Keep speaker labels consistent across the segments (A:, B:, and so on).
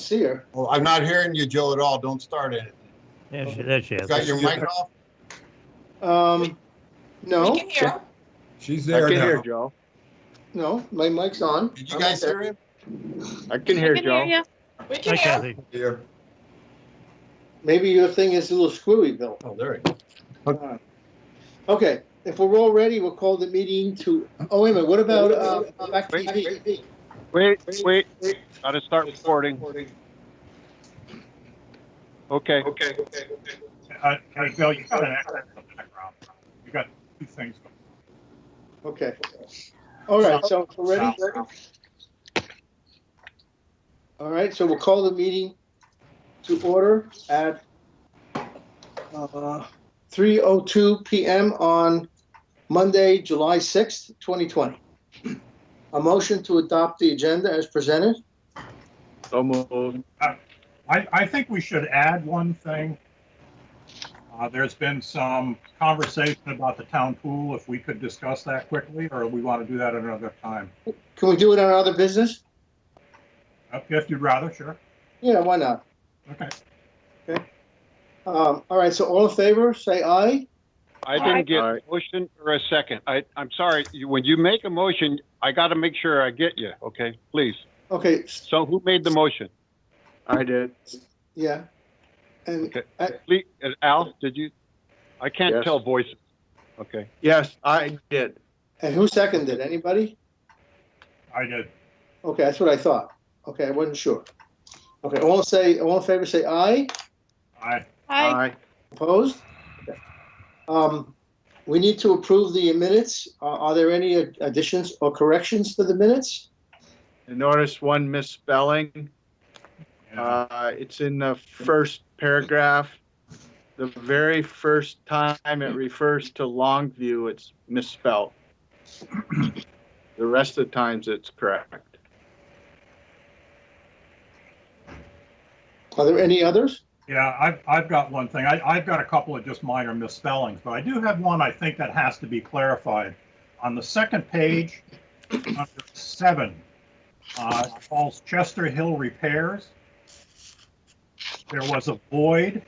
A: see her.
B: Well, I'm not hearing you, Joe, at all. Don't start it.
C: There she is.
B: Got your mic off?
A: No.
D: We can hear him.
B: She's there
E: I can
B: now.
E: hear Joe.
A: No, my mic's on.
B: Did you guys hear him?
E: I can hear
D: We can
E: Joe.
D: hear you. We can
C: Hi,
D: hear.
C: Kathy.
B: Here.
A: Maybe your thing is a little screwy, Bill.
B: Oh, there he goes.
A: Okay, if we're all ready, we'll call the meeting to, oh, wait a minute, what about, back TV?
F: Wait. Gotta start recording. Okay.
G: Hey, Bill, you got an echo in the background. You got two things going.
A: Okay. All right, so we're ready? All right, so we'll call the meeting to order at 3:02 p.m. on Monday, July 6th, 2020. A motion to adopt the agenda as presented.
E: So moved.
G: I think we should add one thing. There's been some conversation about the town pool, if we could discuss that quickly, or we want to do that at another time.
A: Can we do it on other business?
G: If you'd rather, sure.
A: Yeah, why not?
G: Okay.
A: All right, so all in favor, say aye.
F: I didn't get a motion for a second. I'm sorry. When you make a motion, I got to make sure I get you. Okay, please.
A: Okay,
F: So who made the motion?
E: I did.
A: yeah. And
F: Okay. Please, Al, did you? I can't
E: Yes.
F: tell voices. Okay.
E: Yes, I did.
A: and who seconded? Anybody?
G: I did.
A: Okay, that's what I thought. Okay, I wasn't sure. Okay, all in favor, say aye.
G: Aye.
D: Hi.
A: Opposed? Okay. We need to approve the minutes. Are there any additions or corrections to the minutes?
E: I noticed one misspelling.
G: Yeah.
E: It's in the first paragraph. The very first time it refers to Longview, it's misspelled. The rest of the times it's correct.
A: Are there any others?
G: Yeah, I've got one thing. I've got a couple of just minor misspellings, but I do have one I think that has to be clarified. On the second page, under 7, it calls Chester Hill Repairs. There was a void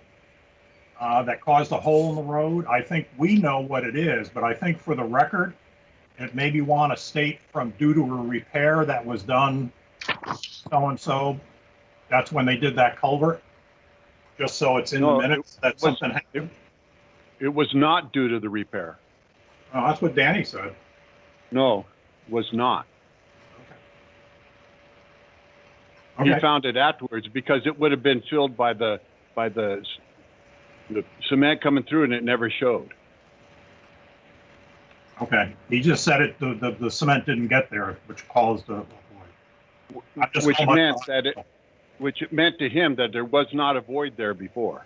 G: that caused a hole in the road. I think we know what it is, but I think for the record, it maybe want to state from due to a repair that was done so-and-so. That's when they did that culvert. Just so it's in the minutes that something happened.
F: It was not due to the repair.
G: Oh, that's what Danny said.
F: No, was not.
G: Okay.
F: He found it afterwards because it would have been filled by the cement coming through, and it never showed.
G: Okay. He just said it. The cement didn't get there, which caused the void.
F: Which meant to him that there was not a void there before.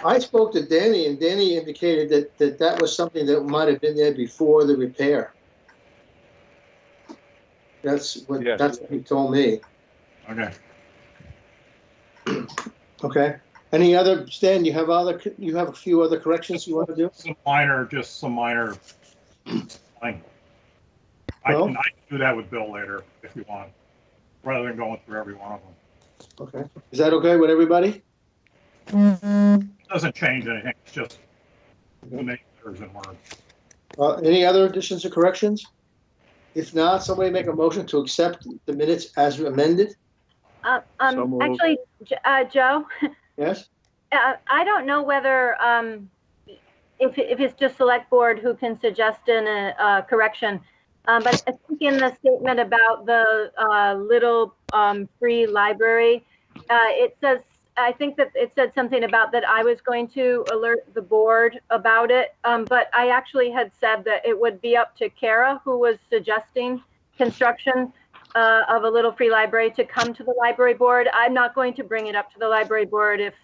A: I spoke to Danny, and Danny indicated that was something that might have been there before the repair. That's what he told me.
G: Okay.
A: Okay. Any other, Stan? You have a few other corrections you want to do?
G: Some minor thing. I can do that with Bill later if you want, rather than going through every one of them.
A: Okay. Is that okay with everybody?
G: It doesn't change anything. It's just the names and words.
A: Any other additions or corrections? If not, somebody make a motion to accept the minutes as amended.
H: Actually, Joe.
A: Yes.
H: I don't know whether if it's just select board who can suggest a correction. But I think in the statement about the little free library, it says, I think that it said something about that I was going to alert the board about it. But I actually had said that it would be up to Kara, who was suggesting construction of a little free library, to come to the library board. I'm not going to bring it up to the library board if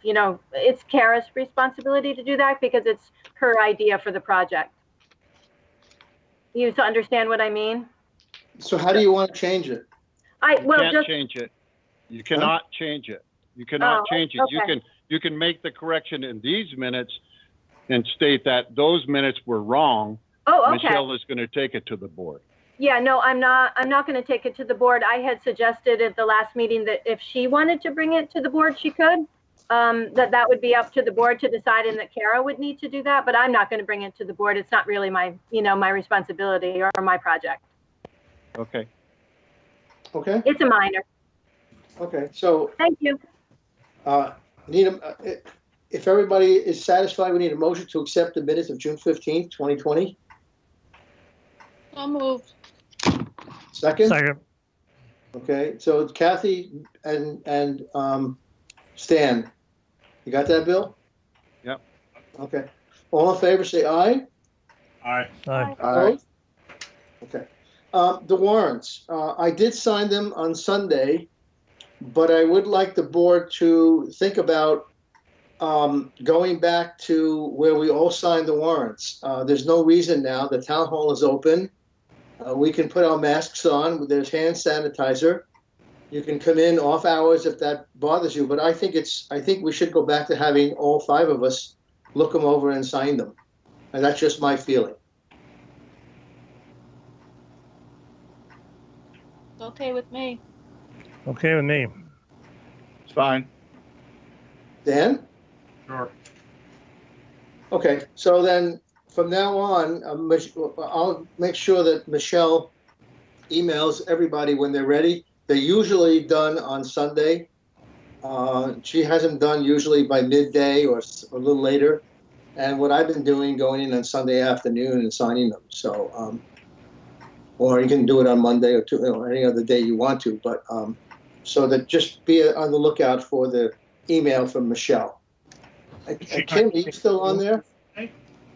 H: you know, it's Kara's responsibility to do that because it's her idea for the project. You understand what I mean?
A: So how do you want to change it?
F: You can't change it. You cannot change it. You cannot change it.
H: Okay.
F: You can make the correction in these minutes and state that those minutes were wrong.
H: Oh, okay.
F: Michelle is going to take it to the board.
H: Yeah, no, I'm not going to take it to the board. I had suggested at the last meeting that if she wanted to bring it to the board, she could. That would be up to the board to decide and that Kara would need to do that, but I'm not going to bring it to the board. It's not really my, my responsibility or my project.
F: Okay.
A: Okay,
H: It's a minor.
A: okay, so,
H: Thank you.
A: if everybody is satisfied, we need a motion to accept the minutes of June 15th, 2020.
C: So moved.
A: Second?
D: Second.
A: Okay, so Kathy and Stan, you got that, Bill?
F: Yep.
A: Okay, all in favor, say aye.
G: Aye.
D: Aye.
A: Opposed? Okay. The warrants, I did sign them on Sunday, but I would like the board to think about going back to where we all signed the warrants. There's no reason now. The town hall is open. We can put our masks on. There's hand sanitizer. You can come in off hours if that bothers you, but I think we should go back to having all 5 of us look them over and sign them. And that's just my feeling.
C: It's okay with me.
D: Okay with me.
E: It's fine.
A: Dan?
G: Sure.
A: Okay, so then from now on, I'll make sure that Michelle emails everybody when they're ready. They're usually done on Sunday. She has them done usually by midday or a little later. And what I've been doing, going in on Sunday afternoon and signing them. So, or you can do it on Monday or any other day you want to. But so that just be on the lookout for the email from Michelle. Kim, are you still on there?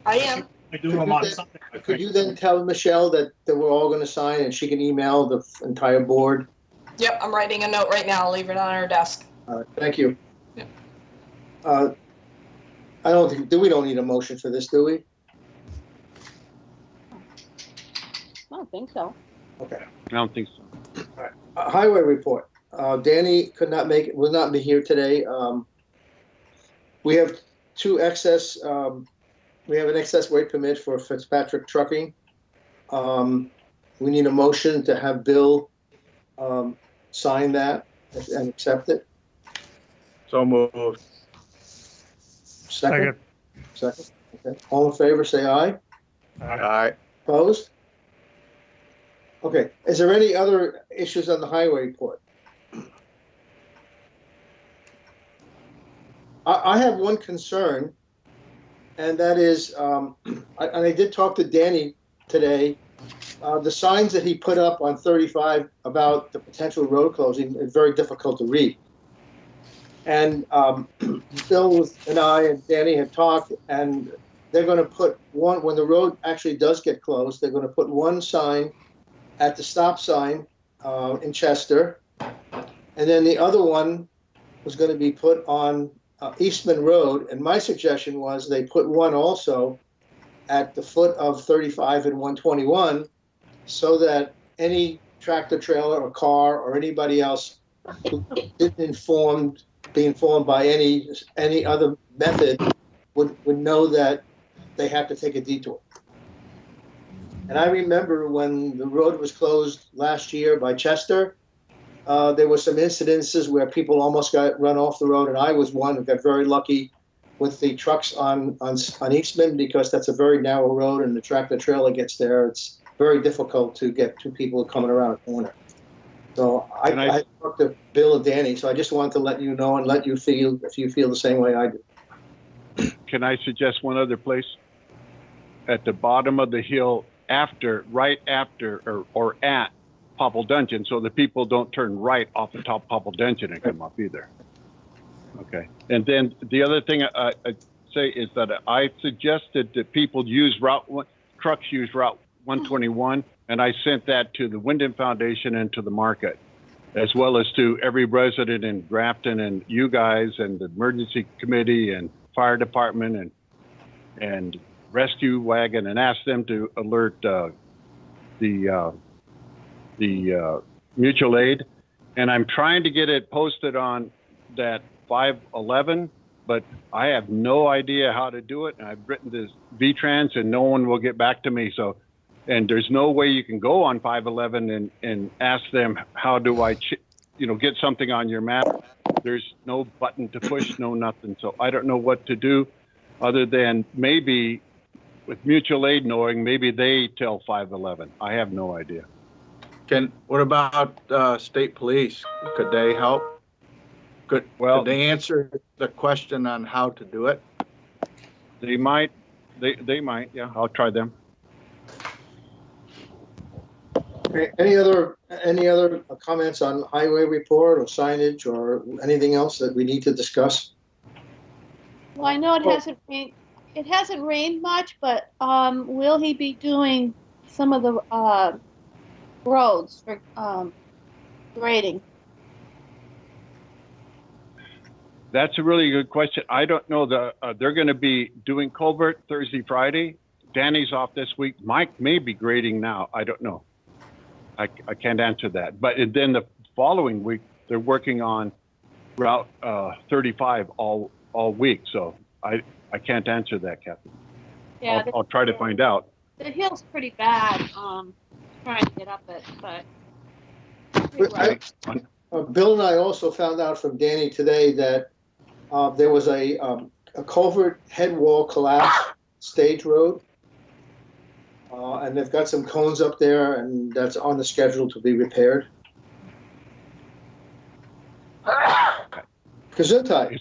C: I am.
G: I do them on Sunday. I
A: Could you
G: think.
A: then tell Michelle that we're all going to sign and she can email the entire board?
C: Yep, I'm writing a note right now. I'll leave it on her desk.
A: Thank you.
C: Yep.
A: I don't think, we don't need a motion for this, do we?
C: I don't think so.
A: Okay.
F: I don't think so.
A: Highway report. Danny could not make it, will not be here today. We have we have an excess weight permit for Fitzpatrick Trucking. We need a motion to have Bill sign that and accept it.
E: So moved.
A: Second? Second, okay. All in favor, say aye.
E: Aye.
A: Opposed? Okay, is there any other issues on the highway report? I have one concern, and that is, I did talk to Danny today. The signs that he put up on 35 about the potential road closing is very difficult to read. And Bill and I and Danny had talked, and they're going to put one, when the road actually does get closed, they're going to put one sign at the stop sign in Chester, and then the other one was going to be put on Eastman Road. And my suggestion was they put one also at the foot of 35 and 121, so that any tractor trailer or car or anybody else who didn't be informed by any other method would know that they have to take a detour. And I remember when the road was closed last year by Chester, there were some incidences where people almost got run off the road, and I was one who got very lucky with the trucks on Eastman, because that's a very narrow road, and the tractor trailer gets there. It's very difficult to get two people coming around a corner. So I talked to Bill and Danny, so I just wanted to let you know and let you feel, if you feel the same way I do.
F: Can I suggest one other place? At the bottom of the hill, right after, or at Popple Dungeon, so the people don't turn right off the top of Popple Dungeon and come up either. Okay. And then the other thing I'd say is that I suggested that people trucks use Route 121, and I sent that to the Wyndham Foundation and to the market, as well as to every resident in Grafton and you guys and the emergency committee and fire department and rescue wagon, and asked them to alert the mutual aid. And I'm trying to get it posted on that 511, but I have no idea how to do it. And I've written this VTrans and no one will get back to me. So And there's no way you can go on 511 and ask them, how do I, get something on your map? There's no button to push, no nothing. So I don't know what to do other than maybe with mutual aid knowing, maybe they tell 511. I have no idea.
E: What about state police? Could they help? Could they answer the question on how to do it?
F: They might, yeah, I'll try them.
A: Okay, any other comments on highway report or signage or anything else that we need to discuss?
C: Well, I know it hasn't rained. It hasn't rained much, but will he be doing some of the roads for grading?
F: That's a really good question. I don't know. They're going to be doing culvert Thursday, Friday. Danny's off this week. Mike may be grading now. I don't know. I can't answer that. But then the following week, they're working on Route 35 all week. So I can't answer that, Captain.
C: Yeah,
F: I'll try to find out.
C: the hill's pretty bad. Trying to get up it, but.
A: Bill and I also found out from Danny today that there was a culvert head wall collapse, Stage Road. And they've got some cones up there, and that's on the schedule to be repaired. Gesundheit.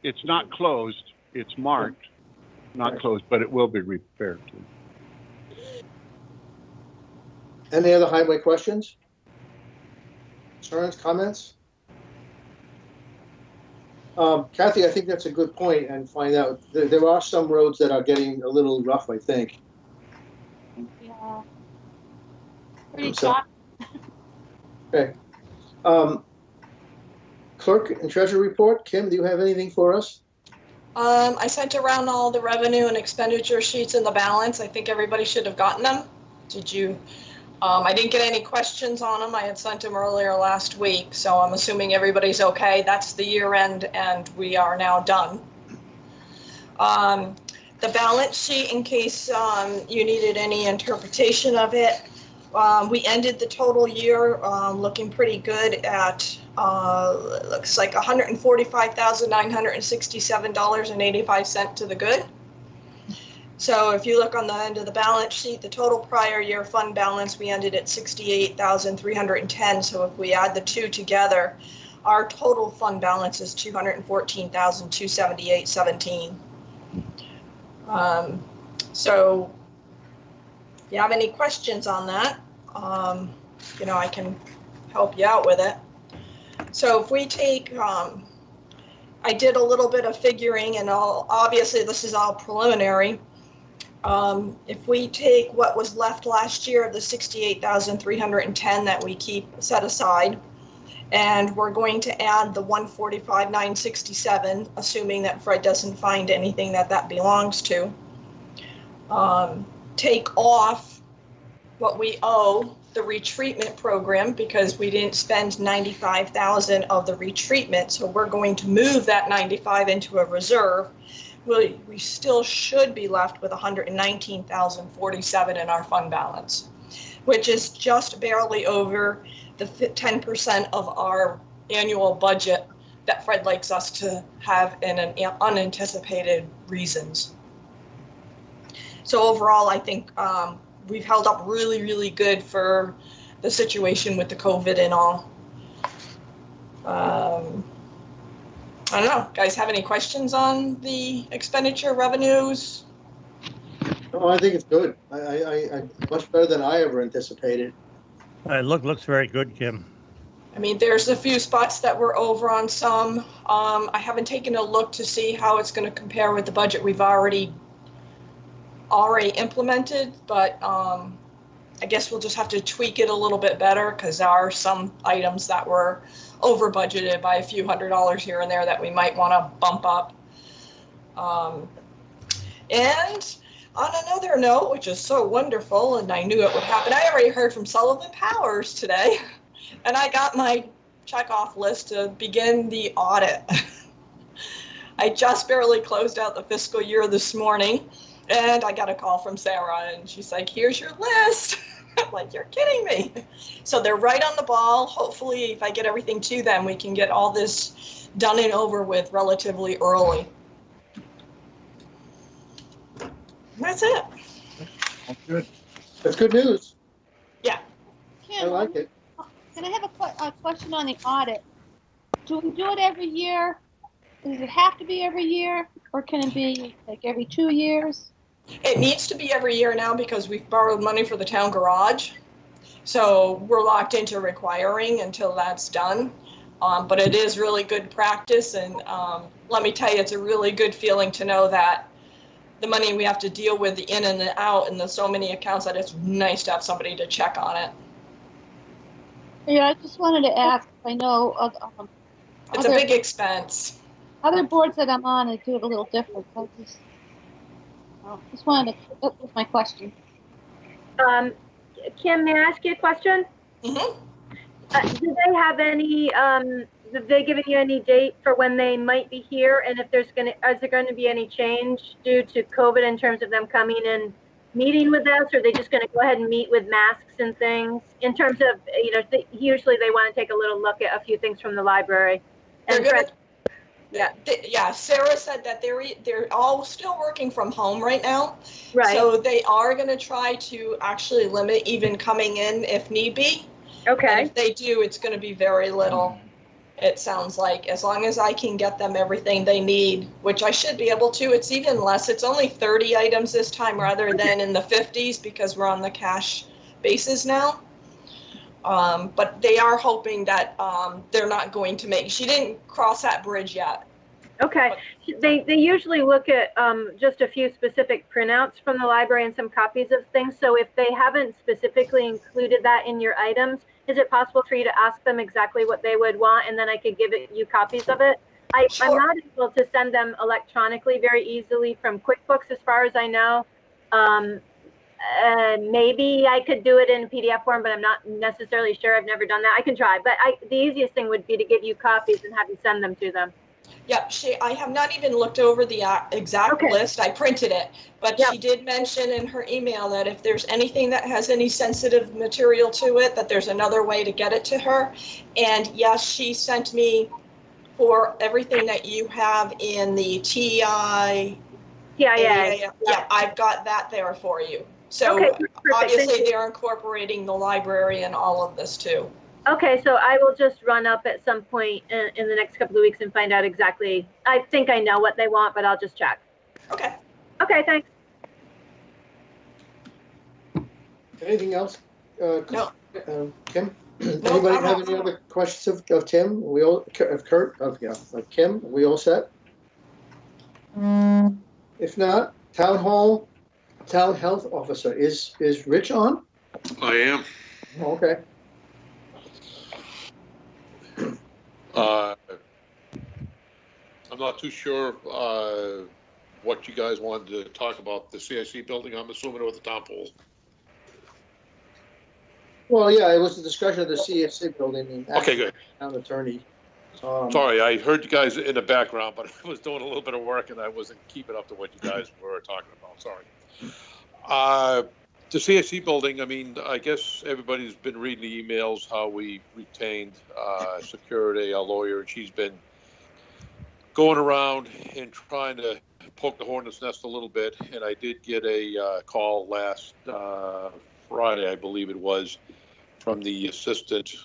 F: It's not closed. It's marked, not closed, but it will be repaired.
A: Any other highway questions? Concerns, comments? Kathy, I think that's a good point, and find out there are some roads that are getting a little rough, I think.
C: Yeah. Pretty
A: So,
C: tough.
A: okay. Clerk and Treasurer report. Kim, do you have anything for us?
C: I sent around all the revenue and expenditure sheets and the balance. I think everybody should have gotten them. Did you? I didn't get any questions on them. I had sent them earlier last week, so I'm assuming everybody's okay. That's the year end, and we are now done. The balance sheet, in case you needed any interpretation of it, we ended the total year looking pretty good at, looks like $145,967.85 to the good. So if you look on the end of the balance sheet, the total prior year fund balance, we ended at $68,310. So if we add the two together, our total fund balance is $214,278.17. So if you have any questions on that, I can help you out with it. So if we take, I did a little bit of figuring, and obviously this is all preliminary. If we take what was left last year of the $68,310 that we keep set aside, and we're going to add the $145,967, assuming that Fred doesn't find anything that belongs to. Take off what we owe the retreatment program, because we didn't spend $95,000 of the retreatment, so we're going to move that $95,000 into a reserve. We still should be left with $119,047 in our fund balance, which is just barely over the 10% of our annual budget that Fred likes us to have in an unanticipated reasons. So overall, I think we've held up really, really good for the situation with the COVID and all. I don't know. Guys, have any questions on the expenditure revenues?
A: No, I think it's good. I much better than I ever anticipated.
D: Looks very good, Kim.
C: I mean, there's a few spots that we're over on some. I haven't taken a look to see how it's going to compare with the budget we've already implemented, but I guess we'll just have to tweak it a little bit better, because there are some items that were over budgeted by a few $100s here and there that we might want to bump up. And on another note, which is so wonderful, and I knew it would happen, I already heard from Sullivan Powers today, and I got my checkoff list to begin the audit. I just barely closed out the fiscal year this morning, And I got a call from Sarah, and she's like, here's your list. I'm like, you're kidding me. So they're right on the ball. Hopefully, if I get everything to them, we can get all this done and over with relatively early. And that's it.
G: Good.
A: That's good news. I
I: Kim,
A: like it.
I: can I have a question on the audit? Do we do it every year? Does it have to be every year, or can it be like every 2 years?
C: It needs to be every year now because we've borrowed money for the town garage. So we're locked into requiring until that's done. But it is really good practice. And let me tell you, it's a really good feeling to know that the money we have to deal with, the in and the out, and the so many accounts, that it's nice to have somebody to check on it.
I: Yeah, I just wanted to ask. I know
C: It's a big expense.
I: other boards that I'm on, they do it a little different. So just wanted to, that was my question.
H: Kim, may I ask you a question?
C: Mm-hmm.
H: Do they have any, have they given you any date for when they might be here? And if is there going to be any change due to COVID in terms of them coming and meeting with us? Or are they just going to go ahead and meet with masks and things? In terms of, usually they want to take a little look at a few things from the library. And
C: Yeah, Sarah said that they're all still working from home right now.
H: Right.
C: So they are going to try to actually limit even coming in if need be.
H: Okay.
C: And if they do, it's going to be very little. It sounds like, as long as I can get them everything they need, which I should be able to. It's even less. It's only 30 items this time rather than in the 50s because we're on the cash basis now. But they are hoping that they're not going to make. She didn't cross that bridge yet.
H: Okay. They usually look at just a few specific printouts from the library and some copies of things. So if they haven't specifically included that in your items, is it possible for you to ask them exactly what they would want, and then I could give you copies of it?
C: Sure.
H: I'm not able to send them electronically very easily from QuickBooks, as far as I know. Maybe I could do it in PDF form, but I'm not necessarily sure. I've never done that. I can try, but the easiest thing would be to give you copies and have you send them to them.
C: Yep, I have not even looked over the exact list. I printed it, but she did mention in her email that if there's anything that has any sensitive material to it, that there's another way to get it to her. And yes, she sent me for everything that you have in the TIA. Yeah, I've got that there for you. So obviously they're incorporating the library and all of this too.
H: Okay, so I will just run up at some point in the next couple of weeks and find out exactly. I think I know what they want, but I'll just check.
C: Okay.
H: Okay, thanks.
A: Anything else?
C: No.
A: Kim?
C: No,
A: Anybody have any other questions of Tim? We all, of Kurt? Of Kim? We all set? If not, Town Health Officer. Is Rich on?
J: I am.
A: Okay.
J: I'm not too sure what you guys wanted to talk about the CIC building. I'm assuming with the town pool.
A: Well, yeah, it was a discussion of the CIC building. And
J: Okay, good.
A: Town attorney.
J: Sorry, I heard you guys in the background, but I was doing a little bit of work and I wasn't keeping up to what you guys were talking about. Sorry. The CIC building, I mean, I guess everybody's been reading the emails, how we retained security, our lawyer, and she's been going around and trying to poke the hornet's nest a little bit. And I did get a call last Friday, I believe it was, from the assistant.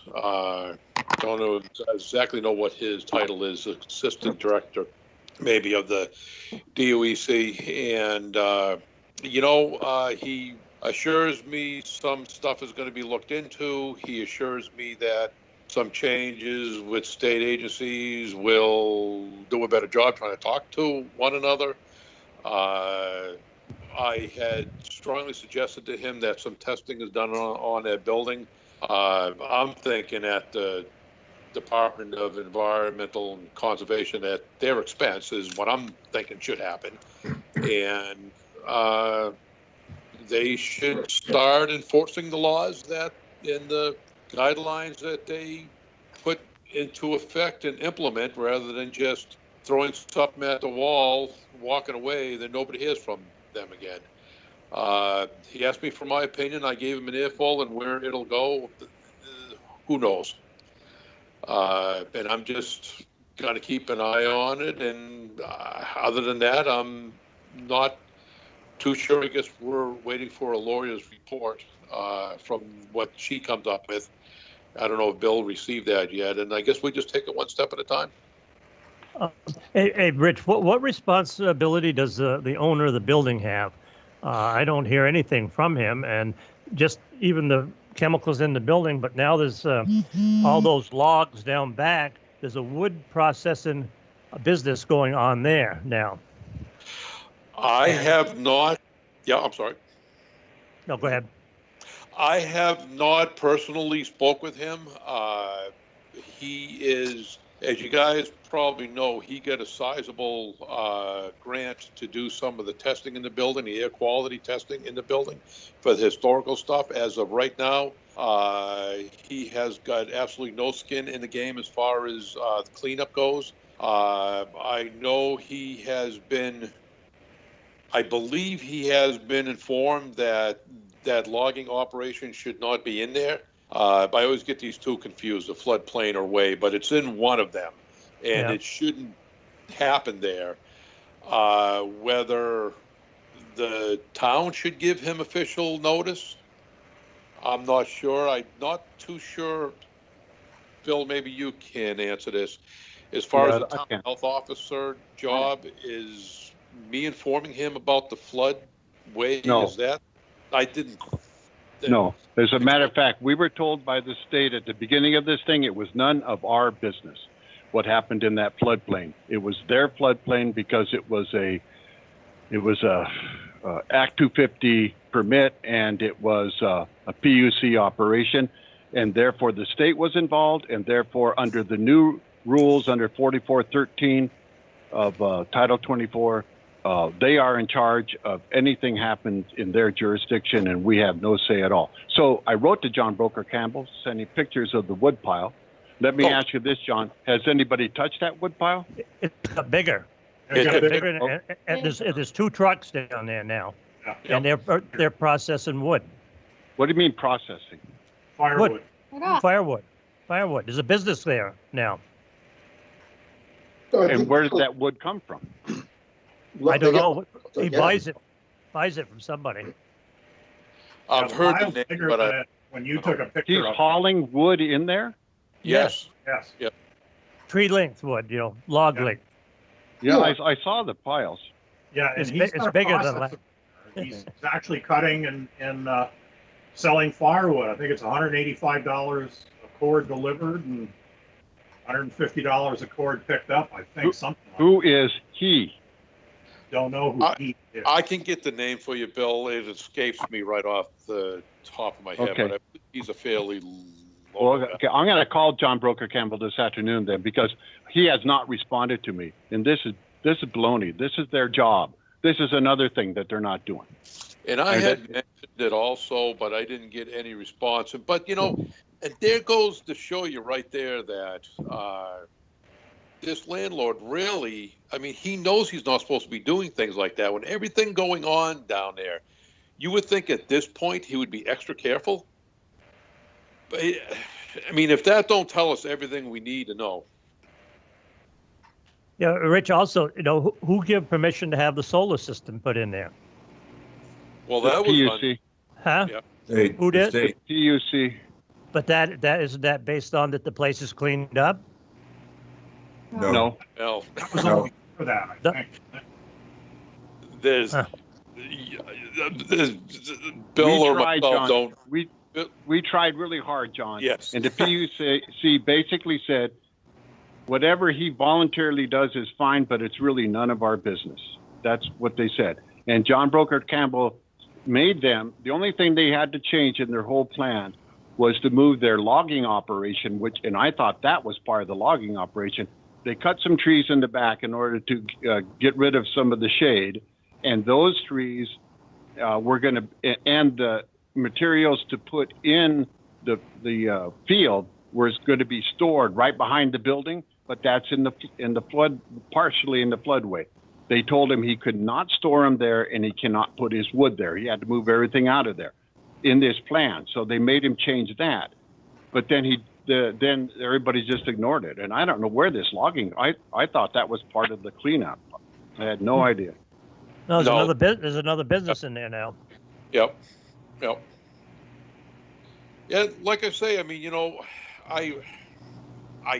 J: Don't exactly know what his title is, assistant director, maybe of the DOEC. And, he assures me some stuff is going to be looked into. He assures me that some changes with state agencies will do a better job trying to talk to one another. I had strongly suggested to him that some testing is done on that building. I'm thinking at the Department of Environmental and Conservation at their expense is what I'm thinking should happen. And they should start enforcing the laws that in the guidelines that they put into effect and implement, rather than just throwing something at the wall, walking away that nobody hears from them again. He asked me for my opinion. I gave him an earful, and where it'll go, who knows? And I'm just going to keep an eye on it. And other than that, I'm not too sure. I guess we're waiting for a lawyer's report from what she comes up with. I don't know if Bill received that yet. And I guess we just take it one step at a time.
D: Hey, Rich, what responsibility does the owner of the building have? I don't hear anything from him, and just even the chemicals in the building, but now there's all those logs down back. There's a wood processing business going on there now.
J: I have not. Yeah, I'm sorry.
D: No, go ahead.
J: I have not personally spoke with him. He is, as you guys probably know, he got a sizable grant to do some of the testing in the building, the air quality testing in the building for the historical stuff. As of right now, he has got absolutely no skin in the game as far as the cleanup goes. I know he has been, I believe he has been informed that that logging operation should not be in there. I always get these two confused, the floodplain or way, but it's in one of them, and it shouldn't happen there. Whether the town should give him official notice, I'm not sure. I'm not too sure. Bill, maybe you can answer this. As far as the town health officer job, is me informing him about the flood way?
F: No.
J: Is that? I didn't.
F: No. As a matter of fact, we were told by the state at the beginning of this thing, it was none of our business what happened in that floodplain. It was their floodplain because it was a Act 250 permit, and it was a PUC operation, and therefore the state was involved, and therefore under the new rules under 4413 of Title 24, they are in charge of anything happens in their jurisdiction, and we have no say at all. So I wrote to John Broker Campbell, sending pictures of the wood pile. Let me ask you this, John. Has anybody touched that wood pile?
D: It's got bigger.
J: It's
D: It's bigger, and there's two trucks down there now, and they're processing wood.
F: What do you mean processing?
G: Firewood.
D: Firewood. There's a business there now.
F: And where did that wood come from?
D: I don't know. He buys it from somebody.
J: I've heard the name,
G: Bigger
J: but
G: than when you took a picture
F: He's
G: of it.
F: hauling wood in there?
J: yes.
G: Yes.
D: Tree length wood, log length.
F: Yeah, I saw the piles.
G: Yeah, and
D: It's
G: he's
D: bi-
G: got
D: it's
G: a
D: bigger than
G: process. He's actually cutting and selling firewood. I think it's $185 a cord delivered and $150 a cord picked up. I think something like
F: Who is he?
G: Don't know who he is.
J: I can get the name for you, Bill. It escapes me right off the top of my head,
F: Okay.
J: but he's a fairly
F: Well, okay, I'm going to call John Broker Campbell this afternoon then, because he has not responded to me. And this is baloney. This is their job. This is another thing that they're not doing.
J: And I had mentioned it also, but I didn't get any response. But, and there goes to show you right there that this landlord really, he knows he's not supposed to be doing things like that. When everything going on down there, you would think at this point he would be extra careful. But, if that don't tell us everything we need to know.
D: Yeah, Rich, also, who give permission to have the solar system put in there?
J: Well, that was
F: PUC.
D: Huh?
J: Yeah.
D: Who did?
F: PUC.
D: But that isn't that based on that the place is cleaned up?
F: No.
J: Well,
G: That was only for that, I think.
J: there's
D: Huh.
J: Bill
F: We
J: or
F: tried,
J: myself
F: John.
J: don't.
F: We tried really hard, John.
J: Yes.
F: And the PUC basically said, whatever he voluntarily does is fine, but it's really none of our business. That's what they said. And John Broker Campbell made them, the only thing they had to change in their whole plan was to move their logging operation, and I thought that was part of the logging operation. They cut some trees in the back in order to get rid of some of the shade. And those trees were going to, and the materials to put in the field was going to be stored right behind the building, but that's in the flood, partially in the floodway. They told him he could not store them there and he cannot put his wood there. He had to move everything out of there in this plan. So they made him change that. But then then everybody just ignored it. And I don't know where this logging, I thought that was part of the cleanup. I had no idea.
D: No, there's
J: No.
D: there's another business in there now.
J: Yep. Yep. Yeah, like I say, I mean, you know, I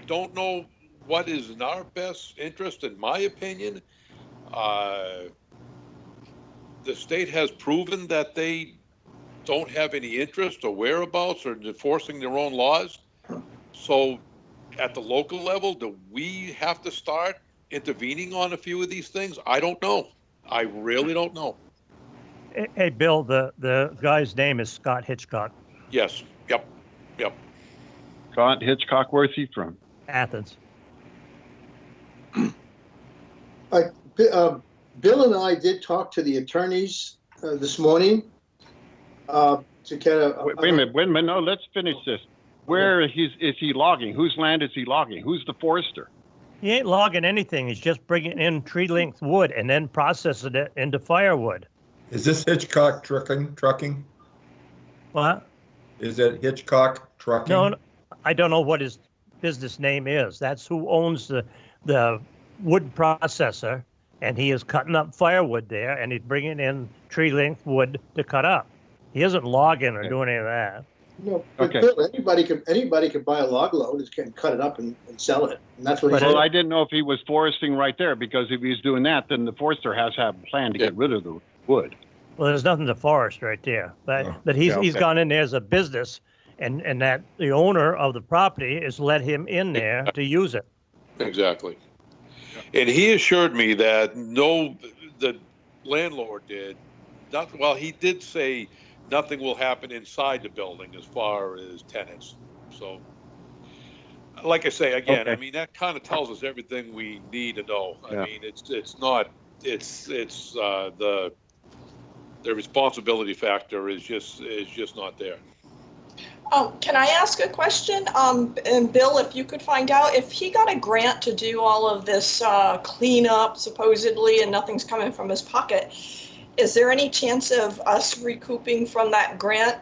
J: don't know what is in our best interest, in my opinion. The state has proven that they don't have any interest or whereabouts or enforcing their own laws. So at the local level, do we have to start intervening on a few of these things? I don't know. I really don't know.
D: Hey, Bill, the guy's name is Scott Hitchcock,
J: Yes. Yep. Yep.
F: Scott Hitchcock, where's he from?
D: Athens.
A: Bill and I did talk to the attorneys this morning to get a.
F: Wait a minute. No, let's finish this. Where is he logging? Whose land is he logging? Who's the forester?
D: He ain't logging anything. He's just bringing in tree-length wood and then processing it into firewood.
B: Is this Hitchcock trucking?
D: What?
B: Is it Hitchcock trucking?
D: No, I don't know what his business name is. That's who owns the wood processor, and he is cutting up firewood there, and he's bringing in tree-length wood to cut up. He isn't logging or doing any of that.
A: No, but
F: Okay.
A: Bill, anybody could buy a log load and cut it up and sell it, and that's what he
D: But
A: said.
F: Well, I didn't know if he was foresting right there, because if he's doing that, then the forester has to have a plan to get rid of the wood.
D: Well, there's nothing to forest right there, but
B: Oh,
D: he's
F: yeah,
D: he's
F: okay.
D: gone in there as a business, and that the owner of the property has let him in there to use it.
J: Exactly. And he assured me that the landlord did not. Well, he did say nothing will happen inside the building as far as tenants. So, like I say again,
F: Okay.
J: I mean that kind of tells us everything we need to know.
F: Yeah.
J: I mean, it's not the responsibility factor is just not there.
C: Can I ask a question? And Bill, if you could find out if he got a grant to do all of this cleanup supposedly and nothing's coming from his pocket, is there any chance of us recouping from that grant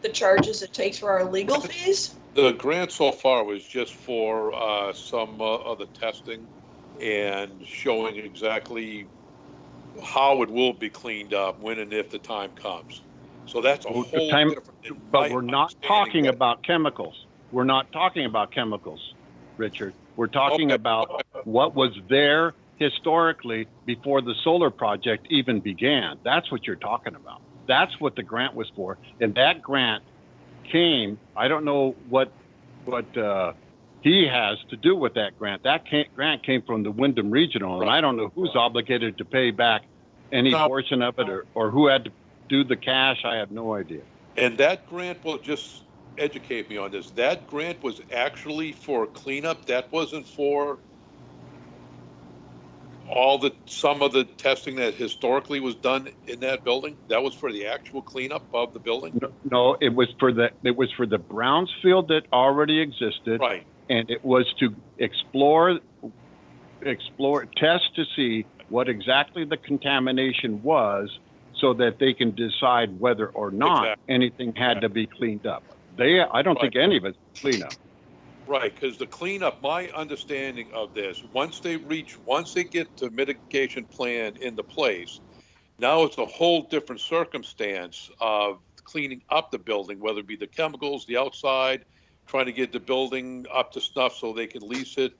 C: the charges it takes for our legal fees?
J: The grant so far was just for some of the testing and showing exactly how it will be cleaned up when and if the time comes. So that's a
F: Well, the
J: whole
F: time-
J: different. in
F: But
J: my
F: we're not
J: understanding
F: talking
J: that-
F: about chemicals. We're not talking about chemicals, Richard. We're talking
J: Okay.
F: about what was there historically before the solar project even began. That's what you're talking about. That's what the grant was for. And that grant came, I don't know what he has to do with that grant. That grant came from the Wyndham Regional, and I don't know who's obligated to pay back any
J: No.
F: portion of it or who had to do the cash. I have no idea.
J: And that grant will just educate me on this. That grant was actually for cleanup. That wasn't for some of the testing that historically was done in that building. That was for the actual cleanup of the building.
F: No, it was for the Brownsfield that already existed,
J: Right.
F: and it was to explore, test to see what exactly the contamination was, so that they can decide whether or not
J: Exactly.
F: anything had to be cleaned up. I don't think any of it's clean up.
J: Right, because the cleanup, my understanding of this, once they get the mitigation plan into place, now it's a whole different circumstance of cleaning up the building, whether it be the chemicals, the outside, trying to get the building up to snuff so they can lease it,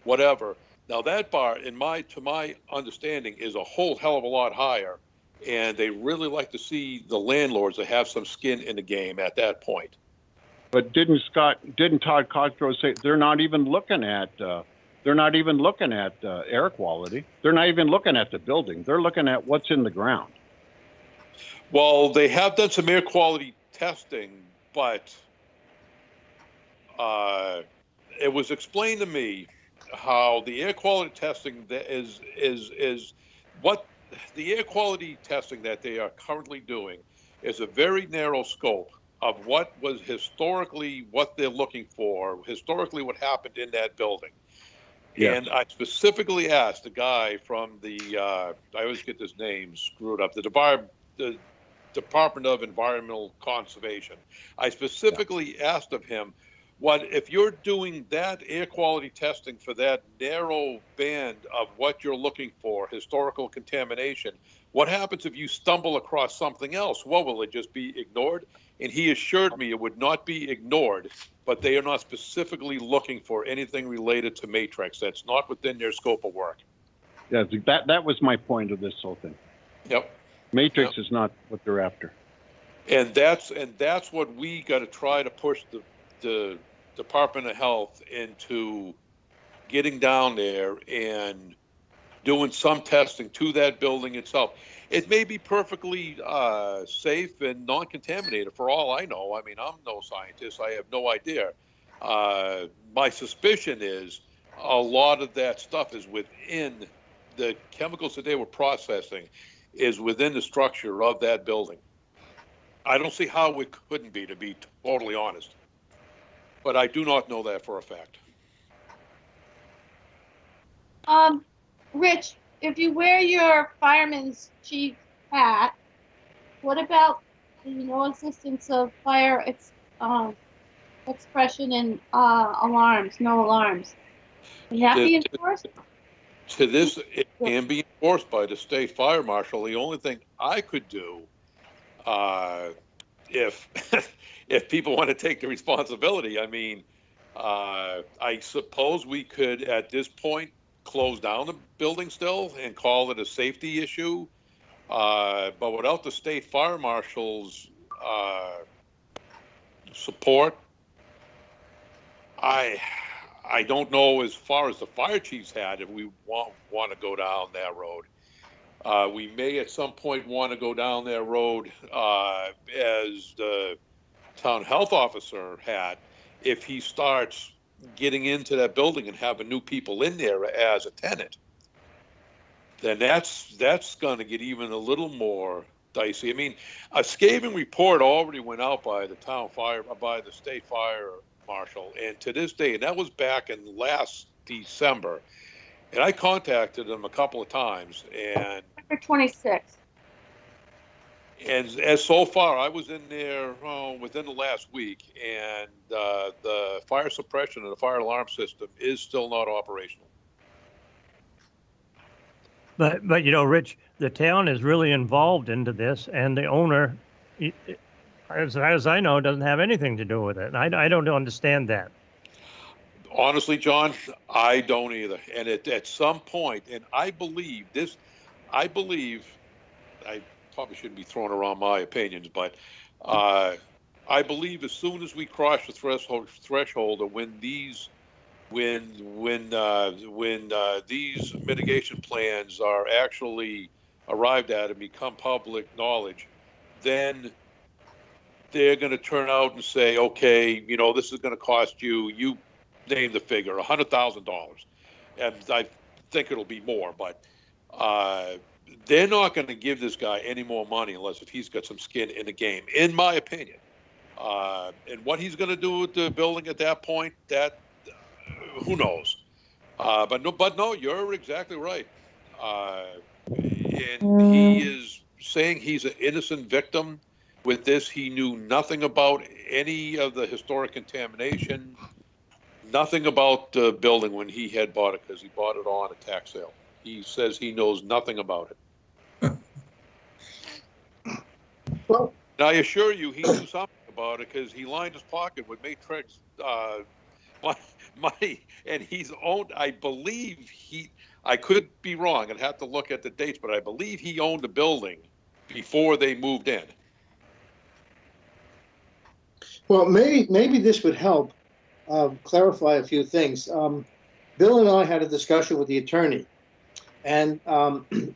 J: whatever. Now that bar, to my understanding, is a whole hell of a lot higher, and they really like to see the landlords that have some skin in the game at that point.
F: But didn't Todd Cosgrove say they're not even looking at air quality? They're not even looking at the building. They're looking at what's in the ground.
J: Well, they have done some air quality testing, but it was explained to me how the air quality testing that is what the air quality testing that they are currently doing is a very narrow scope of what was historically what they're looking for, historically what happened in that building.
F: Yes.
J: And I specifically asked the guy from the, I always get this name screwed up, the Department of Environmental Conservation. I specifically asked of him, what if you're doing that air quality testing for that narrow band of what you're looking for, historical contamination, what happens if you stumble across something else? Well, will it just be ignored? And he assured me it would not be ignored, but they are not specifically looking for anything related to Matrix. That's not within their scope of work.
F: Yeah, that was my point of this whole thing.
J: Yep.
F: Matrix is not what they're after.
J: And that's what we got to try to push the Department of Health into getting down there and doing some testing to that building itself. It may be perfectly safe and non-contaminated for all I know. I mean, I'm no scientist. I have no idea. My suspicion is a lot of that stuff is within the chemicals that they were processing is within the structure of that building. I don't see how it couldn't be, to be totally honest. But I do not know that for a fact.
I: Rich, if you wear your fireman's chief hat, what about the existence of fire expression and alarms, no alarms? Can that be enforced?
J: To this, it can be enforced by the state fire marshal. The only thing I could do, if if people want to take the responsibility, I mean, I suppose we could at this point close down the building still and call it a safety issue. But without the state fire marshal's support, I don't know as far as the fire chief's had if we want to go down that road. We may at some point want to go down that road as the town health officer had, if he starts getting into that building and having new people in there as a tenant. Then that's going to get even a little more dicey. I mean, a scathing report already went out by the state fire marshal, and to this day, and that was back in last December, and I contacted him a couple of times, and
I: December 26th.
J: And as so far, I was in there within the last week, and the fire suppression and the fire alarm system is still not operational.
D: But Rich, the town is really involved into this, and the owner, as I know, doesn't have anything to do with it. I don't understand that.
J: Honestly, John, I don't either. And at some point, and I probably shouldn't be throwing around my opinions, but I believe as soon as we cross the threshold of when these mitigation plans are actually arrived at and become public knowledge, then they're going to turn out and say, okay, this is going to cost you name the figure, $100,000. And I think it'll be more, but they're not going to give this guy any more money unless if he's got some skin in the game, in my opinion. And what he's going to do with the building at that point, that who knows? But no, you're exactly right. And he is saying he's an innocent victim with this. He knew nothing about any of the historic contamination, nothing about the building when he had bought it, because he bought it on a tax sale. He says he knows nothing about it.
A: Well,
J: and I assure you, he knew something about it because he lined his pocket with Matrix money, and he's owned. I believe I could be wrong. I'd have to look at the dates, but I believe he owned the building before they moved in.
A: well, maybe this would help clarify a few things. Bill and I had a discussion with the attorney, and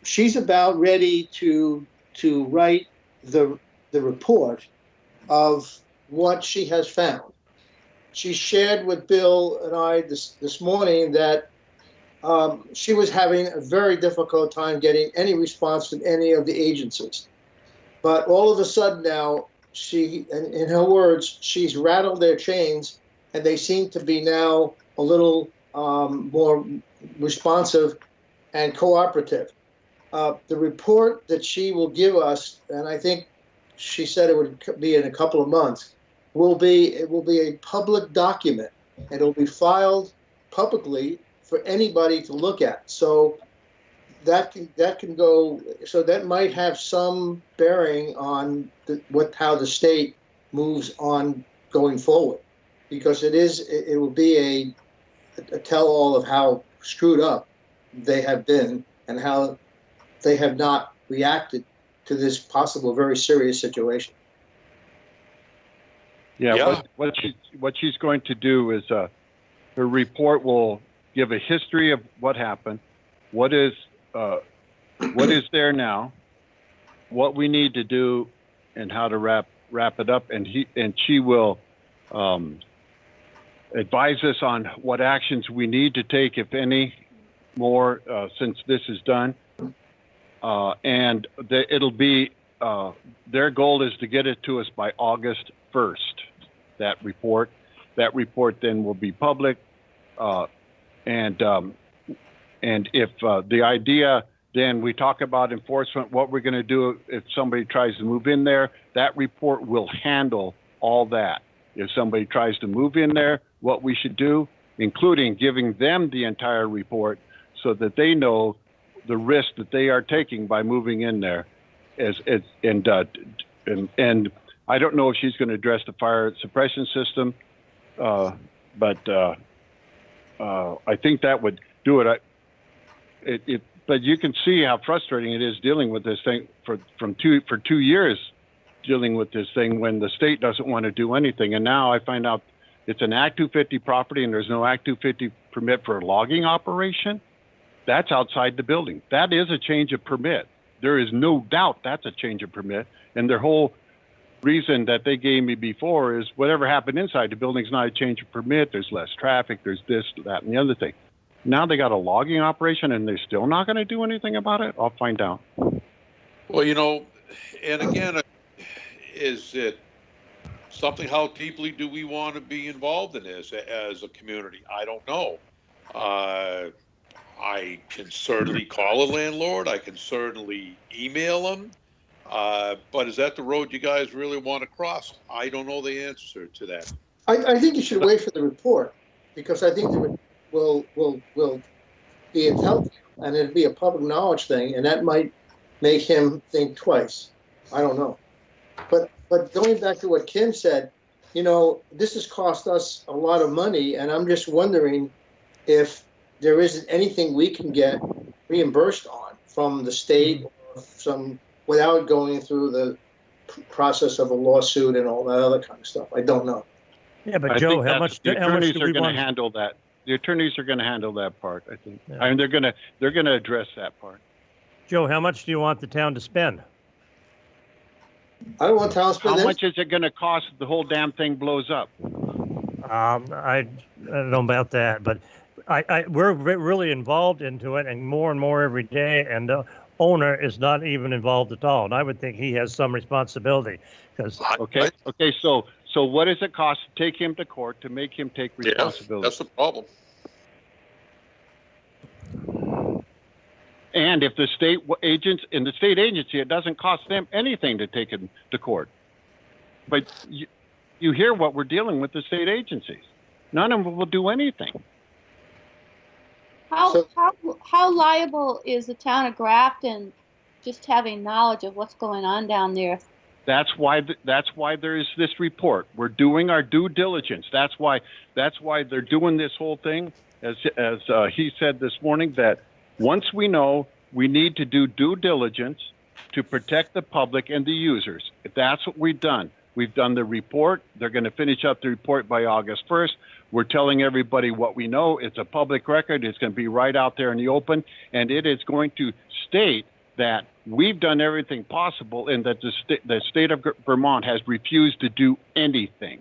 A: she's about ready to write the report of what she has found. She shared with Bill and I this morning that she was having a very difficult time getting any response from any of the agencies. But all of a sudden now, in her words, she's rattled their chains, and they seem to be now a little more responsive and cooperative. The report that she will give us, and I think she said it would be in a couple of months, will be a public document. It'll be filed publicly for anybody to look at. So that can go. So that might have some bearing on how the state moves on going forward, because it will be a tell-all of how screwed up they have been and how they have not reacted to this possible very serious situation.
F: Yeah. What she's going to do is her report will give a history of what happened, what is there now, what we need to do, and how to wrap it up. And she will advise us on what actions we need to take, if any more, since this is done. And it'll be their goal is to get it to us by August 1st. That report then will be public, and if the idea, then we talk about enforcement, what we're going to do if somebody tries to move in there. That report will handle all that. If somebody tries to move in there, what we should do, including giving them the entire report so that they know the risk that they are taking by moving in there. And I don't know if she's going to address the fire suppression system, but I think that would do it. But you can see how frustrating it is dealing with this thing for 2 years, dealing with this thing when the state doesn't want to do anything. And now I find out it's an Act 250 property and there's no Act 250 permit for a logging operation. That's outside the building. That is a change of permit. There is no doubt that's a change of permit. And their whole reason that they gave me before is whatever happened inside the building's not a change of permit. There's less traffic. There's this, that, and the other thing. Now they got a logging operation and they're still not going to do anything about it? I'll find out.
J: Well, and again, is it something, how deeply do we want to be involved in this as a community? I don't know. I can certainly call a landlord. I can certainly email them. But is that the road you guys really want to cross? I don't know the answer to that.
A: I think you should wait for the report, because I think the report will be intelligent and it'll be a public knowledge thing, and that might make him think twice. I don't know. But going back to what Kim said, this has cost us a lot of money, and I'm just wondering if there isn't anything we can get reimbursed on from the state or without going through the process of a lawsuit and all that other kind of stuff. I don't know.
D: Yeah, but Joe, how much
F: the attorneys
D: do
F: are
D: we
F: going
D: want?
F: to handle that? The attorneys are going to handle that part, I think.
D: Yeah.
F: I mean, they're going to address that part.
D: Joe, how much do you want the town to spend?
A: I don't want town to spend
F: How
A: this.
F: much is it going to cost if the whole damn thing blows up?
D: I don't know about that, but we're really involved into it, and more every day. And the owner is not even involved at all. And I would think he has some responsibility, because
F: Okay. So what does it cost to take him to court to make him take responsibility?
J: That's the problem.
F: And if the state agents in the state agency, it doesn't cost them anything to take him to court. But you hear what we're dealing with the state agencies. None of them will do anything.
I: How liable is the town of Grafton just having knowledge of what's going on down there?
F: That's why there is this report. We're doing our due diligence. That's why they're doing this whole thing. As he said this morning, that once we know, we need to do due diligence to protect the public and the users. That's what we've done. We've done the report. They're going to finish up the report by August 1st. We're telling everybody what we know. It's a public record. It's going to be right out there in the open, and it is going to state that we've done everything possible and that the state of Vermont has refused to do anything.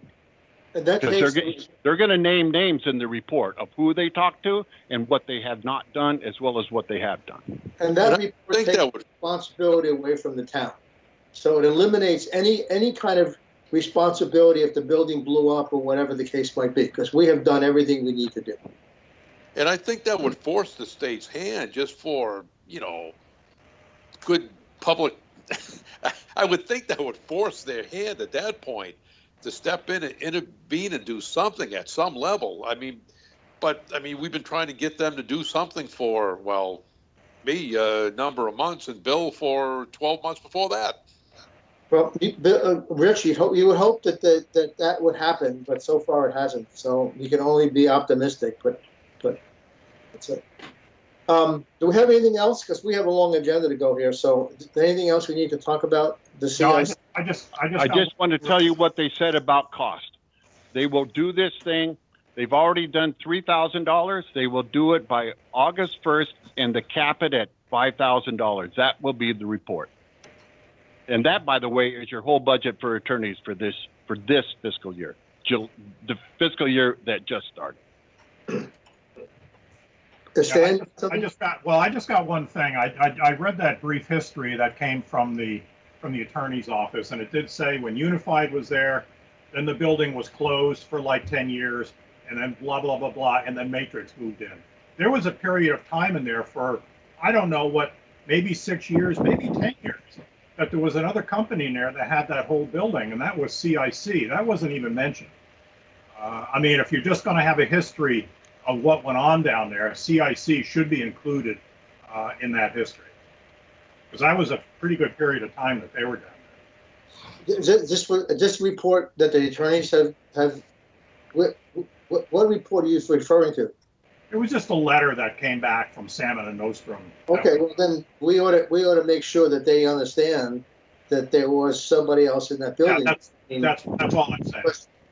A: In that case,
F: they're going to name names in the report of who they talked to and what they have not done, as well as what they have done.
A: And that report takes responsibility away from the town. So it eliminates any kind of responsibility if the building blew up or whatever the case might be, because we have done everything we need to do.
J: And I think that would force the state's hand just for, good public. I would think that would force their hand at that point to step in and intervene and do something at some level. We've been trying to get them to do something for, well, me, a number of months, and Bill for 12 months before that.
A: Well, Rich, you would hope that would happen, but so far it hasn't. So you can only be optimistic, but that's it. Do we have anything else? Because we have a long agenda to go here. So is there anything else we need to talk about?
G: No, I just
F: want to tell you what they said about cost. They will do this thing. They've already done $3,000. They will do it by August 1st and to cap it at $5,000. That will be the report. And that, by the way, is your whole budget for attorneys for this fiscal year, the fiscal year that just started.
G: I just got one thing. I read that brief history that came from the attorney's office, and it did say when Unified was there, then the building was closed for like 10 years, and then blah, blah, blah, blah, and then Matrix moved in. There was a period of time in there for, I don't know what, maybe 6 years, maybe 10 years, that there was another company in there that had that whole building, and that was CIC. That wasn't even mentioned. If you're just going to have a history of what went on down there, CIC should be included in that history. Because that was a pretty good period of time that they were down there.
A: This report that the attorneys have what report are you referring to?
G: It was just a letter that came back from Salmon and Nostrum.
A: Okay, well then we ought to make sure that they understand that there was somebody else in that building.
G: Yeah, that's all I'm saying.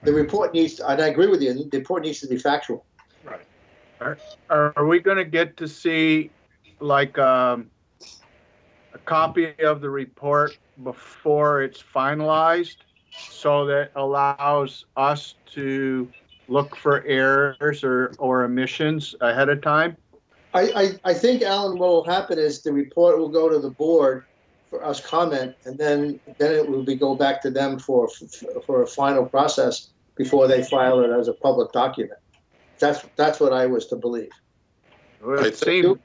A: The report needs, and I agree with you, the report needs to be factual.
G: Right.
E: Are we going to get to see like a copy of the report before it's finalized, so that allows us to look for errors or omissions ahead of time?
A: I think, Alan, what will happen is the report will go to the board for us comment, and then it will go back to them for a final process before they file it as a public document. That's what I was to believe.
E: It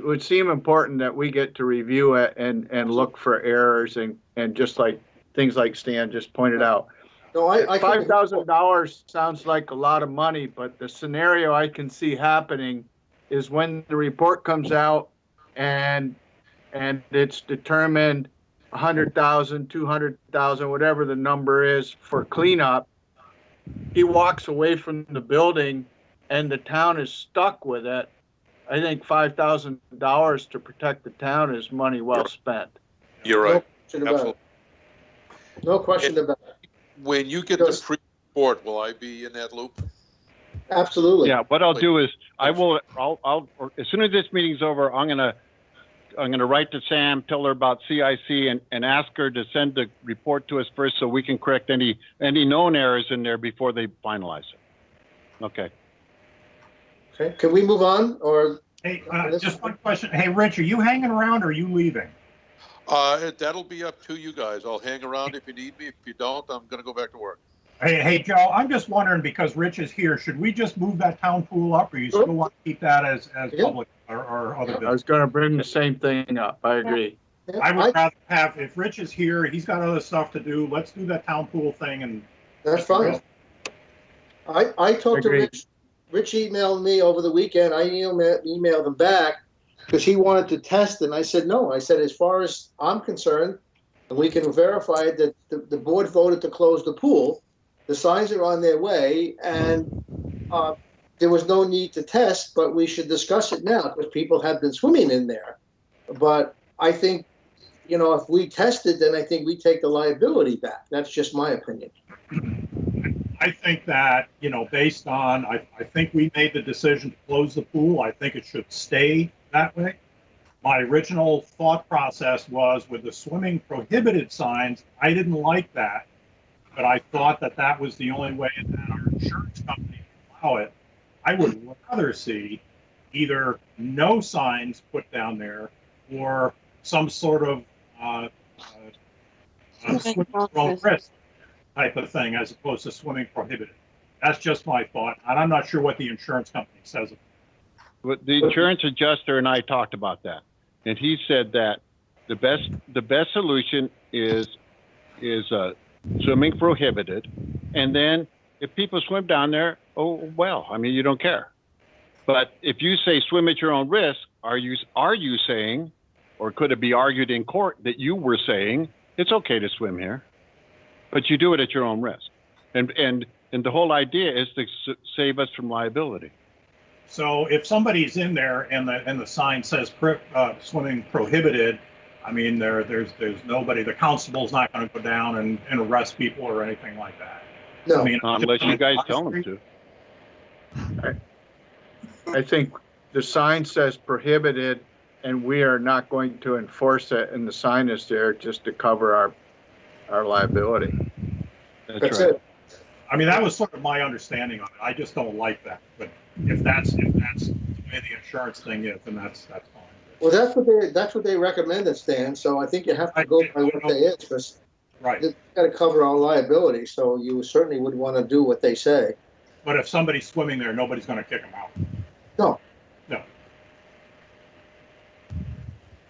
E: would seem important that we get to review it and look for errors and just like things like Stan just pointed out.
A: No,
E: $5,000 sounds like a lot of money, but the scenario I can see happening is when the report comes out and it's determined 100,000, 200,000, whatever the number is for cleanup, he walks away from the building and the town is stuck with it. I think $5,000 to protect the town is money well spent.
J: You're right.
A: No question about it.
J: When you get the pre-report, will I be in that loop?
A: Absolutely.
F: Yeah. What I'll do is I'll as soon as this meeting's over, I'm gonna write to Sam, tell her about CIC, and ask her to send the report to us first, so we can correct any known errors in there before they finalize it. Okay.
A: Okay. Can we move on, or?
G: Hey, just one question. Hey, Rich, are you hanging around or are you leaving?
J: That'll be up to you guys. I'll hang around if you need me. If you don't, I'm going to go back to work.
G: Hey, Joe, I'm just wondering, because Rich is here, should we just move that town pool up, or you still want to keep that as public or other business?
E: I was going to bring the same thing up. I agree.
G: I would rather have, if Rich is here, he's got other stuff to do, let's do that town pool thing. And
A: that's fine. I talked to Rich. Rich emailed me over the weekend. I emailed him back because he wanted to test, and I said no. I said, as far as I'm concerned, and we can verify that the board voted to close the pool. The signs are on their way, and there was no need to test, but we should discuss it now because people have been swimming in there. But I think, if we tested, then I think we take the liability back. That's just my opinion.
G: I think that, based on, I think we made the decision to close the pool. I think it should stay that way. My original thought process was with the swimming prohibited signs, I didn't like that, but I thought that was the only way that our insurance company would allow it. I would rather see either no signs put down there or some sort of swimming risk type of thing, as opposed to swimming prohibited. That's just my thought, and I'm not sure what the insurance company says.
F: But the insurance adjuster and I talked about that, and he said that the best solution is swimming prohibited, and then if people swim down there, oh well, I mean you don't care. But if you say swim at your own risk, are you saying, or could it be argued in court that you were saying it's okay to swim here, but you do it at your own risk, and the whole idea is to save us from liability.
G: So if somebody's in there and the sign says swimming prohibited, I mean there's nobody. The constable's not going to go down and arrest people or anything like that.
A: No.
G: I mean,
F: Unless you guys tell them to.
E: I think the sign says prohibited, and we are not going to enforce it, and the sign is there just to cover our liability.
A: That's
F: right.
A: it.
G: I mean, that was sort of my understanding of it. I just don't like that. But if that's the way the insurance thing is, then that's fine.
A: Well, that's what they recommended, Stan. So I think you have to go by what they is, because
G: Right.
A: they've got to cover all liability. So you certainly would want to do what they say.
G: But if somebody's swimming there, nobody's going to kick them out.
A: No.
G: No.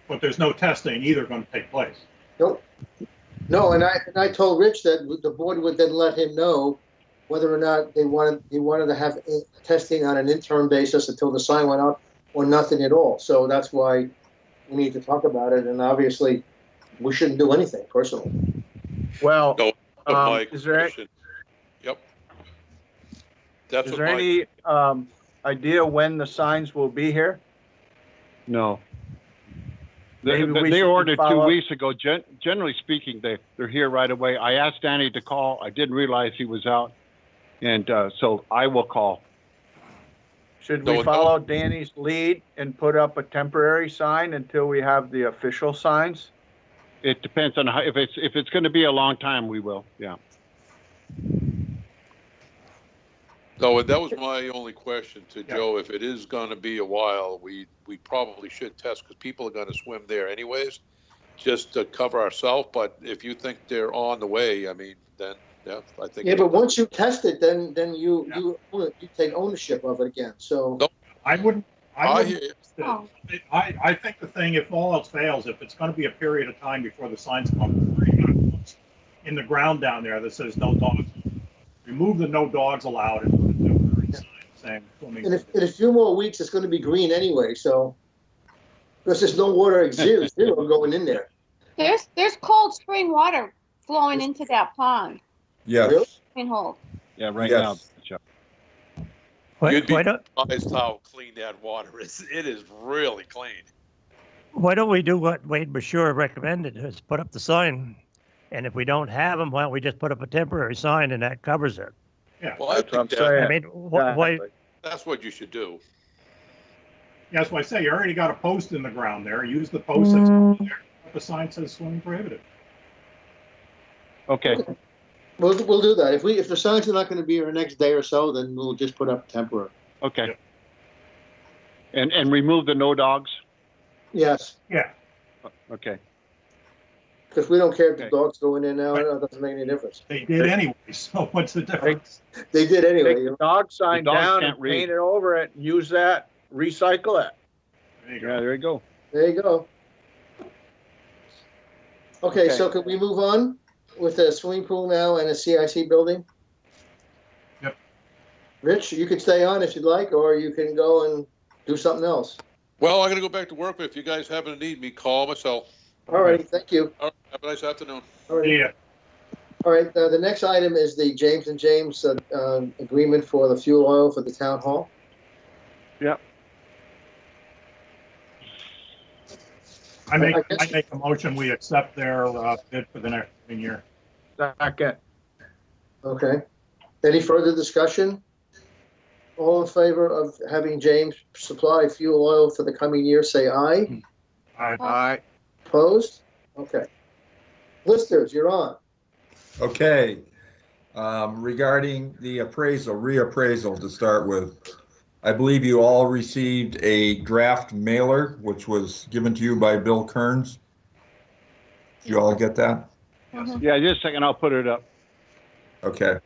G: But there's no testing either going to take place.
A: Nope. No, and I told Rich that the board would then let him know whether or not he wanted to have testing on an interim basis until the sign went up, or nothing at all. So that's why we need to talk about it. And obviously, we shouldn't do anything personally.
E: Well,
J: No, my
E: is there
J: question. Yep. That's
E: is
J: what
E: there
J: my,
E: any idea when the signs will be here?
F: No.
E: Maybe we
F: They
E: should
F: ordered 2
E: follow up.
F: weeks ago. Generally speaking, they're here right away. I asked Danny to call. I didn't realize he was out, and so I will call.
E: Should
J: No,
E: we
J: no.
E: follow Danny's lead and put up a temporary sign until we have the official signs?
F: It depends on how. If it's going to be a long time, we will. Yeah.
J: no, that was my only question to Joe. If it is going to be a while, we probably should test, because people are going to swim there anyways, just to cover ourselves. But if you think they're on the way, I mean, then yeah, I think.
A: Yeah, but once you test it, then you take ownership of it again. So
J: Nope.
G: I wouldn't.
J: I hear you.
G: I think the thing, if all else fails, if it's going to be a period of time before the signs come up, you're going to put in the ground down there that says no dogs. Remove the no dogs allowed and put a temporary sign saying swimming.
A: in a few more weeks, it's going to be green anyway. So because there's no water zero going in there.
I: There's cold spring water flowing into that pond.
B: Yes.
A: Really?
I: In hold.
F: Yeah. Right
B: Yes.
F: now. Chuck.
J: You'd be
D: Why don't
J: surprised how clean that water is. It is really clean.
D: we do what Wade Bashir recommended, is put up the sign, and if we don't have them, why don't we just put up a temporary sign and that covers it?
G: Yeah,
J: Well, I
E: That's what I'm
J: think
E: saying.
D: I mean, why?
E: Exactly.
J: that's what you should do.
G: that's why I say you already got a post in the ground there. Use the post that's there. The sign says swimming prohibited.
F: Okay.
A: We'll do that. If the signs are not going to be here next day or so, then we'll just put up temporary.
F: Okay. And remove the no dogs.
A: Yes,
G: Yeah.
F: Okay.
A: because we don't care if the
F: Okay.
A: dogs go in there now. It doesn't make any difference.
G: They did anyway, so what's the difference?
A: They did anyway.
E: Take the dog sign
F: The dogs
E: down
F: can't
E: and
F: read.
E: paint it over it, and use that, recycle it.
G: There you go.
F: Yeah. There you go.
A: There you go. Okay,
E: Okay.
A: so can we move on with the swimming pool now and a CIC building?
G: Yep.
A: Rich, you could stay on if you'd like, or you can go and do something else.
J: Well, I'm going to go back to work, but if you guys happen to need me, call myself.
A: All right, thank you.
J: All right, have a nice afternoon.
A: All right.
G: Yeah.
A: All right, the next item is the James and James agreement for the fuel oil for the town hall.
G: I make
A: I guess-
G: a motion, we accept their bid for the next year.
E: Second.
A: Okay. Any further discussion? All in favor of having James supply fuel oil for the coming year, say aye.
G: I,
E: All right.
A: Opposed? Okay. Listers, you're on.
B: Okay. Regarding the reappraisal to start with, I believe you all received a draft mailer, which was given to you by Bill Kearns. Did you all get that?
I: Mhm.
F: Yeah. Just a second. I'll put it up.
B: Okay.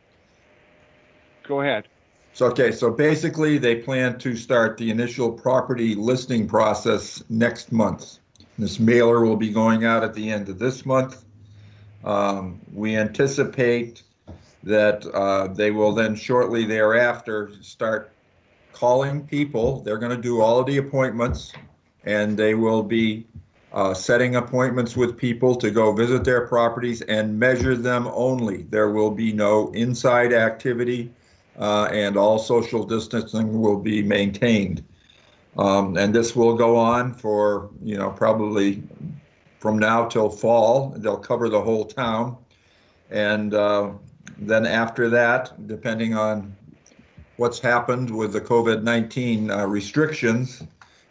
F: Go ahead.
B: So, okay, so basically they plan to start the initial property listing process next month. This mailer will be going out at the end of this month. We anticipate that they will then shortly thereafter start calling people. They're going to do all of the appointments, and they will be setting appointments with people to go visit their properties and measure them only. There will be no inside activity, and all social distancing will be maintained. And this will go on for, probably from now till fall. They'll cover the whole town. And then after that, depending on what's happened with the COVID-19 restrictions,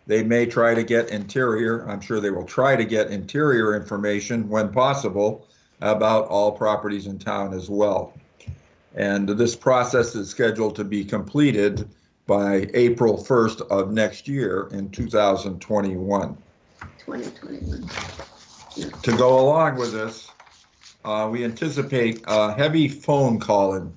B: they may try to get interior, I'm sure they will try to get interior information when possible about all properties in town as well. And this process is scheduled to be completed by April 1st of next year in 2021.
K: 2021.
B: To go along with this, we anticipate heavy phone calling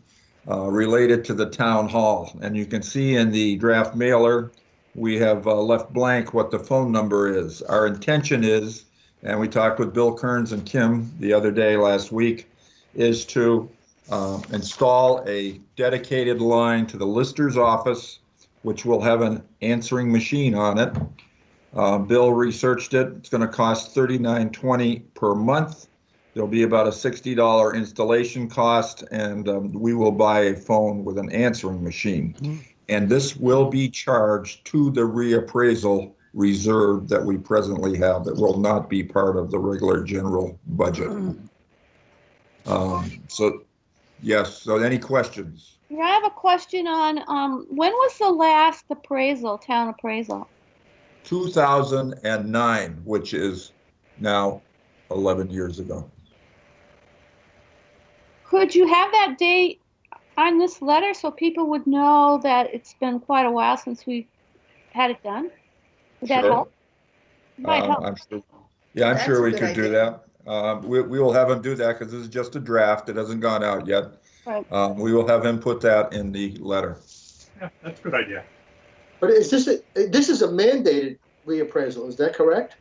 B: related to the town hall. And you can see in the draft mailer, we have left blank what the phone number is. Our intention is, and we talked with Bill Kearns and Kim the other day last week, is to install a dedicated line to the lister's office, which will have an answering machine on it. Bill researched it. It's going to cost $39.20 per month. There'll be about a $60 installation cost, and we will buy a phone with an answering machine. And this will be charged to the reappraisal reserve that we presently have. It will not be part of the regular general budget. So, yes, so any questions?
I: Yeah, I have a question on, when was the last appraisal, town appraisal?
B: 2009, which is now 11 years ago.
I: Could you have that date on this letter so people would know that it's been quite a while since we've had it done? Would that
B: Sure.
I: help? Might help.
B: I'm sure. Yeah, I'm
K: That's
B: sure
K: a
B: we
K: good
B: could do
K: idea.
B: that. We will have him do that because this is just a draft. It hasn't gone out yet.
I: Right.
B: We will have him put that in the letter.
G: Yeah, that's a good idea.
A: But this is a mandated reappraisal, is that correct?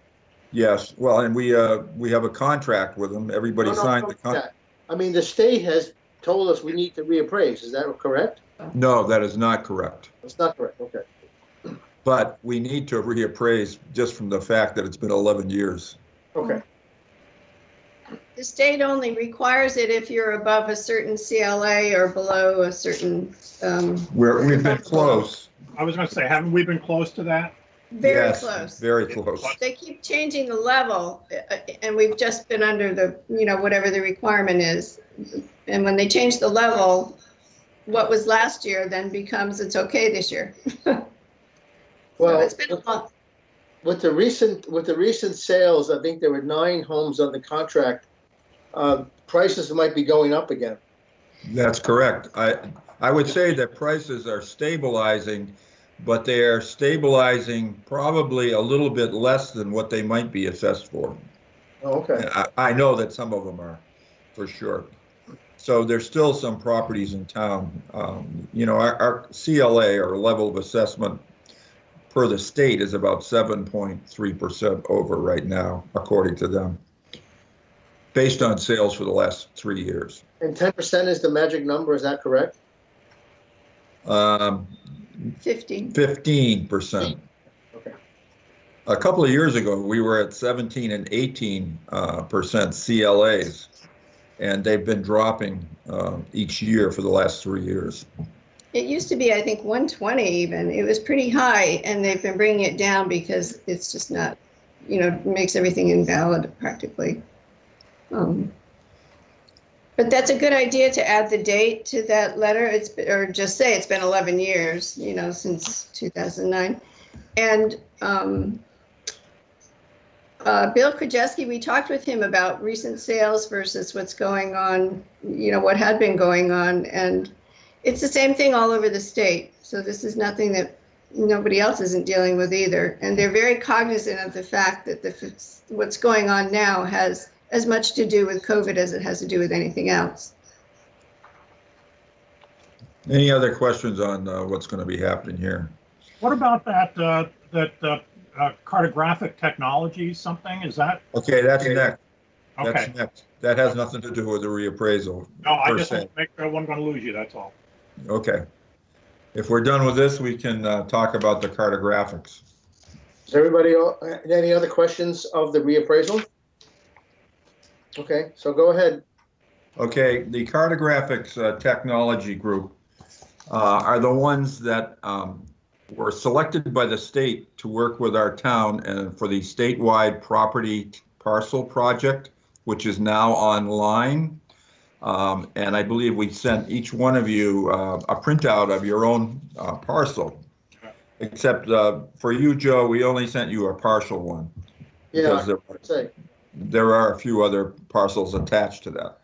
B: Yes, well, and we have a contract with them. Everybody
A: No, no,
B: signed
A: no,
B: the contract.
A: I mean, the state has told us we need to reappraise, is that correct?
B: No, that is not correct.
A: It's not correct, okay.
B: But we need to reappraise just from the fact that it's been 11 years.
A: Okay,
K: The state only requires it if you're above a certain CLA or below a certain,
B: We've been close.
G: I was going to say, haven't we been close to that?
K: very
B: Yes,
K: close.
B: very close.
K: They keep changing the level, and we've just been under the, whatever the requirement is. And when they change the level, what was last year then becomes it's okay this year. So
A: well,
K: it's been a long.
A: with the recent sales, I think there were 9 homes on the contract. Prices might be going up again.
B: That's correct. I would say that prices are stabilizing, but they are stabilizing probably a little bit less than what they might be assessed for.
A: Oh, okay.
B: I know that some of them are, for sure. So there's still some properties in town. Our CLA, or level of assessment, per the state is about 7.3% over right now, according to them, based on sales for the last 3 years.
A: And 10% is the magic number, is that correct?
K: 15.
B: 15%.
A: Okay.
B: A couple of years ago, we were at 17 and 18% CLAs, and they've been dropping each year for the last 3 years.
K: It used to be, I think, 120 even. It was pretty high, and they've been bringing it down because it's just not, makes everything invalid practically. But that's a good idea to add the date to that letter. Or just say it's been 11 years, since 2009. And Bill Krajewski, we talked with him about recent sales versus what's going on, what had been going on. And it's the same thing all over the state. So this is nothing that nobody else isn't dealing with either. And they're very cognizant of the fact that what's going on now has as much to do with COVID as it has to do with anything else.
B: Any other questions on what's going to be happening here?
G: What about that, cartographic technology something? Is that,
B: Okay, that's next.
G: okay?
B: That's next. That has nothing to do with the reappraisal.
G: No, I
B: per
G: just
B: se.
G: want to make sure I wasn't going to lose you, that's all.
B: Okay. If we're done with this, we can talk about the cartographics.
A: Does everybody, any other questions of the reappraisal? Okay, so go ahead.
B: Okay, the cartographics technology group are the ones that were selected by the state to work with our town and for the statewide property parcel project, which is now online. And I believe we sent each one of you a printout of your own parcel. Except for you, Joe, we only sent you a partial one.
A: Yeah,
B: Because there are a few other parcels attached to that.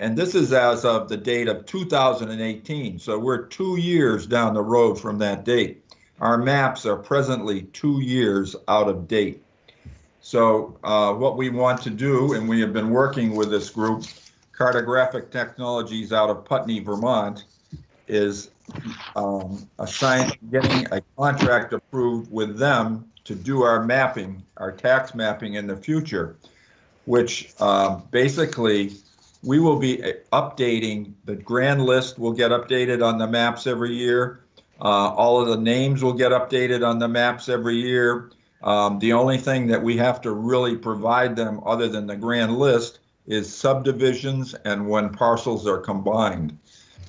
B: And this is as of the date of 2018. So we're 2 years down the road from that date. Our maps are presently 2 years out of date. So what we want to do, and we have been working with this group, Cartographic Technologies out of Putney, Vermont, is getting a contract approved with them to do our mapping, our tax mapping in the future, which basically we will be updating. The grand list will get updated on the maps every year. All of the names will get updated on the maps every year. The only thing that we have to really provide them other than the grand list is subdivisions and when parcels are combined.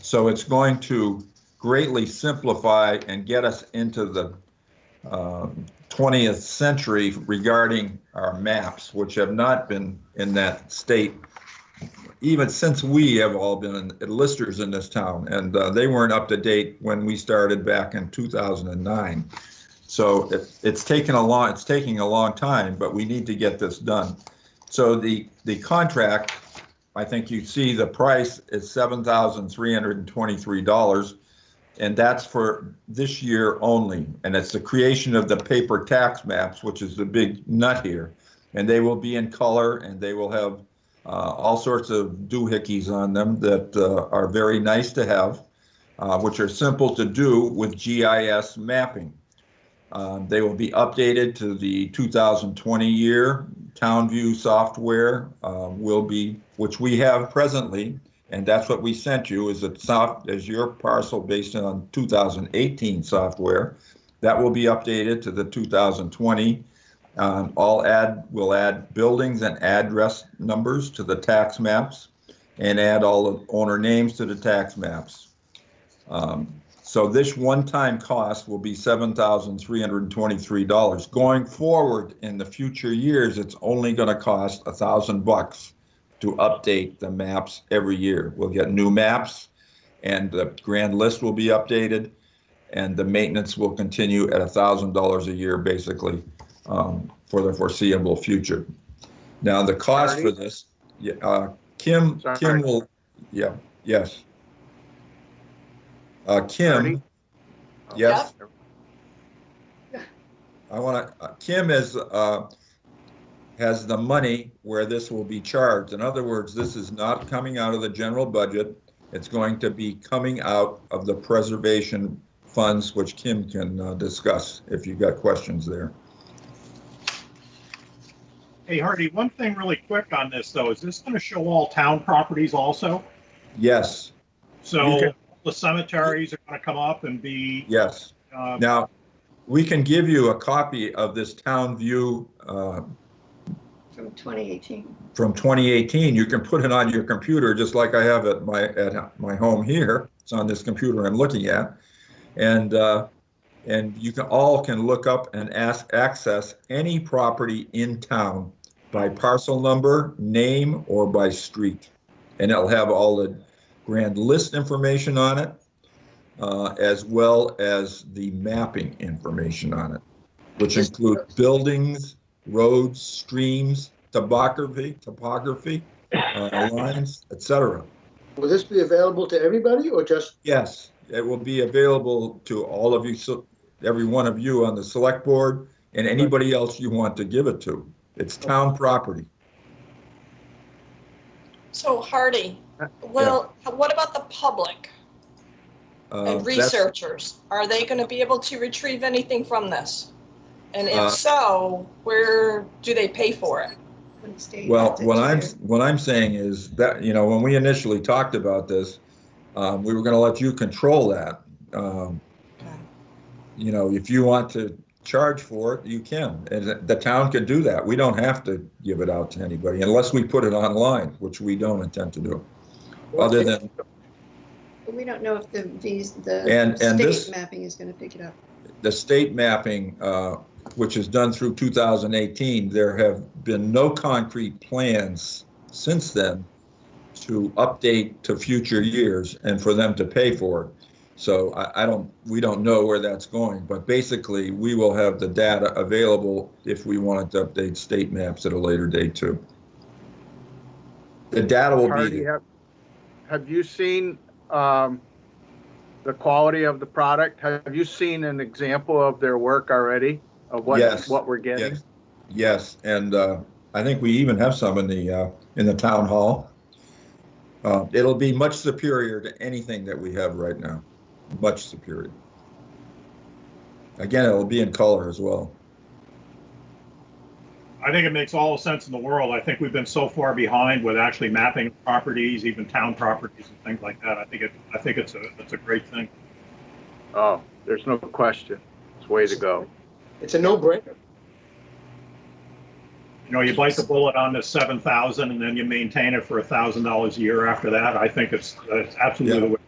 B: So it's going to greatly simplify and get us into the 20th century regarding our maps, which have not been in that state even since we have all been listers in this town, and they weren't up to date when we started back in 2009. So it's taking a long time, but we need to get this done. So the contract, I think you see the price is $7,323, and that's for this year only. And it's the creation of the paper tax maps, which is the big nut here. And they will be in color, and they will have all sorts of doohickeys on them that are very nice to have, which are simple to do with GIS mapping. They will be updated to the 2020 year. TownView software which we have presently, and that's what we sent you, is as your parcel based on 2018 software. That will be updated to the 2020. We'll add buildings and address numbers to the tax maps and add all the owner names to the tax maps. So this one-time cost will be $7,323. Going forward in the future years, it's only going to cost $1,000 to update the maps every year. We'll get new maps, and the grand list will be updated, and the maintenance will continue at $1,000 a year, basically, for the foreseeable future. Now, the cost for this, Kim will, yes. Kim, yes. Kim has the money where this will be charged. In other words, this is not coming out of the general budget. It's going to be coming out of the preservation funds, which Kim can discuss if you've got questions there.
G: Hey, Hardy, one thing really quick on this, though. Is this going to show all town properties also?
B: Yes.
G: So the cemeteries are going to come up and be...
B: Yes. Now, we can give you a copy of this town view
K: from 2018.
B: From 2018. You can put it on your computer, just like I have at my home here. It's on this computer I'm looking at, and you can look up and access any property in town by parcel number, name, or by street, and it'll have all the grand list information on it, as well as the mapping information on it, which include buildings, roads, streams, topography, lines, etc.
A: Will this be available to everybody or just?
B: Yes, it will be available to all of you, so every one of you on the select board and anybody else you want to give it to. It's town property.
C: So Hardy, what about the public? And
B: That's,
C: researchers, are they going to be able to retrieve anything from this? And if
B: Uh,
C: so, where do they pay for it?
K: When state
B: well,
K: adds it
B: what
K: to
B: I'm,
K: their-
B: what I'm saying is that, when we initially talked about this, we were gonna let you control that. Um, if you want to charge for it, you can, and the town can do that. We don't have to give it out to anybody unless we put it online, which we don't intend to do. Other than,
K: We don't know if the
B: And this-
K: state mapping is going to pick it up.
B: the state mapping, which is done through 2018, there have been no concrete plans since then to update to future years and for them to pay for it. So we don't know where that's going, but basically we will have the data available if we wanted to update state maps at a later date too. The data will be
E: Hardy,
B: there.
E: have you seen the quality of the product? Have you seen an example of their work already, of
B: Yes.
E: what we're getting?
B: Yes, and I think we even have some in the town hall. It'll be much superior to anything that we have right now, much superior. Again, it'll be in color as well.
G: I think it makes all the sense in the world. I think we've been so far behind with actually mapping properties, even town properties and things like that. I think it's a great thing.
E: Oh, there's no question. It's way to go.
A: It's a no-brainer.
G: You bite the bullet on this 7,000 and then you maintain it for $1,000 a year after that. I think it's absolutely the way.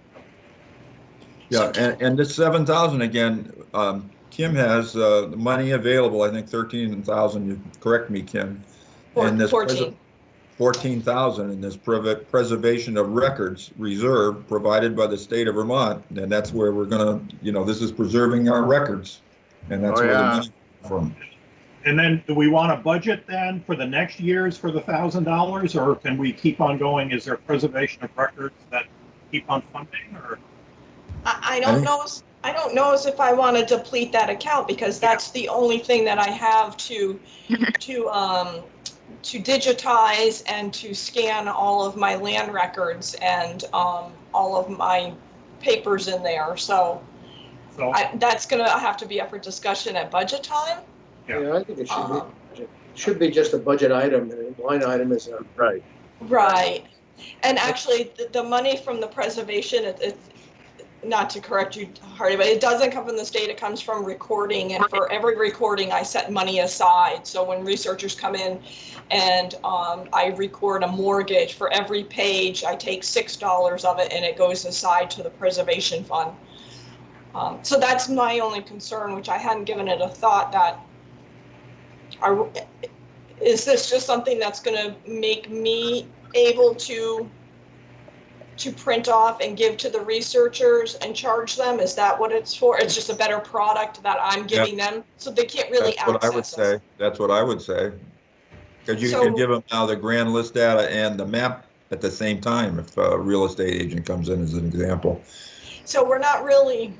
B: Yeah, and this 7,000 again, Kim has the money available. I think 13,000. You correct me, Kim. And this 14,000 in this preservation of records reserve provided by the state of Vermont, and that's where we're gonna. This is preserving our records, and that's where the money comes from.
G: And then, do we want to budget then for the next years for the $1,000, or can we keep on going? Is there preservation of records that keep on funding, or?
C: I don't know. I don't know as if I want to deplete that account because that's the only thing that I have to digitize and to scan all of my land records and all of my papers in there. So that's going to have to be up for discussion at budget time.
A: Yeah, I think it should be just a budget item. A line item is a
E: Right.
C: Right. And actually, the money from the preservation, it's not to correct you, Hardy, but it doesn't come from the state. It comes from recording. And for every recording, I set money aside. So when researchers come in and I record a mortgage, for every page, I take $6 of it and it goes aside to the preservation fund. So that's my only concern, which I hadn't given it a thought, that is this just something that's going to make me able to print off and give to the researchers and charge them? Is that what it's for? It's just a better product that I'm giving them, so they can't really
B: That's what I would
C: access
B: say.
C: it.
B: That's what I would say. Because you
C: So-
B: can give them now the grand list data and the map at the same time if a real estate agent comes in as an example.
C: So we're not really,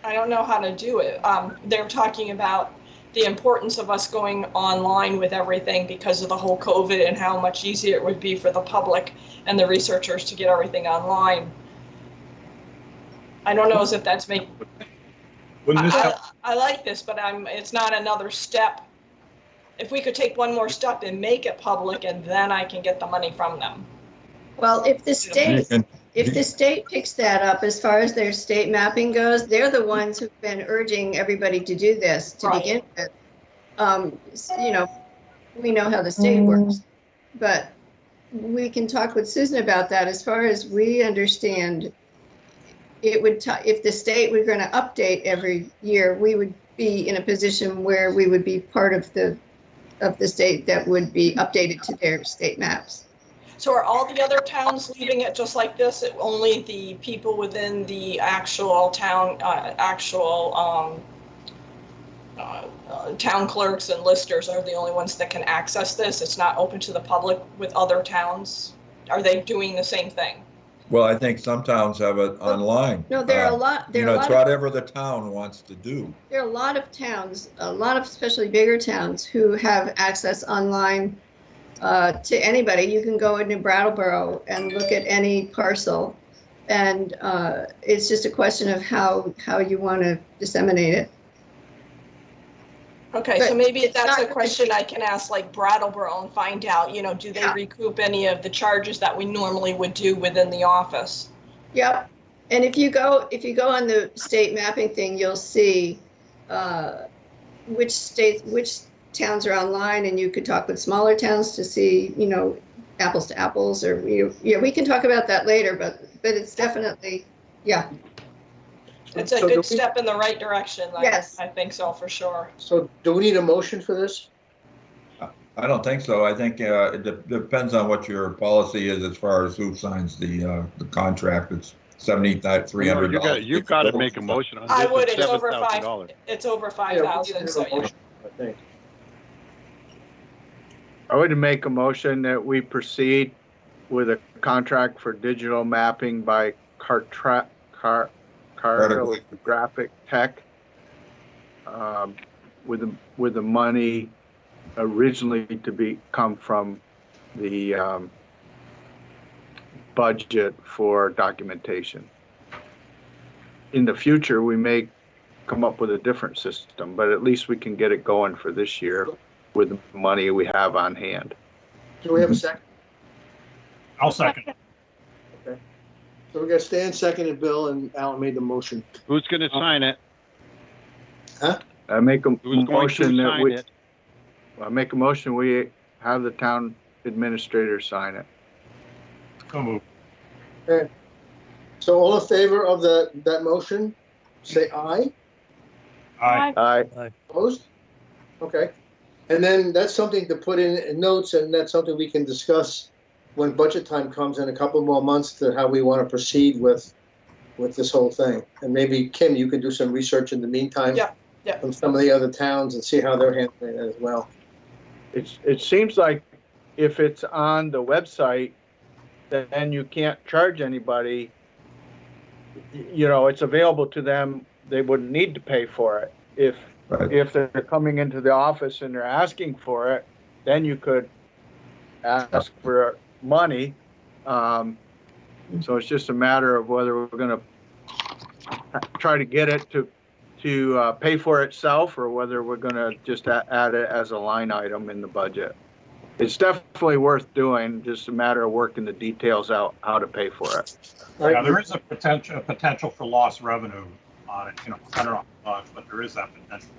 C: I don't know how to do it. They're talking about the importance of us going online with everything because of the whole COVID and how much easier it would be for the public and the researchers to get everything online. I don't know as if that's making, I like this, but it's not another step. If we could take one more step and make it public, and then I can get the money from them.
K: Well, if the state picks that up as far as their state mapping goes, they're the ones who've been urging everybody to do this to
C: Right.
K: begin with. We know how the state works, but we can talk with Susan about that. As far as we understand, it would if the state were going to update every year, we would be in a position where we would be part of the state that would be updated to their state maps.
C: So are all the other towns leaving it just like this? Only the people within the actual town, town clerks and listers are the only ones that can access this? It's not open to the public with other towns? Are they doing the same thing?
B: Well, I think some towns have it online.
K: No, there are a lot.
B: It's whatever the town wants to do.
K: There are a lot of towns, a lot of especially bigger towns, who have access online to anybody. You can go into Brattleboro and look at any parcel And it's just a question of how you want to disseminate it.
C: Okay,
K: But
C: so maybe
K: it's
C: that's a
K: not-
C: question I can ask like Brattleboro and find out, you know, do they
K: Yeah.
C: recoup any of the charges that we normally would do within the office?
K: Yep. And if you go on the state mapping thing, you'll see which towns are online, and you could talk with smaller towns to see, you know, apples to apples, or we can talk about that later, but it's definitely, yeah.
C: It's a
A: So do
C: good
A: we-
C: step in the right direction.
K: Yes.
C: I think so for sure.
A: So do we need a motion for this?
B: I don't think so. I think depends on what your policy is as far as who signs the contract. It's $7,300.
F: You've got to make a motion on this.
C: I would, it's over
F: $7,000.
C: it's over
A: Yeah, we
C: 5,000,
A: need
C: so
A: a
C: yeah.
A: motion, I think.
E: I would make a motion that we proceed with a contract for digital mapping by Cartographic Tech, with the money originally to come from the budget for documentation. In the future, we may come up with a different system, but at least we can get it going for this year with the money we have on hand.
A: Do we have a second?
G: I'll second.
A: So we got Stan seconded, Bill, and Alan made the motion.
F: Who's going to sign it?
E: I make a
F: Who's going to
E: motion that
F: sign it?
E: I make a motion we have the town administrator sign it.
G: So moved.
A: Okay. So all in favor of that motion, say aye.
G: Aye.
E: Aye.
A: Opposed? Okay. And then that's something to put in notes, and that's something we can discuss when budget time comes in a couple more months to how we want to proceed with this whole thing. And maybe, Kim, you can do some research in the meantime.
C: Yeah, yeah.
A: From some of the other towns and see how they're handling it as well.
E: It seems like if it's on the website, then you can't charge anybody. You know, it's available to them. They wouldn't need to pay for it. If they're coming into the office and they're asking for it, then you could ask for money. So it's just a matter of whether we're going to try to get it to pay for itself, or whether we're going to just add it as a line item in the budget. It's definitely worth doing, just a matter of working the details out, how to pay for it.
G: Yeah, there is a potential for lost revenue on it, you know, I don't know how much, but there is that potential.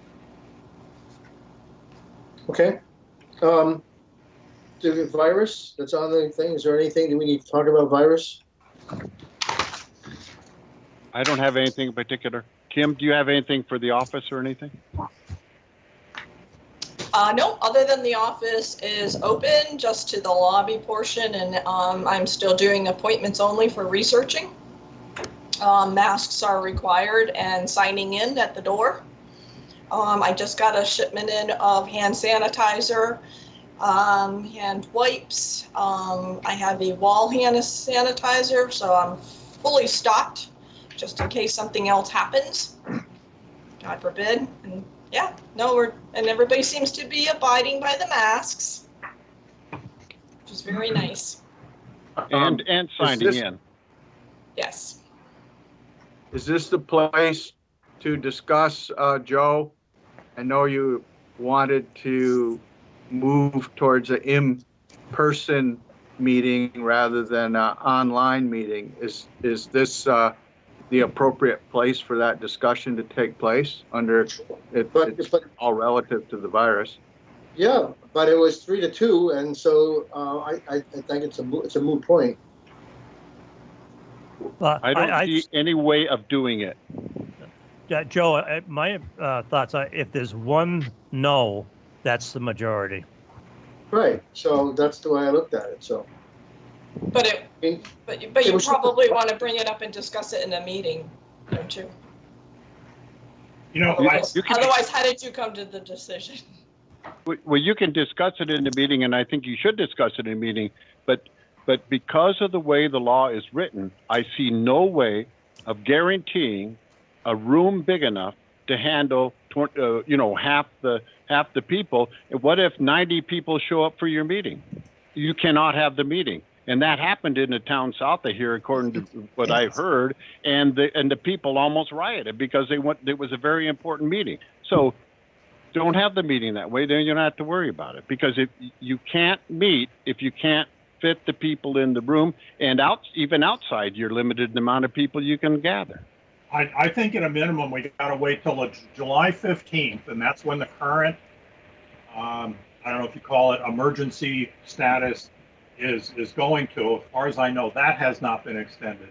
A: Okay. The virus that's on the thing, is there anything that we need to talk about virus?
F: I don't have anything in particular. Kim, do you have anything for the office or anything?
C: No, other than the office is open just to the lobby portion, and I'm still doing appointments only for researching. Masks are required and signing in at the door. I just got a shipment in of hand sanitizer, hand wipes. I have a wall hand sanitizer, so I'm fully stocked just in case something else happens. God forbid. And yeah, no, and everybody seems to be abiding by the masks, which is very nice.
F: And signing in.
C: Yes.
E: Is this the place to discuss, Joe? I know you wanted to move towards an in-person meeting rather than an online meeting. Is this the appropriate place for that discussion to take place under it? It's all relative to the virus.
A: Yeah, but it was 3-2, and so I think it's a moot point.
F: I don't see any way of doing it.
D: Yeah, Joe, my thoughts are if there's one no, that's the majority.
A: Right. So that's the way I looked at it. So.
C: But you probably want to bring it up and discuss it in a meeting, don't you?
G: You know,
C: Otherwise, how did you come to the decision?
F: Well, you can discuss it in the meeting, and I think you should discuss it in a meeting. But because of the way the law is written, I see no way of guaranteeing a room big enough to handle, half the people. What if 90 people show up for your meeting? You cannot have the meeting. And that happened in the town south of here, according to what I've heard. And the people almost rioted because it was a very important meeting. So don't have the meeting that way. Then you don't have to worry about it, because if you can't meet, if you can't fit the people in the room, and even outside, you're limited in the amount of people you can gather.
G: I think at a minimum, we gotta wait till July 15th, and that's when the current, I don't know if you call it emergency status is going to. As far as I know, that has not been extended.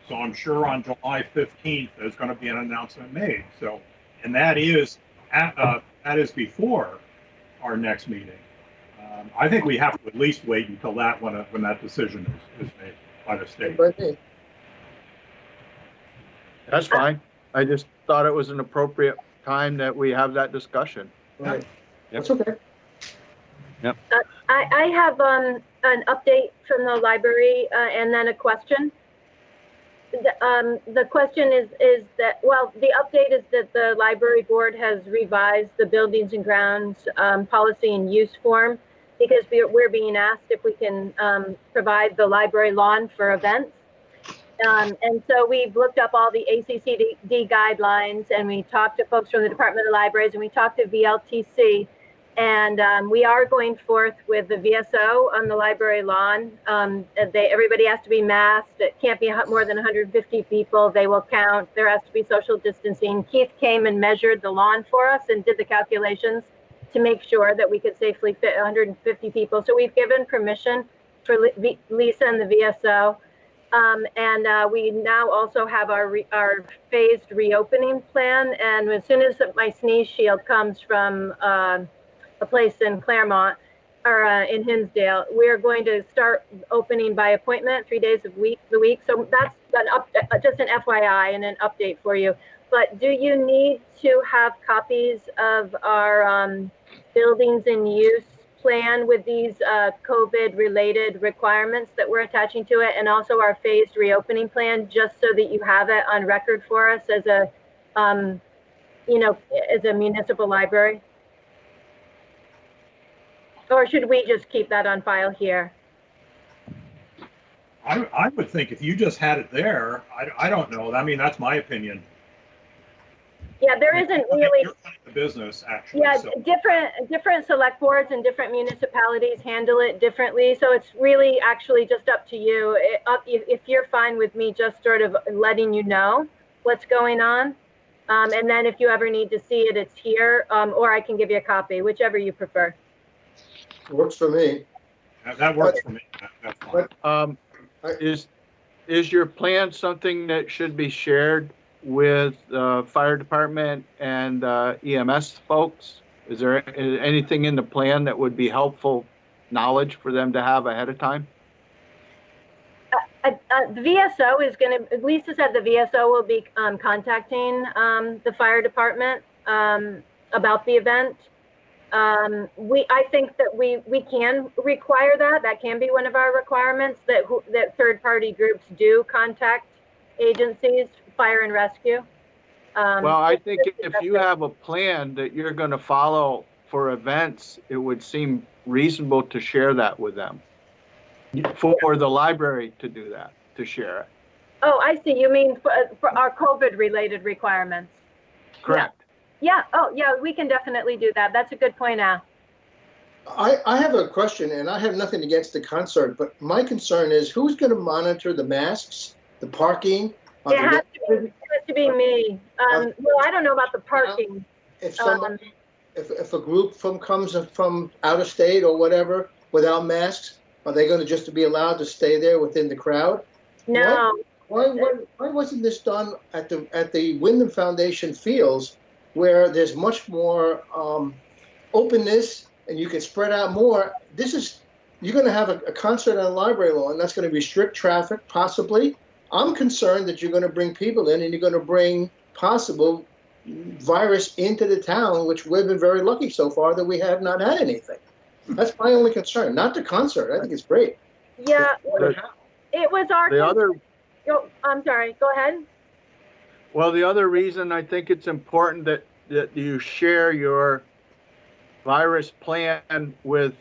G: So I'm sure on July 15th, there's gonna be an announcement made. So, and that is before our next meeting. I think we have to at least wait until when that decision is made by the state.
E: That's fine. I just thought it was an appropriate time that we have that discussion.
A: Right.
F: Yep.
A: That's okay.
F: Yep.
H: I have an update from the library and then a question. The question is that, well, the update is that the library board has revised the buildings and grounds policy and use form, because we're being asked if we can provide the library lawn for events. And so we've looked up all the ACCD guidelines, and we talked to folks from the Department of Libraries, and we talked to VLTC. And we are going forth with the VSO on the library lawn. Everybody has to be masked. It can't be more than 150 people. They will count. There has to be social distancing. Keith came and measured the lawn for us and did the calculations to make sure that we could safely fit 150 people. So we've given permission for Lisa and the VSO. And we now also have our phased reopening plan. And as soon as my sneeze shield comes from a place in Claremont or in Hinsdale, we're going to start opening by appointment 3 days a week. So that's just an FYI and an update for you. But do you need to have copies of our buildings and use plan with these COVID-related requirements that we're attaching to it, and also our phased reopening plan, just so that you have it on record for us as a, as a municipal library? Or should we just keep that on file here?
G: I would think if you just had it there, I don't know. I mean, that's my opinion.
H: Yeah, there isn't really.
G: You're running the business, actually.
H: Yeah,
G: so.
H: different select boards and different municipalities handle it differently. So it's really actually just up to you. If you're fine with me just sort of letting you know what's going on. And then if you ever need to see it, it's here, or I can give you a copy, whichever you prefer.
A: Works for me.
G: That works for me. That's fine.
E: Is your plan something that should be shared with fire department and EMS folks? Is there anything in the plan that would be helpful knowledge for them to have ahead of time?
H: The VSO is going to, Lisa said the VSO will be contacting the fire department about the event. I think that we can require that. That can be one of our requirements, that third-party groups do contact agencies, fire and rescue.
E: Well, I think if you have a plan that you're going to follow for events, it would seem reasonable to share that with them. For the library to do that, to share it.
H: Oh, I see. You mean for our COVID-related requirements?
E: Correct.
H: Yeah. Oh, yeah, we can definitely do that. That's a good point, Al.
A: I have a question, and I have nothing against the concert, but my concern is who's going to monitor the masks, the parking?
H: It has to be me. Well, I don't know about the parking.
A: If somebody, if a group comes from out of state or whatever without masks, are they going to just be allowed to stay there within the crowd?
H: No.
A: Why wasn't this done at the Wyndham Foundation Fields, where there's much more openness and you can spread out more? You're going to have a concert on a library lawn, and that's going to restrict traffic, possibly. I'm concerned that you're going to bring people in and you're going to bring possible virus into the town, which we've been very lucky so far that we have not had anything. That's my only concern, not the concert. I think it's great.
H: Yeah, it was our.
E: The other.
H: Oh, I'm sorry. Go ahead.
E: Well, the other reason I think it's important that you share your virus plan with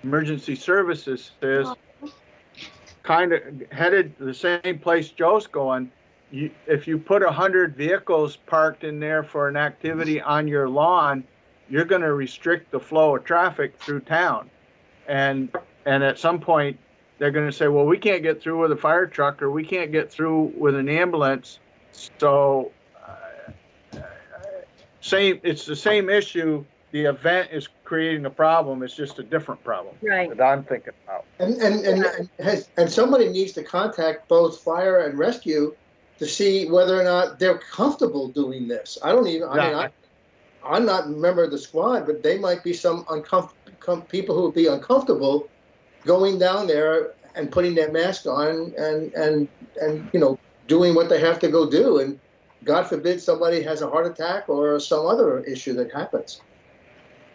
E: emergency services is kind of headed the same place Joe's going. If you put 100 vehicles parked in there for an activity on your lawn, you're going to restrict the flow of traffic through town. And at some point, they're going to say, well, we can't get through with a fire truck, or we can't get through with an ambulance. So it's the same issue. The event is creating a problem. It's just a different problem that I'm thinking about.
A: And somebody needs to contact both fire and rescue to see whether or not they're comfortable doing this. I don't even. I mean, I'm not a member of the squad, but they might be some people who would be uncomfortable going down there and putting their mask on and doing what they have to go do. And God forbid somebody has a heart attack or some other issue that happens.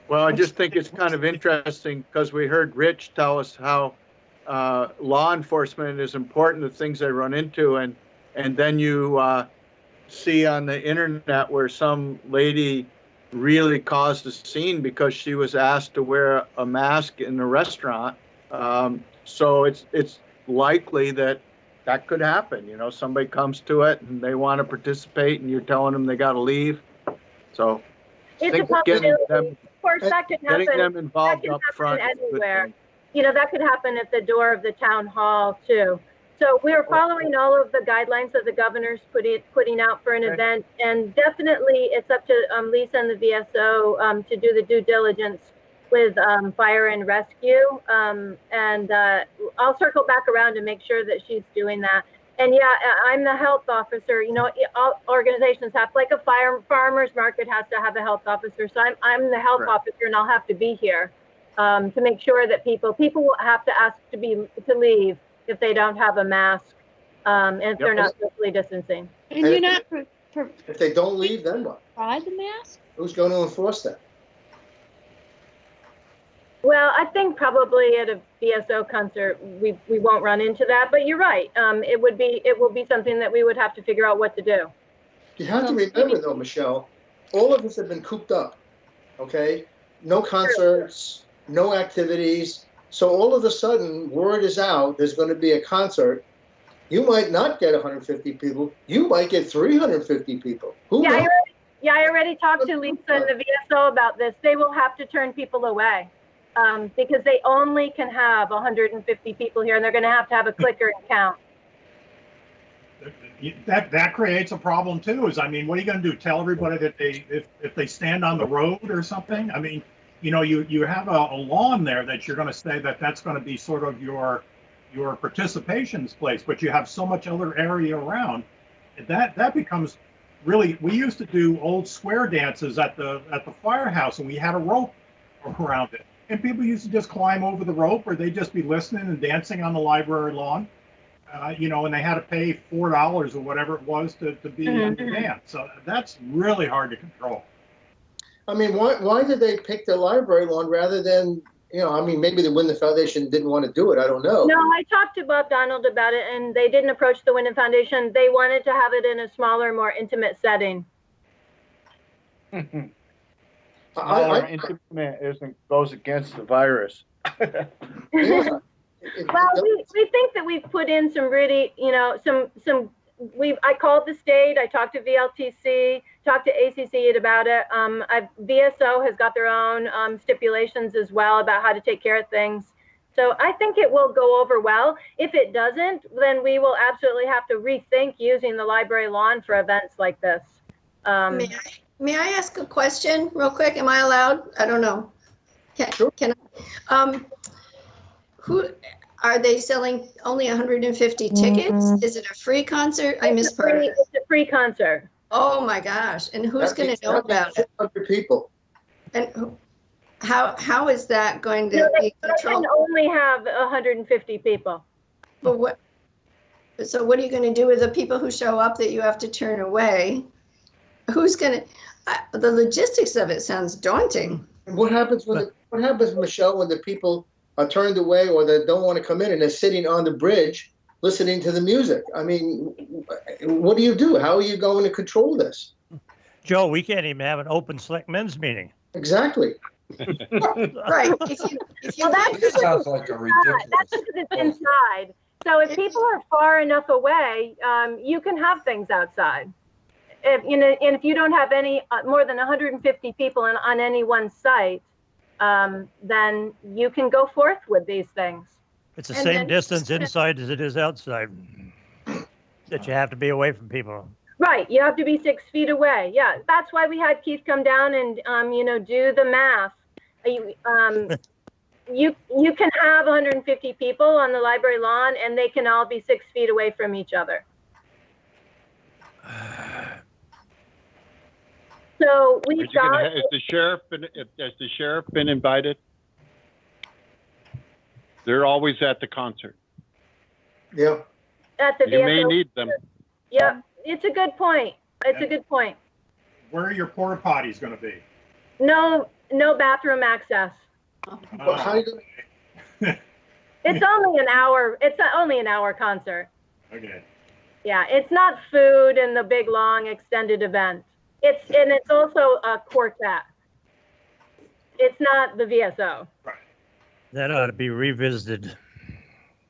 E: Well, I just think it's kind of interesting because we heard Rich tell us how law enforcement is important, the things they run into, and then you see on the internet where some lady really caused a scene because she was asked to wear a mask in a restaurant. So it's likely that could happen. Somebody comes to it and they want to participate, and you're telling them they got to leave. So
H: it's a possibility. Of course, that could happen.
E: Getting them involved
H: that
E: up front
H: anywhere. That could happen at the door of the town hall too. So we're following all of the guidelines that the governor's putting out for an event, and definitely it's up to Lisa and the VSO to do the due diligence with fire and rescue. And I'll circle back around to make sure that she's doing that. And yeah, I'm the health officer. All organizations have, like a farmer's market has to have a health officer. So I'm the health officer, and I'll have to be here to make sure that people will have to ask to leave if they don't have a mask, and if they're not socially distancing.
I: And you're not
A: if they don't leave, then what?
I: Provide the mask?
A: Who's going to enforce that?
H: Well, I think probably at a BSO concert we won't run into that, but you're right. It will be something that we would have to figure out what to do.
A: You have to remember though, Michelle, all of us have been cooped up. Okay, no concerts, no activities. So all of a sudden, word is out, there's going to be a concert. You might not get 150 people. You might get 350 people. Who knows?
H: I already talked to Lisa and the VSO about this. They will have to turn people away because they only can have 150 people here, and they're going to have a clicker and count.
G: That creates a problem too. What are you going to do? Tell everybody that if they stand on the road or something? I mean, you have a lawn there that you're going to say that's going to be sort of your participation place, but you have so much other area around that becomes really. We used to do old square dances at the firehouse, and we had a rope around it, and people used to just climb over the rope, or they'd just be listening and dancing on the library lawn, and they had to pay $4 or whatever it was to be in the dance. So that's really hard to control.
A: I mean, why did they pick the library lawn rather than, maybe the Wyndham Foundation didn't want to do it. I don't know.
H: No, I talked to Bob Donald about it, and they didn't approach the Wyndham Foundation. They wanted to have it in a smaller, more intimate setting.
E: Intimate goes against the virus.
H: Well, we think that we've put in some really, I called the state, I talked to VLTC, talked to ACC about it. VSO has got their own stipulations as well about how to take care of things. So I think it will go over well. If it doesn't, then we will absolutely have to rethink using the library lawn for events like this.
K: May I ask a question real quick? Am I allowed? I don't know. Can I? Who are they selling? Only 150 tickets? Is it a free concert? I missed part of it.
H: It's a free concert.
K: Oh my gosh! And who's going to know about it?
A: 200 people.
K: And how is that going to be controlled?
H: They can only have 150 people.
K: But what? So what are you going to do with the people who show up that you have to turn away? Who's going to? The logistics of it sounds daunting.
A: And what happens Michelle, when the people are turned away or they don't want to come in and they're sitting on the bridge listening to the music? I mean, what do you do? How are you going to control this?
D: Joe, we can't even have an open select men's meeting.
A: Exactly.
K: Right. If you
B: This sounds like a ridiculous.
H: That's because it's inside. So if people are far enough away, you can have things outside. If, you know, and if you don't have any more than 150 people on any one site, then you can go forth with these things.
D: It's the
H: And
D: same
H: then-
D: distance inside as it is outside. That you have to be away from people.
H: Right, you have to be 6 feet away. Yeah, that's why we had Keith come down and, you know, do the math. You can have 150 people on the library lawn, and they can all be 6 feet away from each other. So we've got.
F: Has the sheriff been invited? They're always at the concert.
A: Yeah.
H: At the
F: You may
H: VSO.
F: need them.
H: Yeah, it's a good point. It's a good point.
G: Where are your porta potties going to be?
H: No bathroom access.
A: Well, how you gonna,
H: It's only an hour. It's only an hour concert.
G: Okay.
H: Yeah, it's not food and the big long extended event. It's also a quartet. It's not the VSO.
D: That ought to be revisited.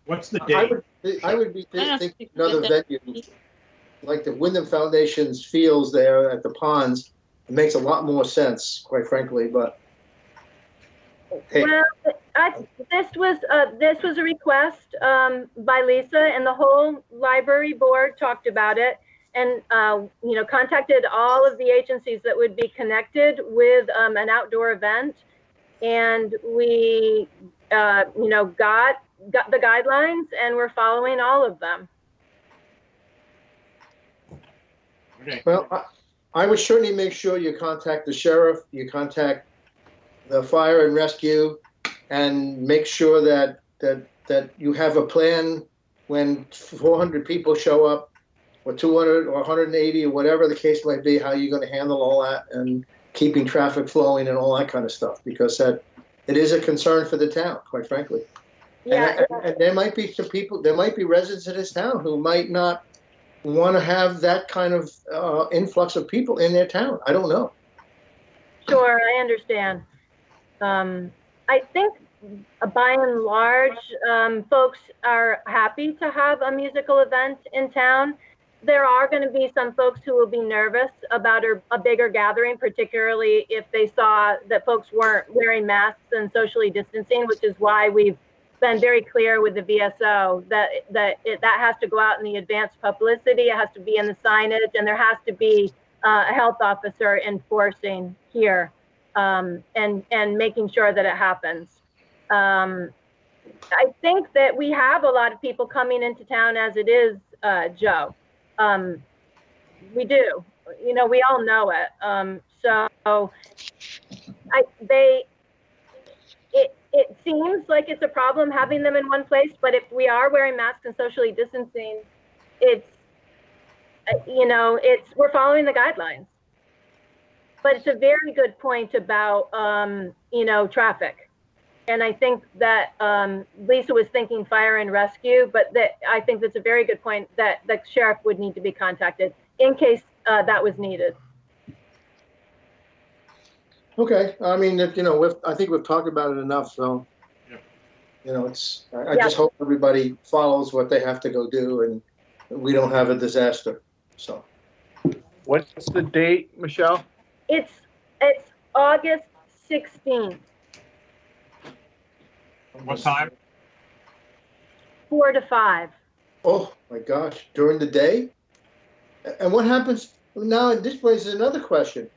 G: What's the
A: I
G: date?
A: would be thinking another venue, like the Wyndham Foundation's fields there at the ponds. It makes a lot more sense, quite frankly, but. Hey.
H: Well, this was a request by Lisa, and the whole library board talked about it, and you know, contacted all of the agencies that would be connected with an outdoor event, and we you know, got the guidelines, and we're following all of them.
G: Okay.
A: Well, I would certainly make sure you contact the sheriff, you contact the fire and rescue, and make sure that you have a plan when 400 people show up, or 200 or 180 or whatever the case might be, how you're going to handle all that and keeping traffic flowing and all that kind of stuff, because it is a concern for the town, quite frankly.
H: Yeah,
A: And there might be some people, there might be residents of this town who might not want to have that kind of influx of people in their town. I don't know.
H: sure, I understand. I think by and large, folks are happy to have a musical event in town. There are going to be some folks who will be nervous about a bigger gathering, particularly if they saw that folks weren't wearing masks and socially distancing, which is why we've been very clear with the VSO that has to go out in the advanced publicity. It has to be in the signage, and there has to be a health officer enforcing here. And making sure that it happens. I think that we have a lot of people coming into town as it is, Joe. We do. You know, we all know it. So it seems like it's a problem having them in one place, but if we are wearing masks and socially distancing, it's, you know, we're following the guidelines. But it's a very good point about, you know, traffic. And I think that Lisa was thinking fire and rescue, but I think that's a very good point that the sheriff would need to be contacted in case that was needed.
A: Okay, I mean, you know, I think we've talked about it enough, so, you know, I just hope everybody follows what they have to go do and we don't have a disaster, so.
E: What's the date, Michelle?
H: It's August 16th.
G: What time?
H: 4 to 5.
A: Oh, my gosh, during the day? And what happens, now this raises another question.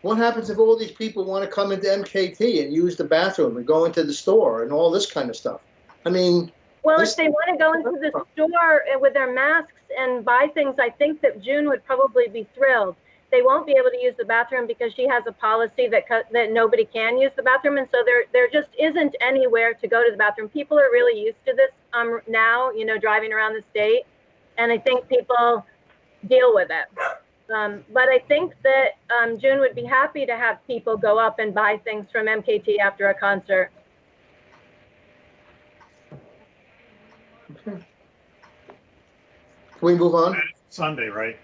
A: What happens if all these people want to come into MKT and use the bathroom and go into the store and all this kind of stuff? I mean.
H: Well, if they want to go into the store with their masks and buy things, I think that June would probably be thrilled. They won't be able to use the bathroom because she has a policy that nobody can use the bathroom, and so there just isn't anywhere to go to the bathroom. People are really used to this now, you know, driving around the state, and I think people deal with it. But I think that June would be happy to have people go up and buy things from MKT after a concert.
A: Okay. Can we move on?
G: Sunday, right?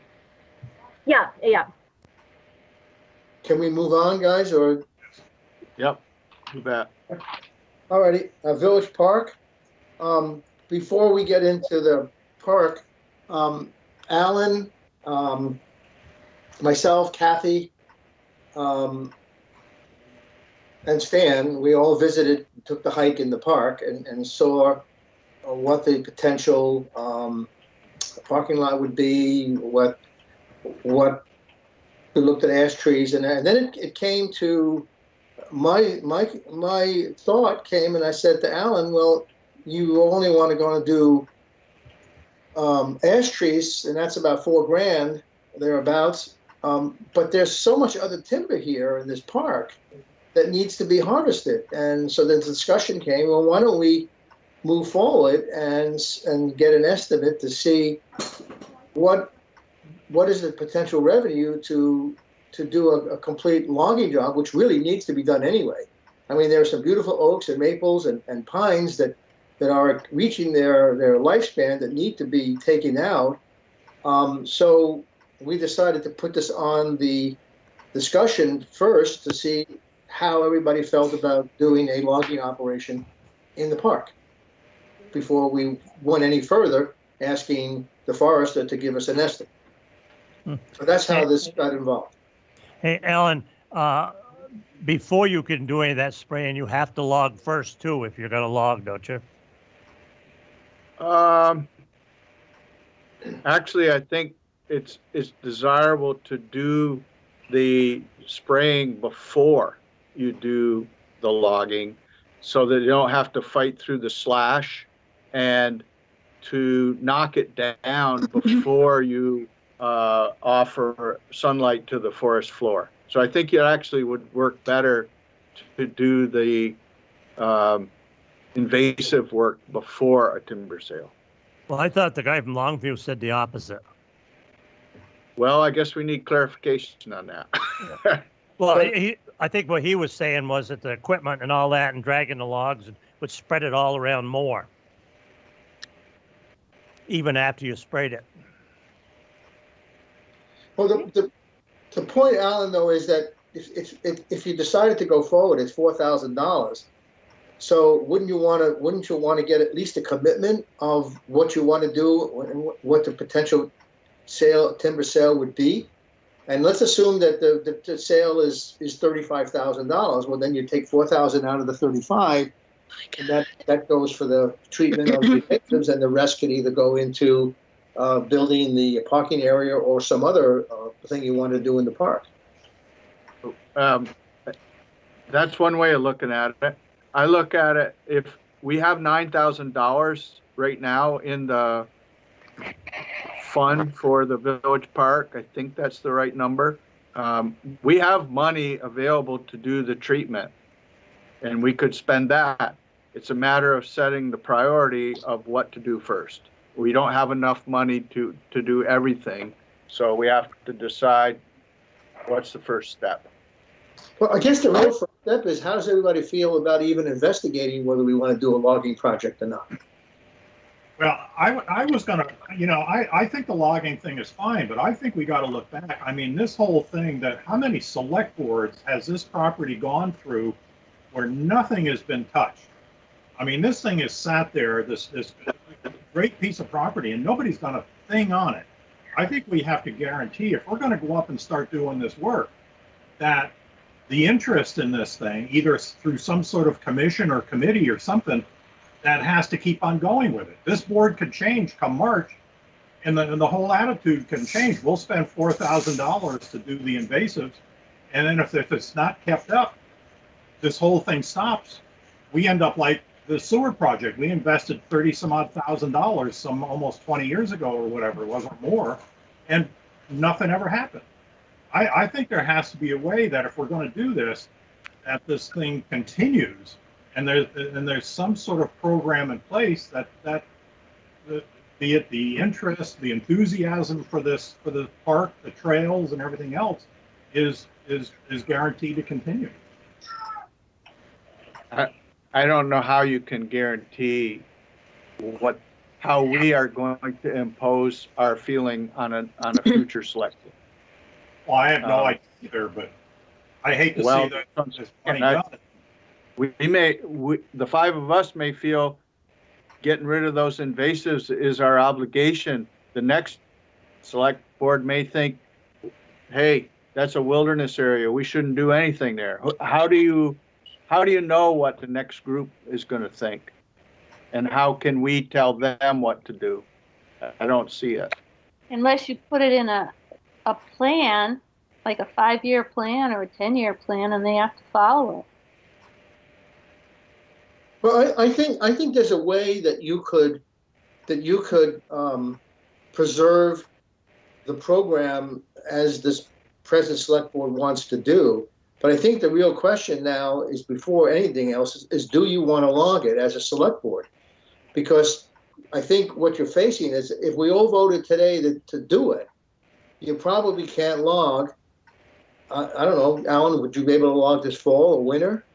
H: Yeah.
A: Can we move on, guys, or?
E: Yep, you bet.
A: Alrighty, Village Park. before we get into the park, Alan, myself, Kathy, and Stan, we all visited, took the hike in the park and saw what the potential parking lot would be, what we looked at ash trees, and then it came to my thought came, and I said to Alan, well, you only want to go and do ash trees, and that's about $4,000 thereabouts. But there's so much other timber here in this park that needs to be harvested, and so the discussion came. Well, why don't we move forward and get an estimate to see what is the potential revenue to do a complete logging job, which really needs to be done anyway. I mean, there are some beautiful oaks and maples and pines that are reaching their lifespan that need to be taken out. So we decided to put this on the discussion first to see how everybody felt about doing a logging operation in the park before we went any further, asking the forester to give us an estimate. So that's how this got involved.
D: Hey, Alan, before you can do any of that spraying, you have to log first too, if you're going to log, don't you?
E: Actually, I think it's desirable to do the spraying before you do the logging, so that you don't have to fight through the slash, and to knock it down before you offer sunlight to the forest floor. So I think it actually would work better to do the invasive work before a timber sale.
D: Well, I thought the guy from Longview said the opposite.
E: Well, I guess we need clarification on that.
D: Well, I think what he was saying was that the equipment and all that and dragging the logs would spread it all around more, even after you sprayed it.
A: Well, the point, Alan, though, is that if you decided to go forward, it's $4,000. So wouldn't you want to get at least a commitment of what you want to do, what the potential timber sale would be? And let's assume that the sale is $35,000. Well, then you take $4,000 out of the 35, and that goes for the treatment of the victims, and the rest can either go into building the parking area or some other thing you want to do in the park.
E: That's one way of looking at it. I look at it, if we have $9,000 right now in the fund for the village park, I think that's the right number. We have money available to do the treatment, and we could spend that. It's a matter of setting the priority of what to do first. We don't have enough money to do everything, so we have to decide what's the first step.
A: Well, I guess the real first step is, how does everybody feel about even investigating whether we want to do a logging project or not?
G: Well, I was going to, I think the logging thing is fine, but I think we got to look back. I mean, this whole thing, that how many select boards has this property gone through where nothing has been touched? I mean, this thing has sat there, this great piece of property, and nobody's done a thing on it. I think we have to guarantee, if we're going to go up and start doing this work, that the interest in this thing, either through some sort of commission or committee or something, that has to keep on going with it. This board could change come March, and the whole attitude can change. We'll spend $4,000 to do the invasives, and then if it's not kept up, this whole thing stops. We end up like the sewer project. We invested $30-some-odd thousand, almost 20 years ago or whatever it was, or more, and nothing ever happened. I think there has to be a way that if we're going to do this, that this thing continues, and there's some sort of program in place that be it the interest, the enthusiasm for the park, the trails, and everything else is guaranteed to continue.
E: I don't know how you can guarantee how we are going to impose our feeling on a future selection.
G: Well, I have no idea either, but I hate to see that this money done.
E: The five of us may feel getting rid of those invasives is our obligation. The next select board may think, hey, that's a wilderness area. We shouldn't do anything there. How do you know what the next group is going to think? And how can we tell them what to do? I don't see it.
I: Unless you put it in a plan, like a 5-year plan or a 10-year plan, and they have to follow it.
A: Well, I think there's a way that you could preserve the program as this present select board wants to do. But I think the real question now is, before anything else, is do you want to log it as a select board? Because I think what you're facing is, if we all voted today to do it, you probably can't log. I don't know, Alan, would you be able to log this fall or winter?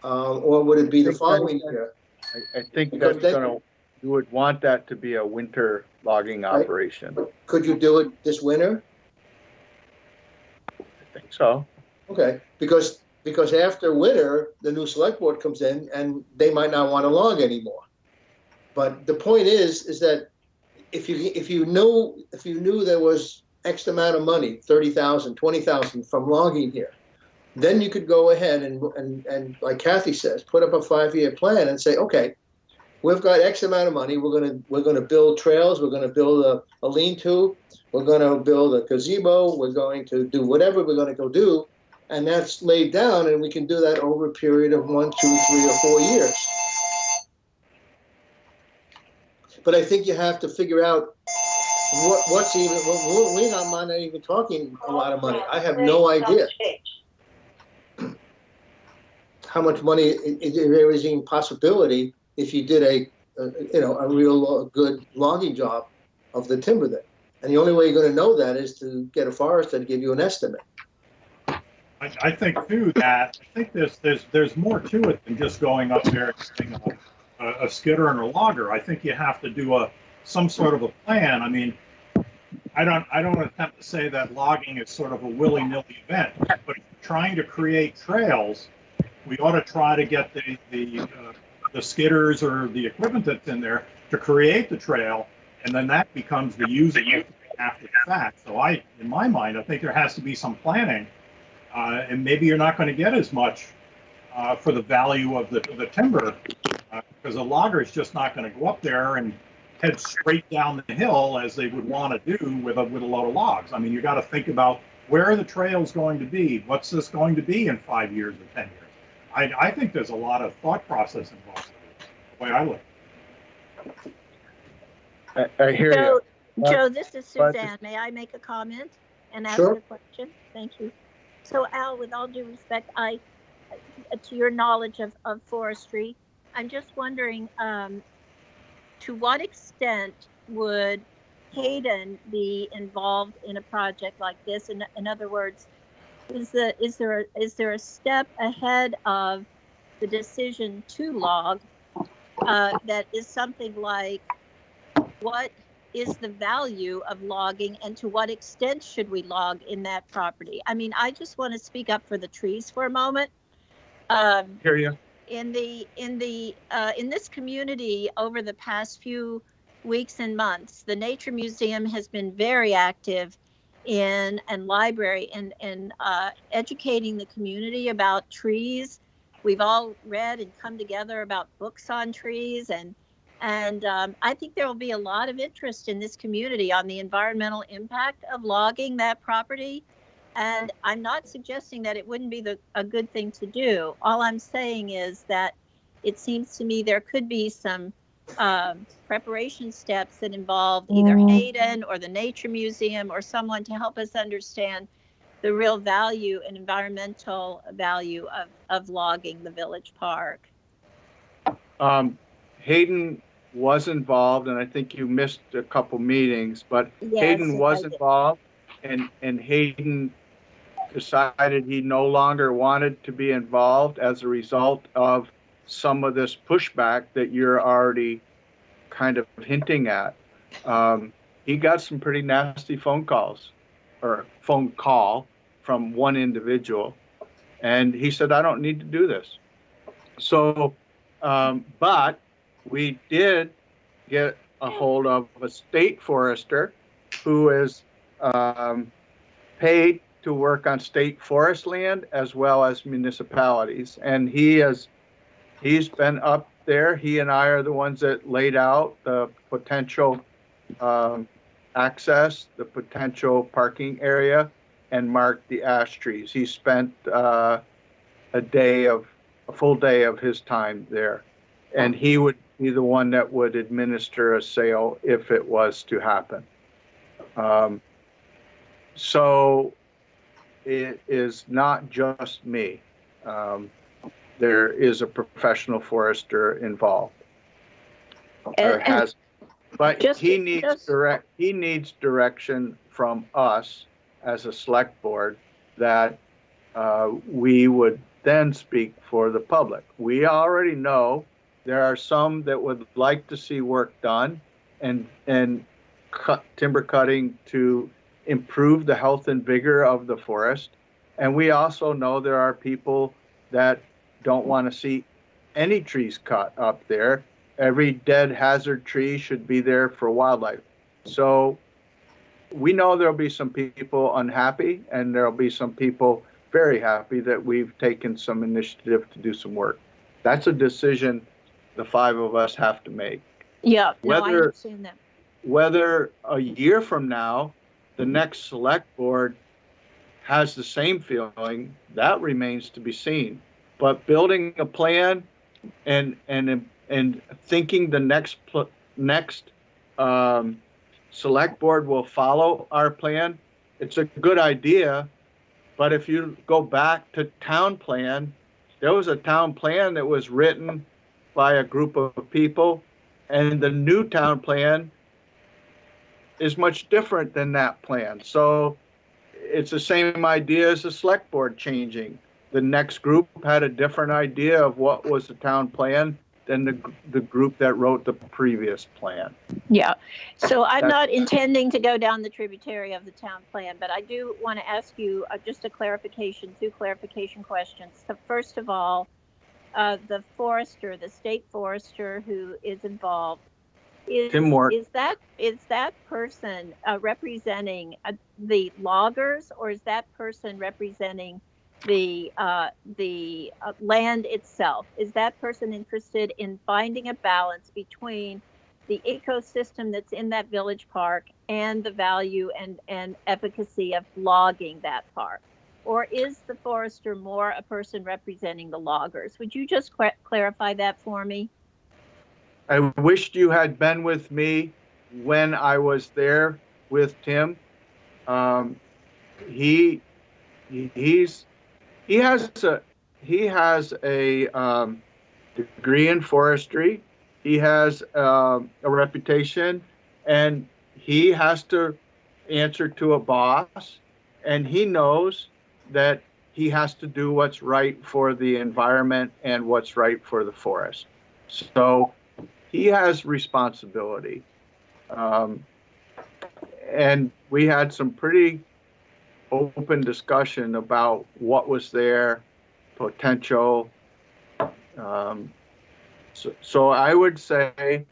A: Or would it be the following year?
E: I think that's you would want that to be a winter logging operation.
A: But could you do it this winter?
E: I think so.
A: Okay, because after winter, the new select board comes in and they might not want to log anymore. But the point is that if you knew there was X amount of money, 30,000, 20,000 from logging here, then you could go ahead and like Kathy says, put up a 5-year plan and say, okay, we've got X amount of money. We're gonna build trails. We're gonna build a lean-to. We're gonna build a gazebo. We're going to do whatever we're gonna go do, and that's laid down. And we can do that over a period of 1, 2, 3, or 4 years. But I think you have to figure out what's even. We're not even talking a lot of money. I have no idea how much money there is in possibility if you did a real good logging job of the timber there. And the only way you're going to know that is to get a forester to give you an estimate.
G: I think too that there's more to it than just going up there and getting a skidder and a logger. I think you have to do some sort of a plan. I mean, I don't attempt to say that logging is sort of a willy-nilly event, but if you're trying to create trails, we ought to try to get the skidders or the equipment that's in there to create the trail, and then that becomes the user after the fact. So in my mind, I think there has to be some planning, and maybe you're not going to get as much for the value of the timber, because a logger is just not going to go up there and head straight down the hill as they would want to do with a load of logs. I mean, you got to think about, where are the trails going to be? What's this going to be in 5 years or 10 years? I think there's a lot of thought process involved, the way I look.
E: I hear you.
L: Joe, this is Suzanne. May I make a comment and ask a question? Thank you. So, Al, with all due respect, to your knowledge of forestry, I'm just wondering, to what extent would Hayden be involved in a project like this? In other words, is there a step ahead of the decision to log that is something like, what is the value of logging, and to what extent should we log in that property? I mean, I just want to speak up for the trees for a moment.
E: Hear you.
L: In this community over the past few weeks and months, the Nature Museum has been very active and library in educating the community about trees. We've all read and come together about books on trees, and I think there will be a lot of interest in this community on the environmental impact of logging that property. And I'm not suggesting that it wouldn't be a good thing to do. All I'm saying is that it seems to me there could be some preparation steps that involve either Hayden or the Nature Museum or someone to help us understand the real value and environmental value of logging the village park.
E: Hayden was involved, and I think you missed a couple meetings, but yes, Hayden was involved, and Hayden decided he no longer wanted to be involved as a result of some of this pushback that you're already kind of hinting at. He got some pretty nasty phone call from one individual, and he said, I don't need to do this. So, but we did get a hold of a state forester who is paid to work on state forest land as well as municipalities. And he's been up there. He and I are the ones that laid out the potential access, the potential parking area, and marked the ash trees. He spent a full day of his time there, and he would be the one that would administer a sale if it was to happen. So it is not just me. There is a professional forester involved, or has. But he needs direction from us as a select board that we would then speak for the public. We already know there are some that would like to see work done and timber cutting to improve the health and vigor of the forest. And we also know there are people that don't want to see any trees cut up there. Every dead hazard tree should be there for wildlife. So we know there'll be some people unhappy, and there'll be some people very happy that we've taken some initiative to do some work. That's a decision the five of us have to make.
L: Yeah, no, I understand that.
E: Whether a year from now, the next select board has the same feeling, that remains to be seen. But building a plan and thinking the next select board will follow our plan, it's a good idea. But if you go back to town plan, there was a town plan that was written by a group of people, and the new town plan is much different than that plan. So it's the same idea as the select board changing. The next group had a different idea of what was the town plan than the group that wrote the previous plan.
L: Yeah, so I'm not intending to go down the tributary of the town plan, but I do want to ask you just two clarification questions. So first of all, the state forester who is involved, is that person representing the loggers, or is that person representing the land itself? Is that person interested in finding a balance between the ecosystem that's in that village park and the value and efficacy of logging that park? Or is the forester more a person representing the loggers? Would you just clarify that for me?
E: I wished you had been with me when I was there with Tim. He has a degree in forestry. He has a reputation, and he has to answer to a boss, and he knows that he has to do what's right for the environment and what's right for the forest. So he has responsibility. And we had some pretty open discussion about what was their potential. So I would say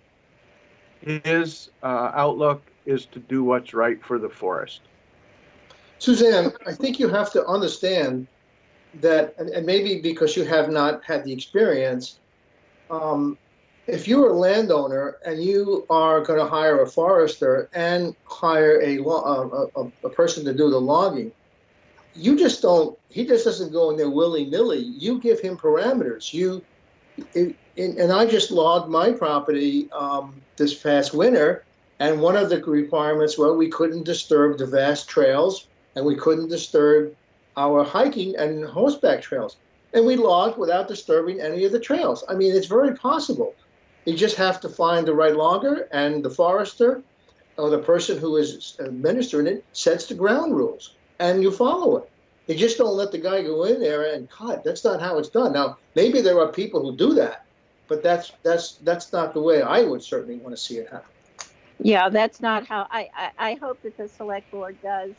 E: his outlook is to do what's right for the forest.
A: Suzanne, I think you have to understand that, and maybe because you have not had the experience, if you're a landowner and you are going to hire a forester and hire a person to do the logging, he just doesn't go in there willy-nilly. You give him parameters. And I just logged my property this past winter, and one of the requirements was we couldn't disturb the vast trails, and we couldn't disturb our hiking and horseback trails. And we logged without disturbing any of the trails. I mean, it's very possible. You just have to find the right logger, and the forester or the person who is administering it sets the ground rules, and you follow it. You just don't let the guy go in there and cut. That's not how it's done. Now, maybe there are people who do that, but that's not the way I would certainly want to see it happen.
L: Yeah, that's not how I hope that the select board does.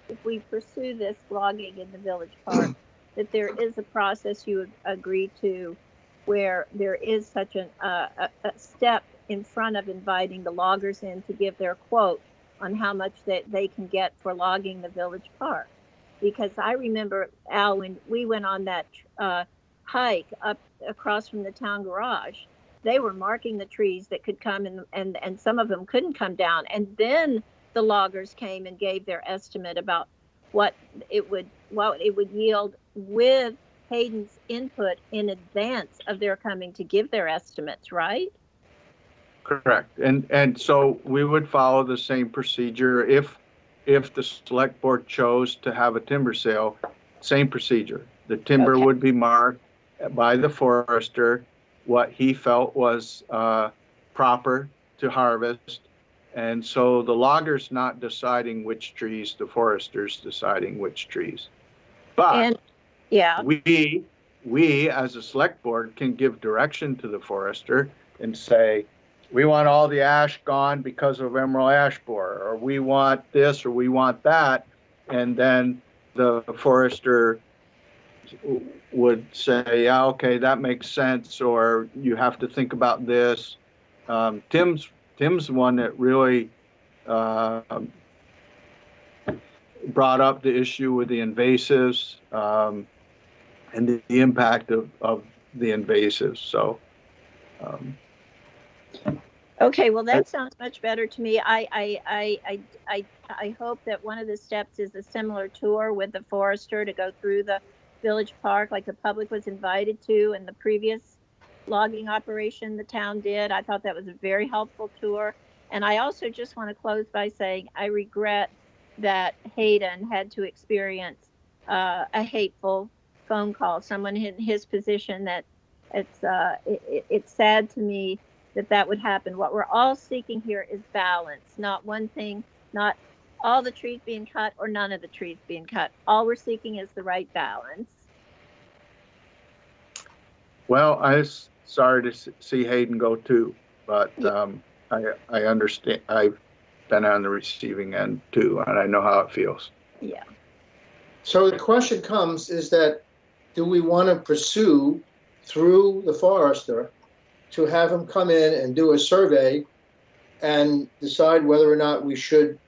L: If we pursue this logging in the village park, that there is a process you agree to where there is such a step in front of inviting the loggers in to give their quote on how much they can get for logging the village park. Because I remember, Al, when we went on that hike up across from the town garage, they were marking the trees that could come and some of them couldn't come down. And then the loggers came and gave their estimate about what it would yield with Hayden's input in advance of their coming to give their estimates, right?
E: Correct. And so we would follow the same procedure if the select board chose to have a timber sale, same procedure. The timber
L: Okay.
E: would be marked by the forester, what he felt was proper to harvest. And so the logger's not deciding which trees, the forester's deciding which trees. But
L: And yeah,
E: we as a select board can give direction to the forester and say, we want all the ash gone because of emerald ash borer, or we want this, or we want that. And then the forester would say, yeah, okay, that makes sense, or you have to think about this. Tim's the one that really brought up the issue with the invasives and the impact of the invasives. So,
L: okay, well, that sounds much better to me. I hope that one of the steps is a similar tour with the forester to go through the village park like the public was invited to in the previous logging operation the town did. I thought that was a very helpful tour. And I also just want to close by saying I regret that Hayden had to experience a hateful phone call, someone in his position. That it's sad to me that would happen. What we're all seeking here is balance, not one thing, not all the trees being cut or none of the trees being cut. All we're seeking is the right balance.
E: well, I'm sorry to see Hayden go too, but I understand. I've been on the receiving end too, and I know how it feels.
L: Yeah.
A: So the question comes is that, do we want to pursue through the forester to have him come in and do a survey and decide whether or not we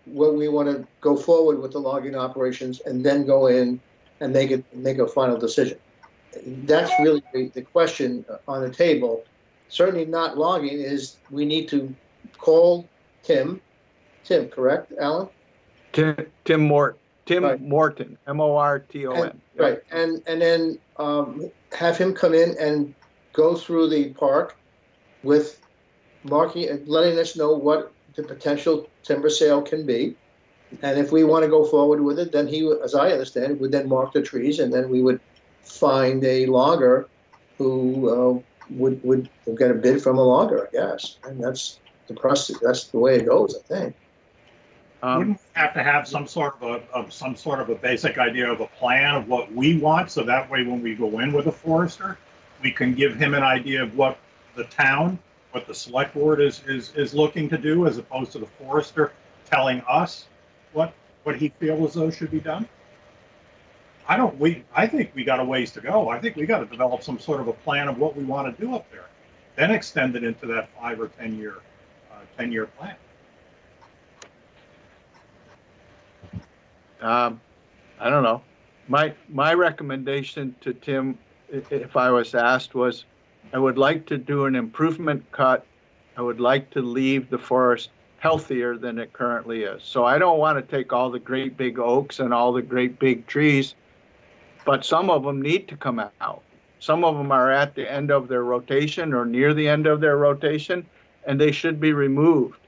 A: want to go forward with the logging operations and then go in and make a final decision? That's really the question on the table. Certainly not logging is, we need to call Tim, correct, Alan?
E: Tim Morton,
A: Right.
E: Morton, Morton.
A: Right, and then have him come in and go through the park with marking and letting us know what the potential timber sale can be. And if we want to go forward with it, then he, as I understand it, would then mark the trees, and then we would find a logger who would get a bid from a logger, I guess. And that's the process. That's the way it goes, I think.
G: Wouldn't we have to have some sort of a basic idea of a plan of what we want, so that way when we go in with a forester, we can give him an idea of what the town, what the select board is looking to do, as opposed to the forester telling us what he feels as though should be done? I think we got a ways to go. I think we got to develop some sort of a plan of what we want to do up there, then extend it into that 5 or 10 year plan.
E: I don't know. My recommendation to Tim, if I was asked, was I would like to do an improvement cut. I would like to leave the forest healthier than it currently is. So I don't want to take all the great big oaks and all the great big trees, but some of them need to come out. Some of them are at the end of their rotation or near the end of their rotation, and they should be removed.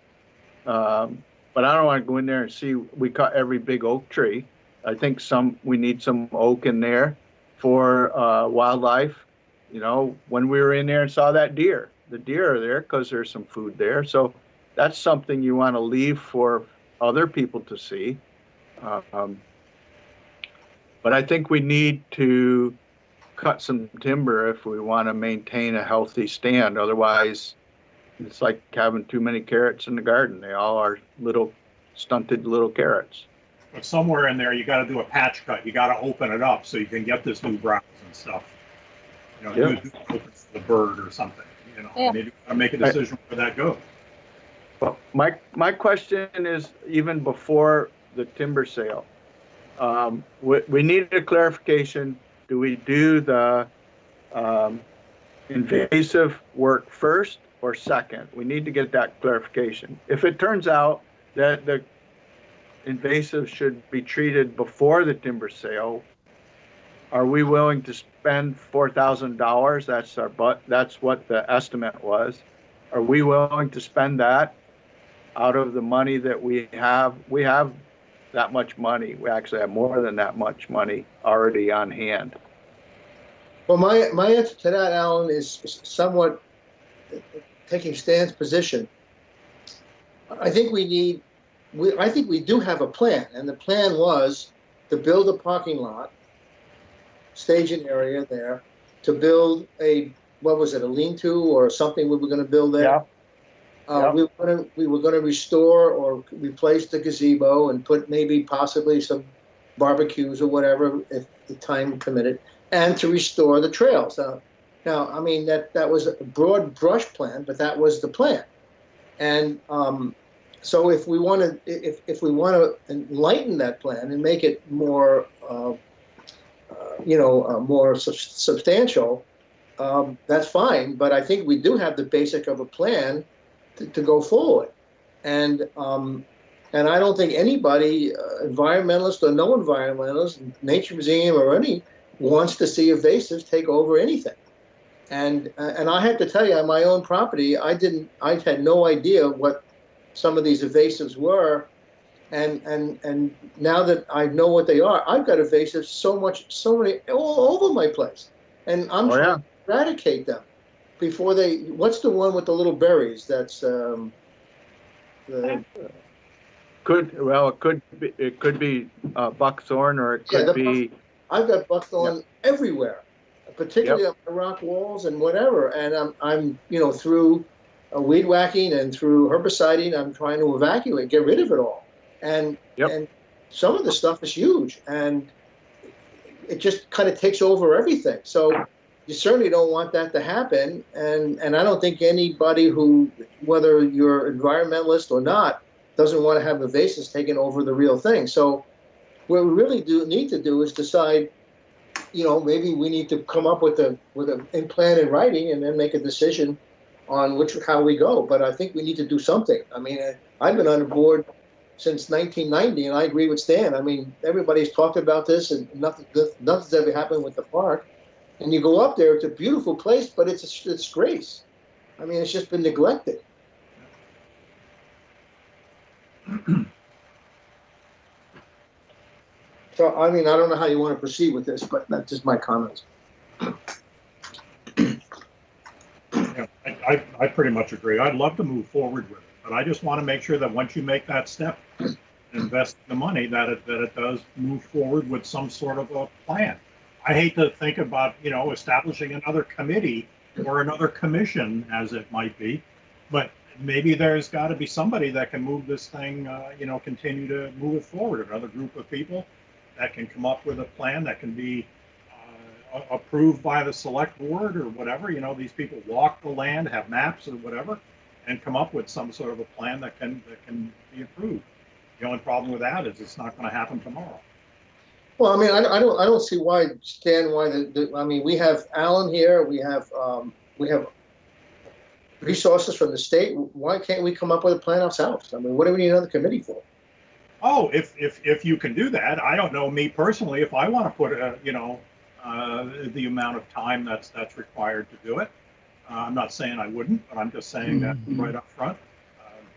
E: But I don't want to go in there and see we cut every big oak tree. I think we need some oak in there for wildlife. You know, when we were in there and saw that deer, the deer are there because there's some food there. So that's something you want to leave for other people to see. But I think we need to cut some timber if we want to maintain a healthy stand. Otherwise, it's like having too many carrots in the garden. They all are little stunted little carrots.
G: But somewhere in there, you got to do a patch cut. You got to open it up so you can get this new browse and stuff. You know,
E: Yep.
G: use the bird or something, you know,
I: Yeah.
G: maybe gotta make a decision where that goes.
E: Well, my question is even before the timber sale. We need a clarification. Do we do the invasive work first or second? We need to get that clarification. If it turns out that the invasive should be treated before the timber sale, are we willing to spend $4,000? That's what the estimate was. Are we willing to spend that out of the money that we have? We have that much money. We actually have more than that much money already on hand.
A: Well, my answer to that, Alan, is somewhat taking Stan's position. I think I think we do have a plan, and the plan was to build a parking lot, staging area there, to build what was it, a lean-to or something we were going to build there.
E: Yeah.
A: We were going to restore or replace the gazebo and put maybe possibly some barbecues or whatever if the time permitted, and to restore the trails. Now, I mean that was a broad brush plan, but that was the plan. And so if we want to enlighten that plan and make it more more substantial, that's fine. But I think we do have the basic of a plan to go forward. And I don't think anybody, environmentalist or no environmentalist, nature museum or any, wants to see evasives take over anything. And I have to tell you, on my own property, I had no idea what some of these evasives were. And now that I know what they are, I've got evasives so many all over my place. And I'm trying to eradicate them before what's the one with the little berries? That's it could be buckthorn, or it could be. I've got buckthorn everywhere, particularly on my rock walls and whatever. And I'm through weed whacking and through herbiciding, I'm trying to evacuate, get rid of it all. And some of the stuff is huge, and it just kind of takes over everything. So you certainly don't want that to happen. And I don't think anybody who, whether you're environmentalist or not, doesn't want to have evasives taking over the real thing. So what we really need to do is decide, maybe we need to come up with a plan in writing and then make a decision on how we go. But I think we need to do something. I mean, I've been on the board since 1990, and I agree with Stan. I mean, everybody's talked about this, and nothing's ever happened with the park. And you go up there; it's a beautiful place, but it's a disgrace. I mean, it's just been neglected. So, I mean, I don't know how you want to proceed with this, but that's just my comments.
G: Yeah, I pretty much agree. I'd love to move forward with it, but I just want to make sure that once you make that step, invest the money, that it does move forward with some sort of a plan. I hate to think about, establishing another committee or another commission, as it might be, but maybe there's got to be somebody that can move this thing, continue to move it forward. Another group of people that can come up with a plan that can be approved by the select board or whatever. These people walk the land, have maps or whatever, and come up with some sort of a plan that can be approved. The only problem with that is it's not going to happen tomorrow.
A: Well, I mean, I don't see why, Stan. I mean, we have Alan here. We have resources from the state. Why can't we come up with a plan ourselves? I mean, what do we need another committee for?
G: Oh, if you can do that, I don't know. Me personally, if I want to put the amount of time that's required to do it, I'm not saying I wouldn't, but I'm just saying that right up front.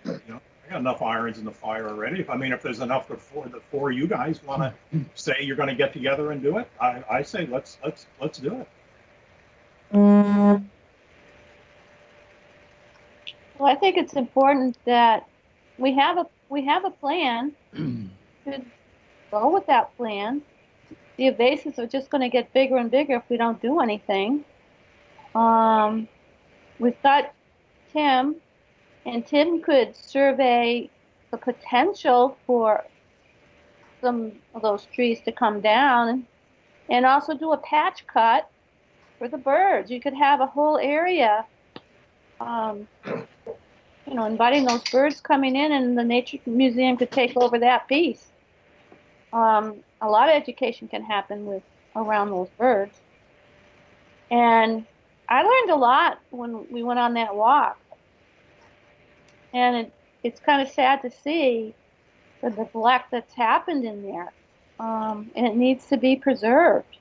G: I got enough irons in the fire already. If there's enough the four you guys want to say you're going to get together and do it, I say let's do it.
I: Well, I think it's important that we have a plan. Should go with that plan. The evasives are just going to get bigger and bigger if we don't do anything. We've got Tim, and Tim could survey the potential for some of those trees to come down, and also do a patch cut for the birds. You could have a whole area, inviting those birds coming in, and the Nature Museum could take over that piece. A lot of education can happen around those birds. And I learned a lot when we went on that walk. And it's kind of sad to see the neglect that's happened in there. And it needs to be preserved.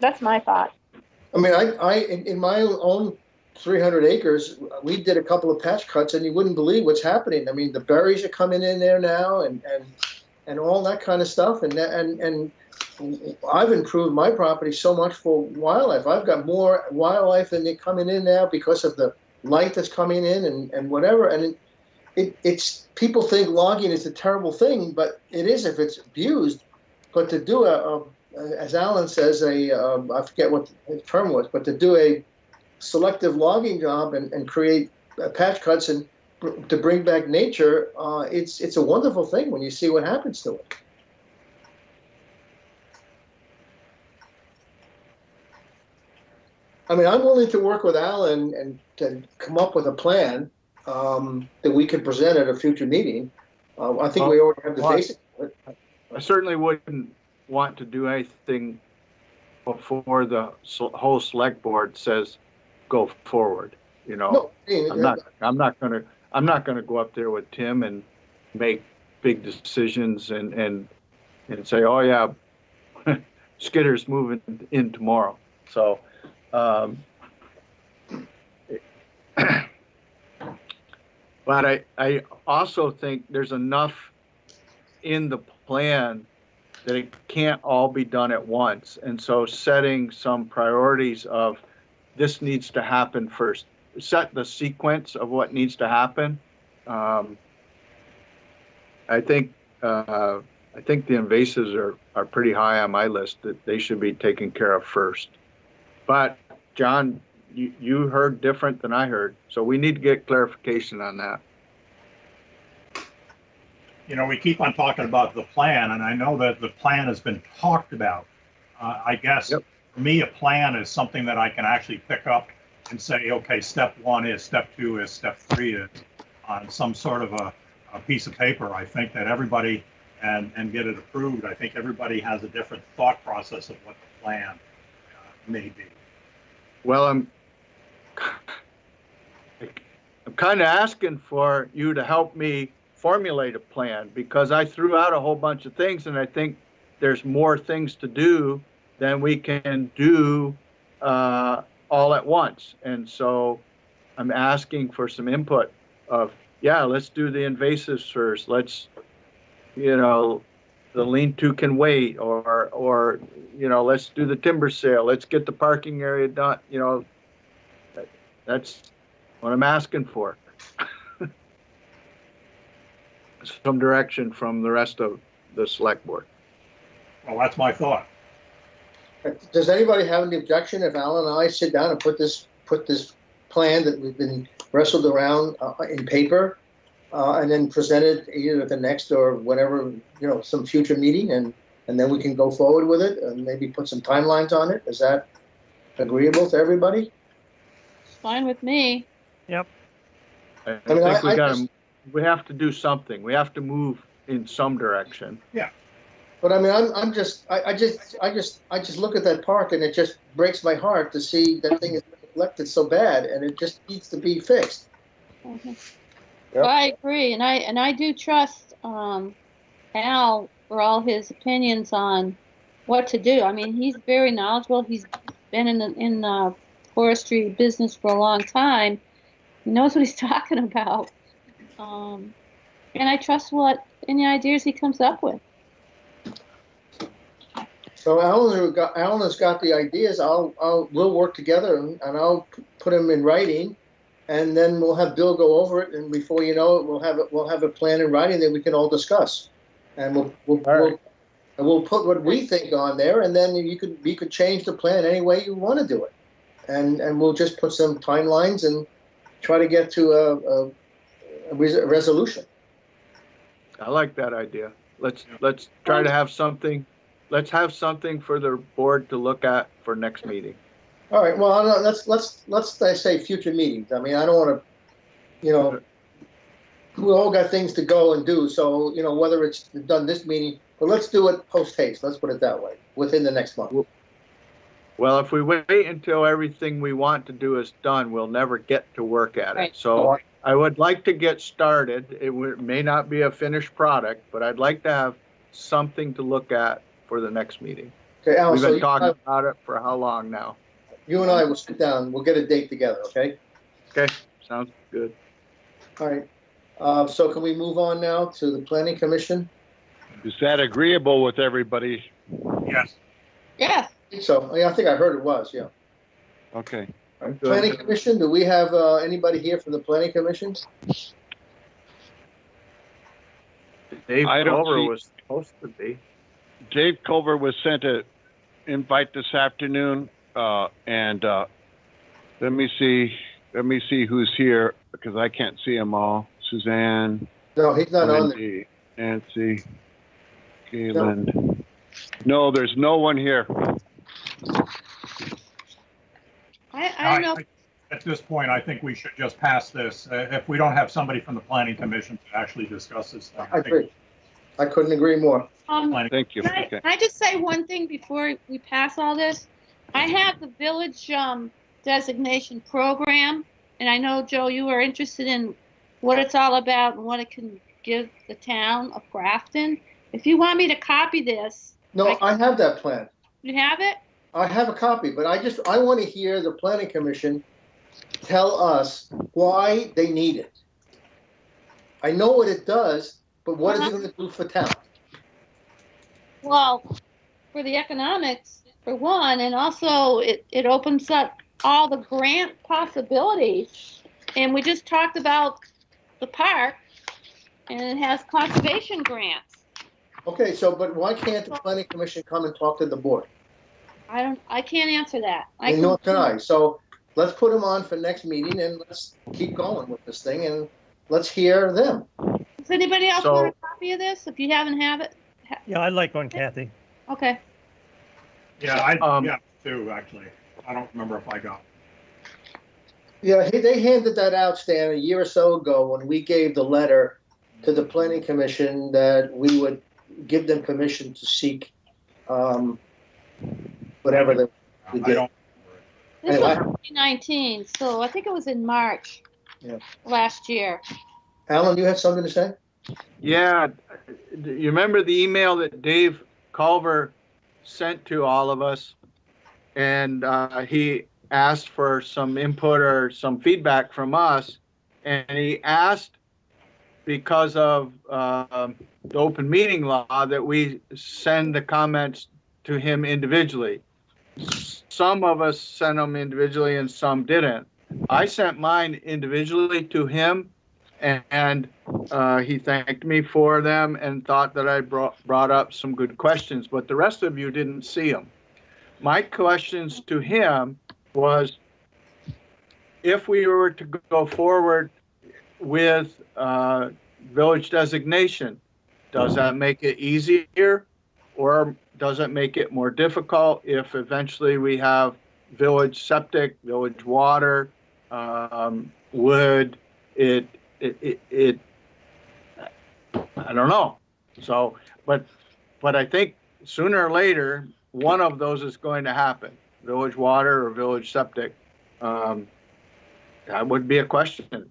I: That's my thought.
A: I mean, in my own 300 acres, we did a couple of patch cuts, and you wouldn't believe what's happening. I mean, the berries are coming in there now, and all that kind of stuff. And I've improved my property so much for wildlife. I've got more wildlife than they're coming in now because of the light that's coming in and whatever. And it's people think logging is a terrible thing, but it is if it's abused. But to do as Alan says, I forget what the term was, but to do a selective logging job and create patch cuts and to bring back nature, it's a wonderful thing when you see what happens to it. I mean, I'm willing to work with Alan and to come up with a plan that we could present at a future meeting. I think we already have the basics of it.
E: I certainly wouldn't want to do anything before the whole select board says go forward.
A: No,
E: I'm not gonna go up there with Tim and make big decisions and say, oh yeah, Skitter's moving in tomorrow. So. But I also think there's enough in the plan that it can't all be done at once. And so setting some priorities of this needs to happen first, set the sequence of what needs to happen. I think the invasives are pretty high on my list, that they should be taken care of first. But John, you heard different than I heard, so we need to get clarification on that.
G: We keep on talking about the plan, and I know that the plan has been talked about. I guess for me, a plan is something that I can actually pick up and say, okay, step 1 is, step 2 is, step 3 is, on some sort of a piece of paper. I think that everybody, and get it approved, I think everybody has a different thought process of what the plan may be.
E: Well, I'm kind of asking for you to help me formulate a plan, because I threw out a whole bunch of things, and I think there's more things to do than we can do all at once. And so I'm asking for some input of, yeah, let's do the invasives first. Let's, the lean-to can wait, or let's do the timber sale. Let's get the parking area done. That's what I'm asking for. Some direction from the rest of the select board.
G: Well, that's my thought.
A: Does anybody have any objection if Alan and I sit down and put this plan that we've been wrestled around in paper, and then present it either at the next or whatever, some future meeting, and then we can go forward with it and maybe put some timelines on it? Is that agreeable to everybody?
I: It's fine with me.
D: Yep.
E: I think we have to do something. We have to move in some direction.
G: Yeah.
A: But I mean, I just look at that park, and it just breaks my heart to see that thing is neglected so bad, and it just needs to be fixed.
I: Mm-hmm. Yep. I agree, and I do trust Al for all his opinions on what to do. I mean, he's very knowledgeable. He's been in the forestry business for a long time. He knows what he's talking about. And I trust any ideas he comes up with.
A: So Alan has got the ideas. We'll work together, and I'll put them in writing, and then we'll have Bill go over it. And before you know it, we'll have a plan in writing that we can all discuss, and we'll put what we think on there, and then you could change the plan any way you want to do it, and we'll just put some timelines and try to get to a resolution.
E: I like that idea. Let's try to have something let's have something for the board to look at for next meeting.
A: All right, well, let's say future meetings. I mean, I don't want to, we all got things to go and do, so, whether it's done this meeting, but let's do it post haste, let's put it that way, within the next month.
E: Well, if we wait until everything we want to do is done, we'll never get to work at it.
I: Right.
E: So I would like to get started. It may not be a finished product, but I'd like to have something to look at for the next meeting.
A: Okay, Alan,
E: We've
A: so
E: been talking about it for how long now?
A: you and I will sit down, we'll get a date together, okay?
E: Okay, sounds good.
A: All right, so can we move on now to the planning commission?
F: Is that agreeable with everybody?
G: Yes.
I: Yes.
A: So, I think I heard it was, yeah.
F: Okay.
A: Planning commission, do we have anybody here from the planning commission?
E: Dave
F: I don't
E: Culver
F: see-
E: was supposed to be.
F: Dave Culver was sent an invite this afternoon, and let me see who's here because I can't see them all. Suzanne,
A: No, he's not on there.
F: Wendy, Nancy, Galen. No, there's no one here.
I: I don't know.
G: At this point, I think we should just pass this. If we don't have somebody from the planning commission to actually discuss this thing.
A: I agree. I couldn't agree more.
F: Thank you.
I: Can I,
F: Okay.
I: can I just say one thing before we pass all this? I have the village designation program, and I know, Joe, you are interested in what it's all about and what it can give the town of Grafton. If you want me to copy this,
A: No, I have that plan.
I: you have it?
A: I have a copy, but I want to hear the planning commission tell us why they need it. I know what it does, but what is it going to do for town?
I: Well, for the economics, for one, and also it opens up all the grant possibilities. And we just talked about the park, and it has conservation grants.
A: Okay, so, but why can't the planning commission come and talk to the board?
I: I can't answer that.
A: And nor can I. So let's put them on for next meeting and let's keep going with this thing and let's hear them.
I: Does anybody else want a copy of this? If you haven't have it,
D: Yeah, I'd like one, Kathy.
I: okay.
G: Yeah, yeah, too, actually. I don't remember if I got it.
A: Yeah, they handed that out, Stan, a year or so ago when we gave the letter to the planning commission that we would give them permission to seek whatever they
G: I
A: did.
G: don't
I: This
A: Anyway.
I: was 2019, so I think it was in March last year.
A: Alan, you have something to say?
E: Yeah, you remember the email that Dave Culver sent to all of us? And he asked for some input or some feedback from us. And he asked, because of the open meeting law, that we send the comments to him individually. Some of us sent them individually and some didn't. I sent mine individually to him, and he thanked me for them and thought that I brought up some good questions, but the rest of you didn't see them. My questions to him was, if we were to go forward with village designation, does that make it easier, or does it make it more difficult if eventually we have village septic, village water, would it I don't know. So, but I think sooner or later, one of those is going to happen, village water or village septic. That would be a question.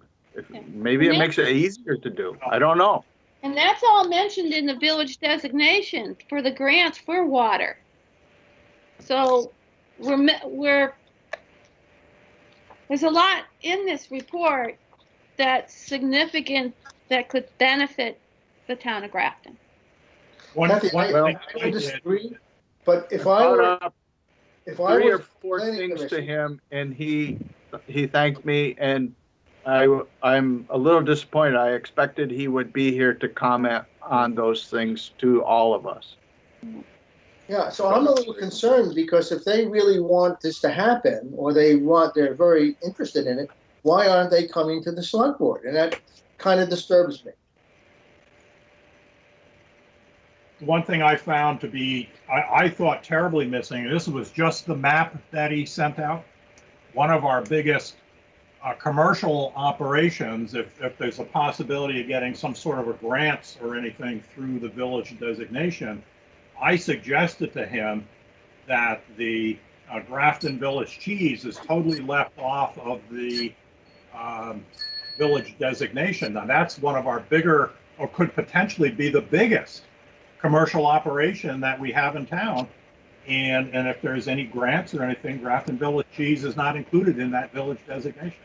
E: Maybe it makes it easier to do. I don't know.
I: And that's all mentioned in the village designation for the grants for water. So there's a lot in this report that's significant that could benefit the town of Grafton.
A: Kathy, I disagree, but if I were, if I
E: three
A: was
E: or four
A: planning
E: things to
A: commission-
E: him, and he thanked me, and I'm a little disappointed. I expected he would be here to comment on those things to all of us.
A: Yeah, so I'm a little concerned because if they really want this to happen, or they're very interested in it, why aren't they coming to the select board? And that kind of disturbs me.
G: one thing I found to be, I thought terribly missing, and this was just the map that he sent out. One of our biggest commercial operations, if there's a possibility of getting some sort of a grants or anything through the village designation, I suggested to him that the Grafton Village cheese is totally left off of the village designation. Now that's one of our bigger, or could potentially be the biggest commercial operation that we have in town. And if there's any grants or anything, Grafton Village cheese is not included in that village designation.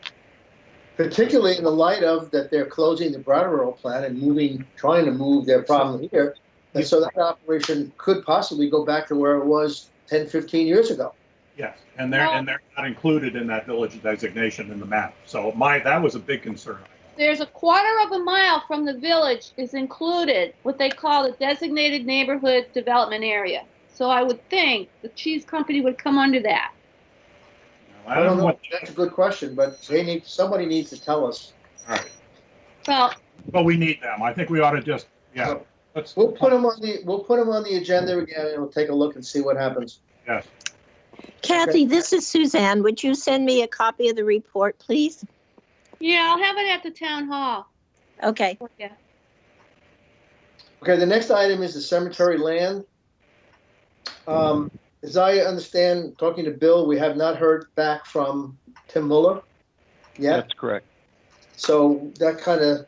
A: Particularly in the light of that they're closing the Brattleboro plant and trying to move their problem here. And so that operation could possibly go back to where it was 10, 15 years ago.
G: Yes, and they're not included in that village designation in the map. So that was a big concern.
I: There's a quarter of a mile from the village is included, what they call the designated neighborhood development area. So I would think the cheese company would come under that.
A: I don't know. That's a good question, but somebody needs to tell us.
G: All right.
I: Well,
G: but we need them. I think we ought to just, yeah.
A: We'll put them on the agenda again, and we'll take a look and see what happens.
G: Yes.
L: Kathy, this is Suzanne. Would you send me a copy of the report, please?
I: yeah, I'll have it at the town hall.
L: Okay.
I: Yeah.
A: Okay, the next item is the cemetery land. As I understand, talking to Bill, we have not heard back from Tim Muller yet.
F: That's correct.
A: So that kind of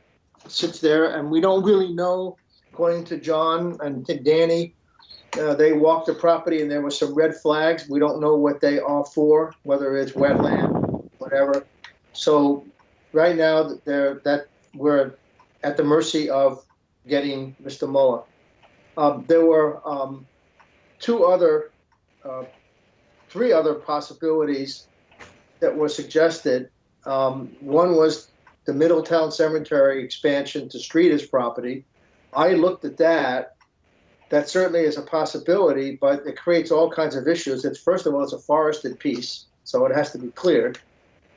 A: sits there, and we don't really know, according to John and to Danny, they walked the property and there were some red flags. We don't know what they are for, whether it's wetland, whatever. So right now we're at the mercy of getting Mr. Muller. There were three other possibilities that were suggested. One was the Middletown Cemetery expansion to Streeter's property. I looked at that. That certainly is a possibility, but it creates all kinds of issues. First of all, it's a forested piece, so it has to be cleared.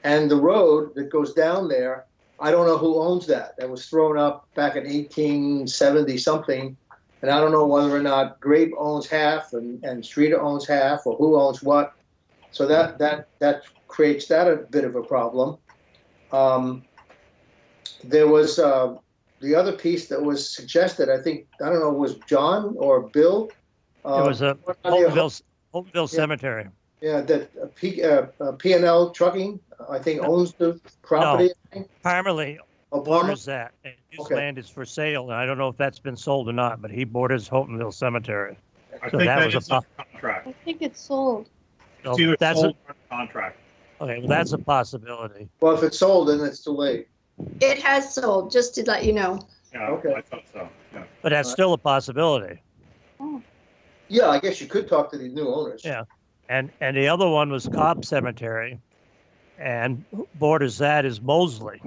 A: And the road that goes down there, I don't know who owns that. That was thrown up back in 1870 something. And I don't know whether or not Grape owns half and Streeter owns half, or who owns what. So that creates that a bit of a problem. There was the other piece that was suggested. I think, I don't know, was John or Bill?
D: It was a Holtville Cemetery.
A: Yeah, that P&L Trucking, I think, owns the property.
D: No, primarily borders that. And his land is for sale, and I don't know if that's been sold or not, but he borders Holtonville Cemetery.
G: I think that was a contract.
I: I think it's sold.
G: So it's either sold or contract.
D: Okay, well, that's a possibility.
A: Well, if it's sold, then it's too late.
K: It has sold, just to let you know.
G: Yeah,
A: okay.
G: I thought so. Yeah.
D: But that's still a possibility.
I: Oh.
A: Yeah, I guess you could talk to the new owners.
D: Yeah. And the other one was Cobb Cemetery, and borders that is Mosley.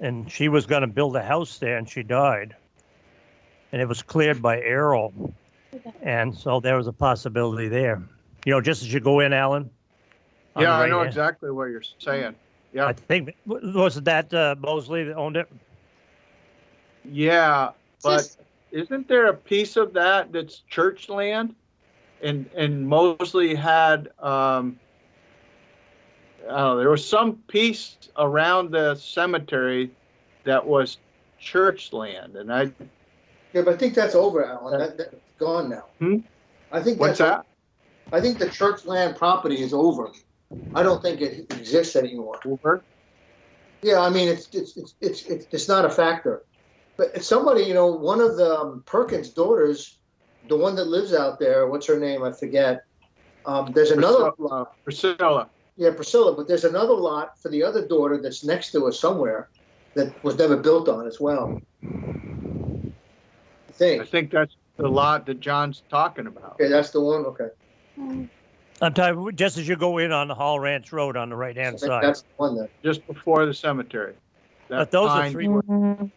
D: And she was going to build a house there, and she died. And it was cleared by Errol. And so there was a possibility there. You know, just as you go in, Alan.
E: Yeah, I know exactly what you're saying. Yeah.
D: I think, was that Mosley that owned it?
E: Yeah, but isn't there a piece of that that's church land? And Mosley had, I don't know, there was some piece around the cemetery that was church land, and
A: Yeah, but I think that's over, Alan. That's gone now. I think
E: what's that?
A: I think the church land property is over. I don't think it exists anymore.
E: Over?
A: Yeah, I mean it's not a factor. But somebody, you know, one of the Perkins daughters, the one that lives out there, what's her name? I forget. There's another
E: Priscilla.
A: Yeah, Priscilla. But there's another lot for the other daughter that's next to us somewhere that was never built on as well. I think
E: that's the lot that John's talking about.
A: Okay, that's the one. Okay.
D: I'm talking just as you go in on the Hall Ranch Road on the right-hand side.
A: That's the one then.
E: Just before the cemetery.
D: But those are three.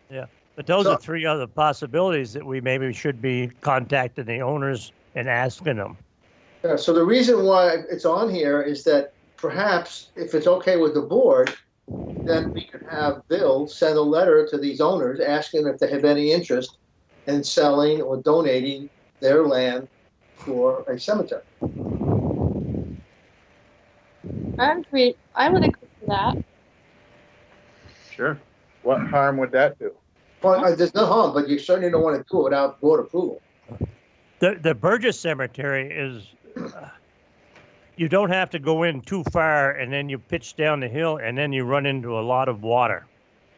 D: Yeah, but those are three other possibilities that we maybe should be contacting the owners and asking them.
A: Yeah, so the reason why it's on here is that perhaps if it's okay with the board, then we could have Bill send a letter to these owners asking if they have any interest in selling or donating their land for a cemetery.
I: I agree. I would agree with that.
E: Sure. What harm would that do?
A: Well, there's no harm, but you certainly don't want to do it without board approval.
D: The Burgess Cemetery is, you don't have to go in too far and then you pitch down the hill and then you run into a lot of water.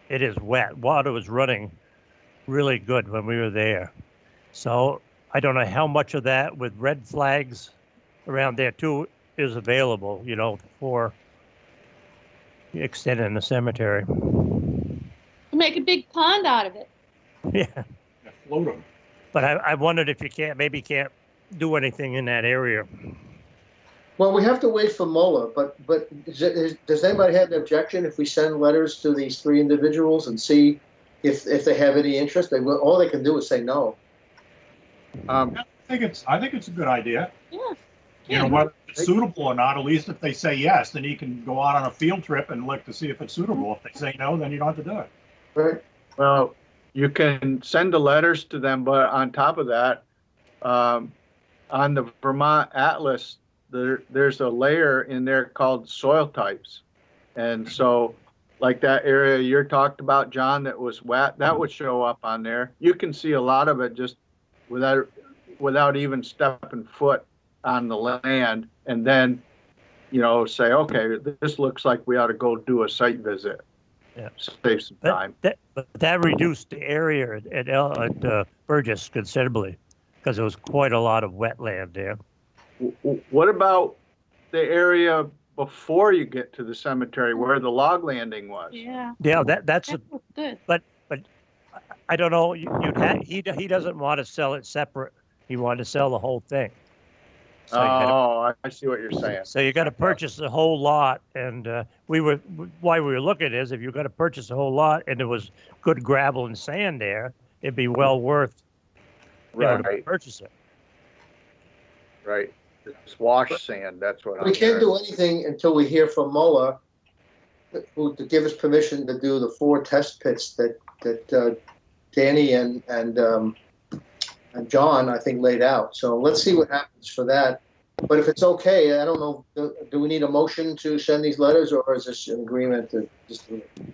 D: It is wet. Water was running really good when we were there. So I don't know how much of that with red flags around there too is available, you know, for extending the cemetery.
I: Make a big pond out of it.
D: Yeah.
G: Float them.
D: But I wondered if you can't do anything in that area.
A: Well, we have to wait for MOLA, but does anybody have an objection if we send letters to these three individuals and see if they have any interest? All they can do is say no.
G: I think it's a good idea.
I: Yeah.
G: You know, whether it's suitable or not, at least if they say yes, then you can go out on a field trip and look to see if it's suitable. If they say no, then you don't have to do it.
A: Right.
E: Well, you can send the letters to them, but on top of that, on the Vermont Atlas, there's a layer in there called soil types. And so like that area you're talked about, John, that was wet, that would show up on there. You can see a lot of it just without even stepping foot on the land, and then, you know, say, okay, this looks like we ought to go do a site visit.
D: Yeah.
E: Save some time.
D: But that reduced the area at Burgess considerably because there was quite a lot of wetland there.
E: What about the area before you get to the cemetery where the log landing was?
I: Yeah.
D: Yeah, that's
I: good.
D: But I don't know. He doesn't want to sell it separate. He wanted to sell the whole thing. So
E: I see what you're saying.
D: So you got to purchase the whole lot, and why we were looking is if you got to purchase the whole lot and there was good gravel and sand there, it'd be well worth to purchase it.
E: Right. It's wash sand. That's what
A: We can't do anything until we hear from MOLA to give us permission to do the 4 test pits that Danny and John, I think, laid out. So let's see what happens for that. But if it's okay, I don't know, do we need a motion to send these letters, or is this an agreement to just do it?
F: You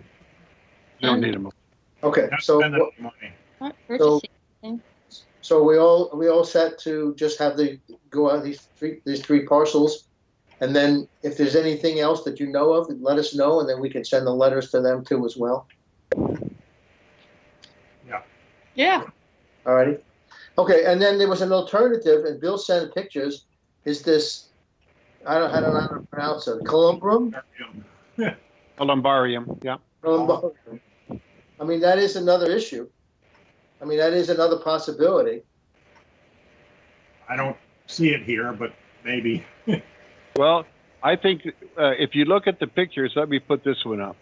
F: don't need a motion.
A: Okay, so we all set to just have go out these three parcels, and then if there's anything else that you know of, let us know, and then we can send the letters to them too as well.
I: Yeah.
A: All righty. Okay, and then there was an alternative, and Bill sent pictures. Is this, I don't know how to pronounce it, columbarium?
F: Columbarium, yeah.
A: Columbarium. I mean, that is another issue. I mean, that is another possibility.
G: I don't see it here, but maybe.
F: Well, I think if you look at the pictures, let me put this one up.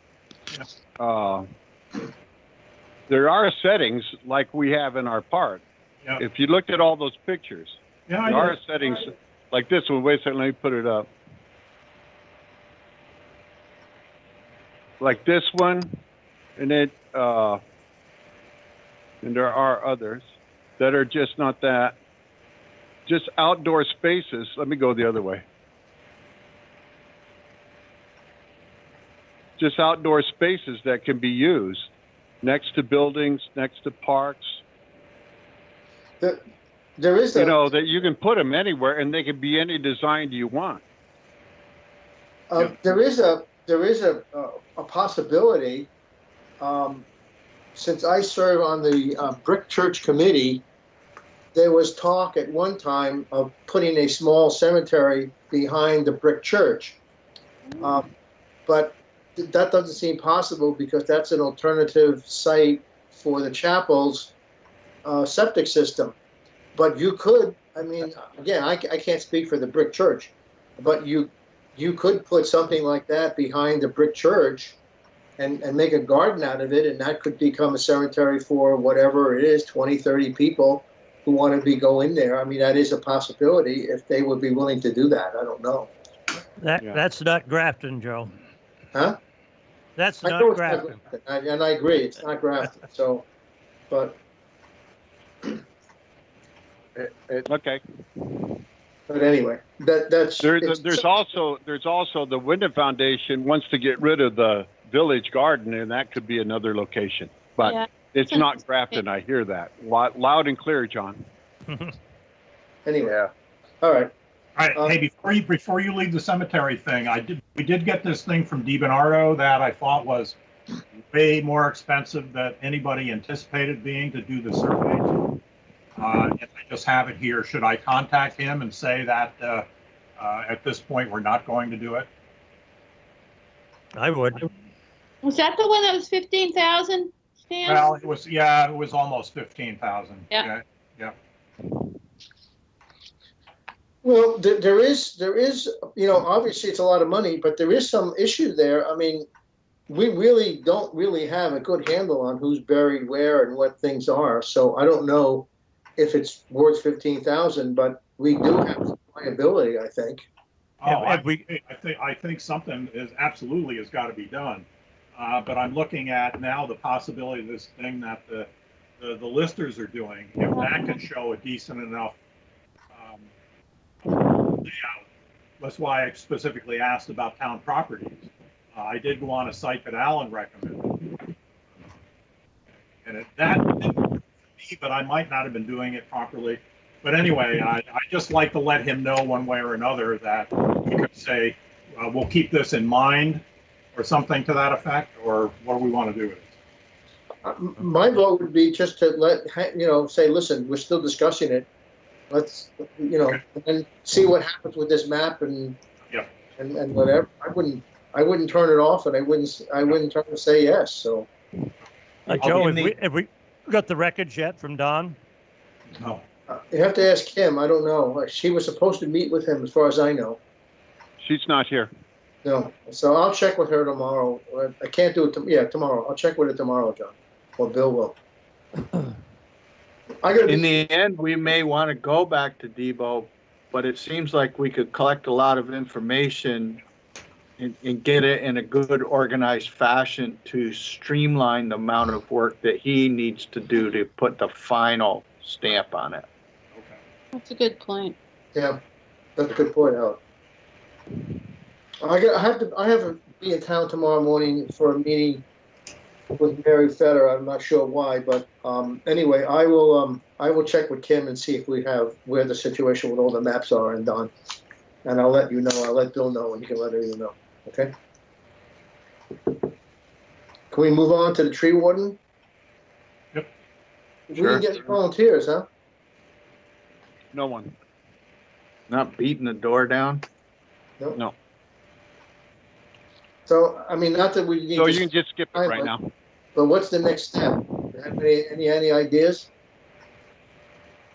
F: There are settings like we have in our park.
G: Yeah.
F: If you looked at all those pictures,
G: Yeah,
F: there are settings like this one. Wait a second, let me put it up. Like this one, and and there are others that are just not that. Just outdoor spaces. Let me go the other way. Just outdoor spaces that can be used next to buildings, next to parks.
A: There is
F: that you can put them anywhere, and they can be any design you want.
A: There is a possibility. Since I serve on the Brick Church Committee, there was talk at one time of putting a small cemetery behind the Brick Church, but that doesn't seem possible because that's an alternative site for the chapel's septic system. But you could, I mean, again, I can't speak for the Brick Church, but you could put something like that behind the Brick Church and make a garden out of it, and that could become a cemetery for whatever it is, 20, 30 people who want to go in there. I mean, that is a possibility if they would be willing to do that. I don't know.
D: That's not Grafton, Joe.
A: Huh?
D: That's not Grafton.
A: And I agree, it's not Grafton. So, but
F: Okay.
A: But anyway, that's
F: There's also the Wyndham Foundation wants to get rid of the village garden, and that could be another location. But
I: Yeah.
F: it's not Grafton. I hear that loud and clear, John.
A: anyway.
E: Yeah.
A: All right.
G: All right, hey, before you leave the cemetery thing, we did get this thing from DiBernardo that I thought was way more expensive than anybody anticipated being to do the surveys. And I just have it here. Should I contact him and say that at this point we're not going to do it?
D: I would.
I: Was that the one that was 15,000, Stan?
G: Well, it was almost 15,000.
I: Yeah.
G: Yeah.
A: Well, there is, obviously it's a lot of money, but there is some issue there. I mean, we really don't really have a good handle on who's buried where and what things are. So I don't know if it's worth 15,000, but we do have some liability, I think.
G: Oh, I think something is absolutely has got to be done. But I'm looking at now the possibility of this thing that the listers are doing. If that can show a decent enough layout, that's why I specifically asked about town properties. I did go on a site that Alan recommended, and that didn't me, but I might not have been doing it properly. But anyway, I just like to let him know one way or another that we could say we'll keep this in mind, or something to that effect, or what do we want to do with it?
A: My vote would be just to say, listen, we're still discussing it. Let's, and see what happens with this map and whatever. I wouldn't turn it off, and I wouldn't turn to say yes. So,
D: Joe, have we got the records yet from Don?
G: No.
A: You have to ask Kim. I don't know. She was supposed to meet with him, as far as I know.
F: She's not here.
A: No. So I'll check with her tomorrow. I can't do it. Tomorrow. I'll check with her tomorrow, John. Or Bill will.
E: In the end, we may want to go back to Debo, but it seems like we could collect a lot of information and get it in a good, organized fashion to streamline the amount of work that he needs to do to put the final stamp on it.
I: That's a good point.
A: Yeah, that's a good point, Alex. I have to be in town tomorrow morning for a meeting with Mary Fetter. I'm not sure why, but anyway, I will check with Kim and see if we have where the situation with all the maps are and Don, and I'll let you know. I'll let Bill know, and you can let her know. Okay. Can we move on to the tree warden?
G: Yep.
A: We didn't get any volunteers, huh?
F: No one.
E: Not beating the door down?
F: No.
A: So, I mean, not that we need
F: So
A: to,
F: you can just skip it right now.
A: but what's the next step? Have any ideas?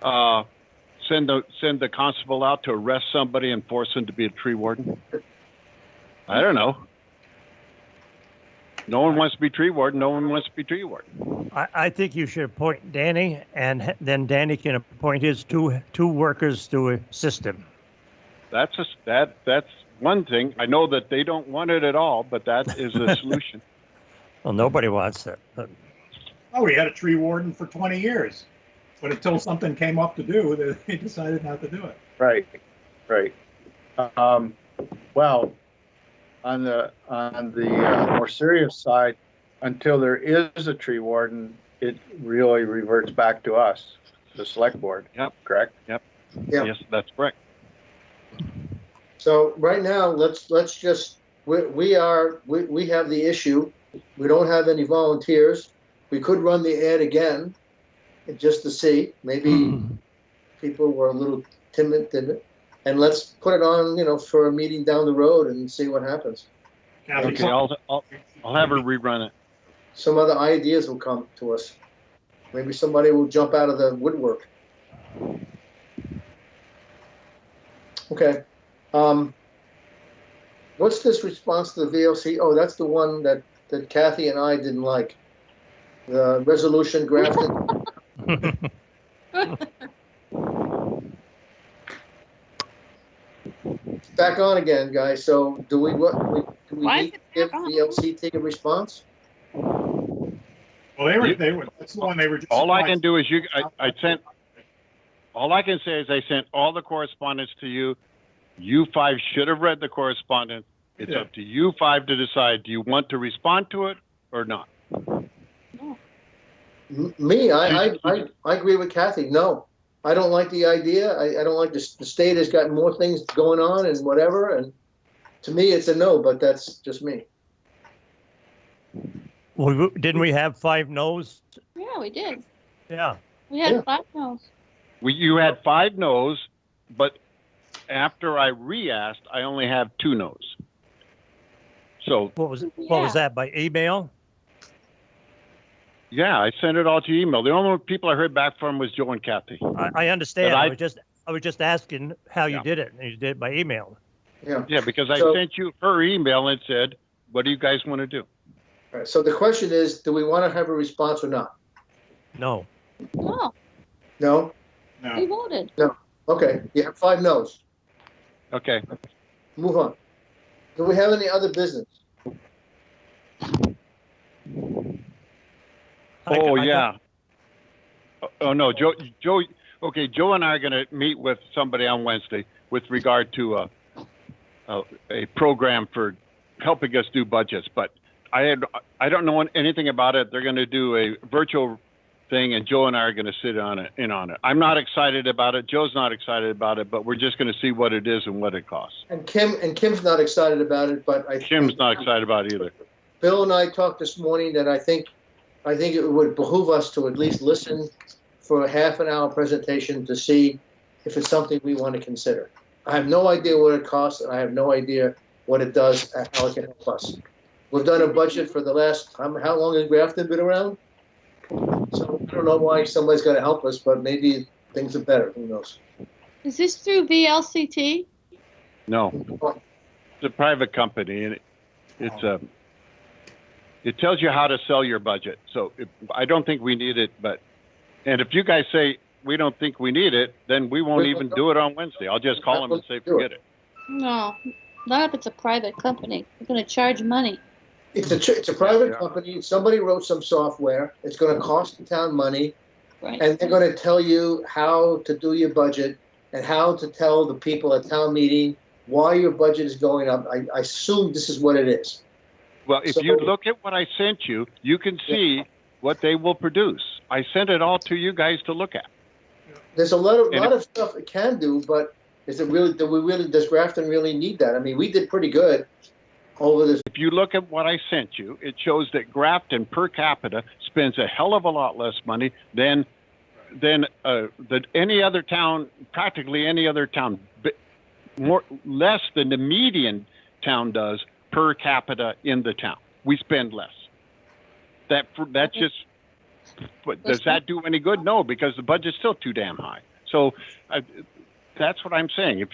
F: Send the constable out to arrest somebody and force him to be a tree warden. I don't know. No one wants to be tree warden. No one wants to be tree warden.
D: I think you should appoint Danny, and then Danny can appoint his two workers to assist him.
F: That's one thing. I know that they don't want it at all, but that is a solution.
D: Well, nobody wants it. But...
G: Oh, we had a tree warden for 20 years, but until something came up to do, they decided not to do it.
E: Right. Well, on the more serious side, until there is a tree warden, it really reverts back to us, the select board.
F: Yep.
E: Correct?
F: Yep.
A: Yeah.
F: Yes, that's correct.
A: So right now, let's just we have the issue. We don't have any volunteers. We could run the ad again, just to see. Maybe people were a little timid, and let's put it on, for a meeting down the road and see what happens.
F: Okay, I'll have her rerun it.
A: Some other ideas will come to us. Maybe somebody will jump out of the woodwork. Okay. What's this response to the VLC? Oh, that's the one that Kathy and I didn't like. The resolution Grafton. Back on again, guys. So do we need to give VLCT a response?
G: Well, they were. That's the one they were. Just
F: All I can do is I sent. All I can say is I sent all the correspondence to you. You five should have read the correspondence. It's up to you five to decide, do you want to respond to it or not?
A: Me, I agree with Kathy. No, I don't like the idea. I don't like the state has got more things going on and whatever. And to me, it's a no, but that's just me.
D: Well, didn't we have 5 no's?
I: Yeah, we did.
D: Yeah.
I: We had
A: Yeah.
I: 5 no's.
F: You had 5 no's, but after I re-asked, I only have 2 no's. So
D: What was that, by email?
F: yeah, I sent it all to your email. The only people I heard back from was Joe and Kathy.
D: I understand.
F: But
D: I was just asking how you
F: Yeah.
D: did it, and you did it by email.
A: Yeah.
F: Yeah, because I
A: So-
F: sent you her email and said, what do you guys want to do?
A: All right, so the question is, do we want to have a response or not?
D: No.
I: No,
A: No?
I: we
G: No.
I: voted.
A: Okay, you have 5 no's.
F: Okay.
A: Move on. Do we have any other business?
F: Oh, yeah. Oh, no, Joe, okay, Joe and I are going to meet with somebody on Wednesday with regard to a program for helping us do budgets, but I don't know anything about it. They're going to do a virtual thing, and Joe and I are going to sit in on it. I'm not excited about it. Joe's not excited about it, but we're just going to see what it is and what it costs.
A: And Kim's not excited about it, but
F: Kim's not excited about it either.
A: Bill and I talked this morning that I think it would behoove us to at least listen for a half an hour presentation to see if it's something we want to consider. I have no idea what it costs, and I have no idea what it does and how it can help us. We've done a budget for the last, how long has Grafton been around? So I don't know why somebody's got to help us, but maybe things are better. Who knows?
I: Is this through VLCT?
F: No, it's a private company, and it tells you how to sell your budget. So I don't think we need it, and if you guys say we don't think we need it, then we won't even do it on Wednesday. I'll just call them and say, forget it.
I: No, not if it's a private company. We're going to charge money.
A: It's a private company. Somebody wrote some software. It's going to cost the town money,
I: Right.
A: and they're going to tell you how to do your budget and how to tell the people at town meeting why your budget is going up. I assume this is what it is.
F: Well, if you look at what I sent you, you can see what they will produce. I sent it all to you guys to look at.
A: There's a lot of stuff it can do, but is it really? Does Grafton really need that? I mean, we did pretty good over this.
F: If you look at what I sent you, it shows that Grafton per capita spends a hell of a lot less money than any other town, practically any other town, less than the median town does per capita in the town. We spend less. That's just. But does that do any good? No, because the budget's still too damn high. So that's what I'm saying.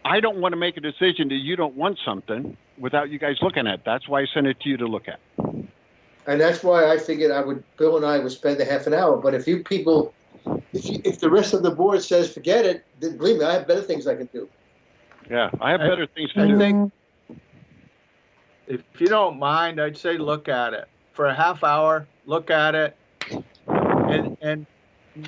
F: I don't want to make a decision that you don't want something without you guys looking at it. That's why I sent it to you to look at.
A: And that's why I figured Bill and I would spend a half an hour. But if you people, if the rest of the board says forget it, then believe me, I have better things I can do.
F: Yeah, I have better things to do.
E: I think, if you don't mind, I'd say look at it. For a half hour, look at it. And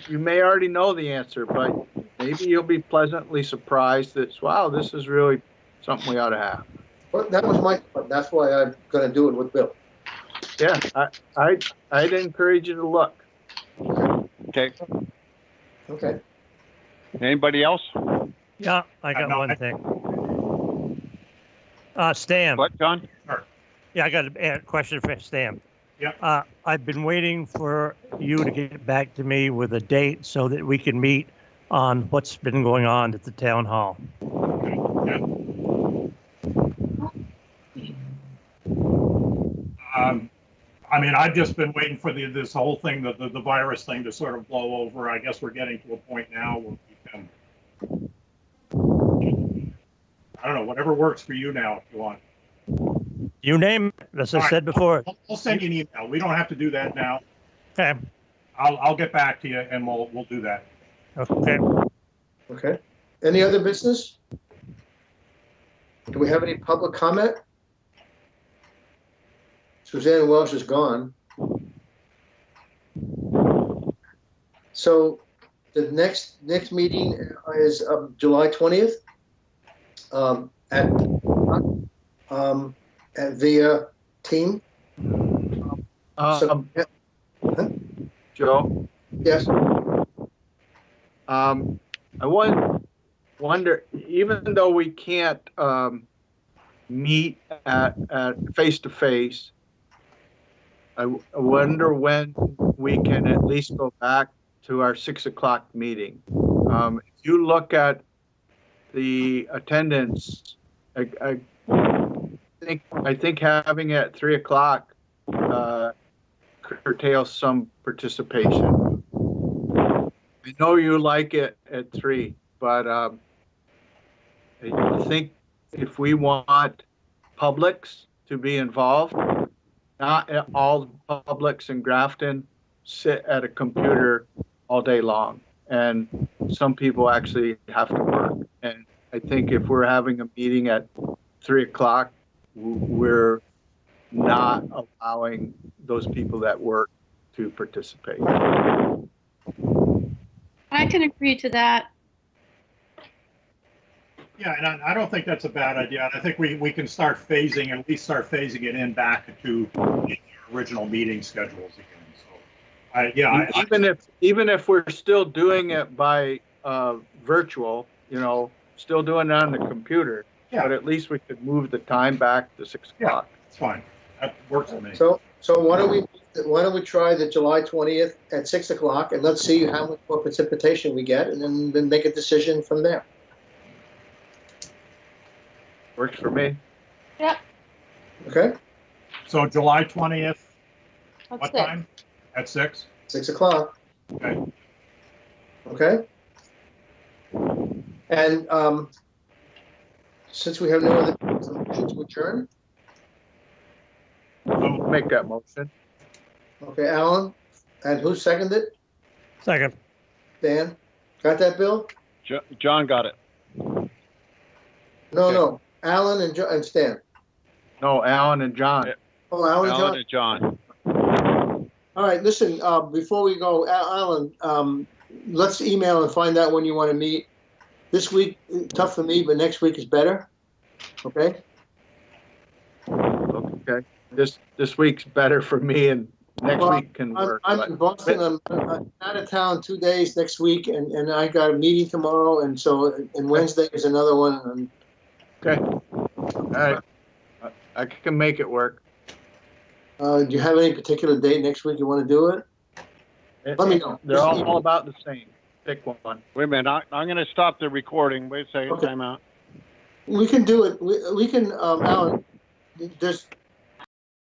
E: you may already know the answer, but maybe you'll be pleasantly surprised that, wow, this is really something we ought to have.
A: Well, that was my point. That's why I'm going to do it with Bill.
E: Yeah, I'd encourage you to look.
F: Okay.
A: Okay.
F: Anybody else?
D: Yeah, I got one thing. Stan.
F: What, John?
D: Yeah, I got a question for Stan.
G: Yeah.
D: I've been waiting for you to get back to me with a date so that we can meet on what's been going on at the town hall.
G: I mean, I've just been waiting for this whole thing, the virus thing, to sort of blow over. I guess we're getting to a point now where we can, I don't know, whatever works for you now, if you want.
D: You name it, as I said before.
G: I'll send you an email. We don't have to do that now.
D: Okay.
G: I'll get back to you and we'll do that.
D: Okay.
A: Okay. Any other business? Do we have any public comment? Suzanne Welsh is gone. So the next meeting is July 20th at via team.
E: Joe,
A: Yes.
E: I wonder, even though we can't meet at face to face, I wonder when we can at least go back to our 6 o'clock meeting. If you look at the attendance, I think having it at 3 o'clock curtails some participation. I know you like it at 3, but I think if we want publics to be involved, not all publics in Grafton sit at a computer all day long, and some people actually have to work. And I think if we're having a meeting at 3 o'clock, we're not allowing those people that work to participate.
I: I can agree to that.
G: Yeah, and I don't think that's a bad idea. I think we can start phasing, at least start phasing it in back to the original meeting schedules again. So,
E: even if we're still doing it by virtual, still doing it on the computer, but at least we could move the time back to 6 o'clock.
G: Yeah, it's fine. That works for me.
A: So why don't we try the July 20th at 6 o'clock, and let's see how much more precipitation we get, and then make a decision from there.
E: Works for me.
I: Yep.
A: Okay.
G: So July 20th,
I: That's
G: what
I: it.
G: time? At 6?
A: 6 o'clock.
G: Okay.
A: Okay. And since we have no other motions to adjourn,
E: Make that motion.
A: okay, Alan, and who seconded it?
D: Second.
A: Dan, got that, Bill?
F: John got it.
A: No, Alan and Stan.
E: No, Alan and John.
A: Oh, Alan
F: Alan
A: John.
F: and John.
A: All right, listen, before we go, Alan, let's email and find out when you want to meet. This week, tough for me, but next week is better. Okay?
E: Okay. This week's better for me, and next week can work.
A: I'm in Boston. I'm out of town 2 days next week, and I got a meeting tomorrow, and Wednesday is another one.
E: Okay. All right. I can make it work.
A: Do you have any particular date next week you want to do it? Let me know.
E: They're all about the same. Pick one.
F: Wait a minute. I'm going to stop the recording. Wait a second.
A: Okay.
F: Time out.
A: We can do it. We can, Alan, there's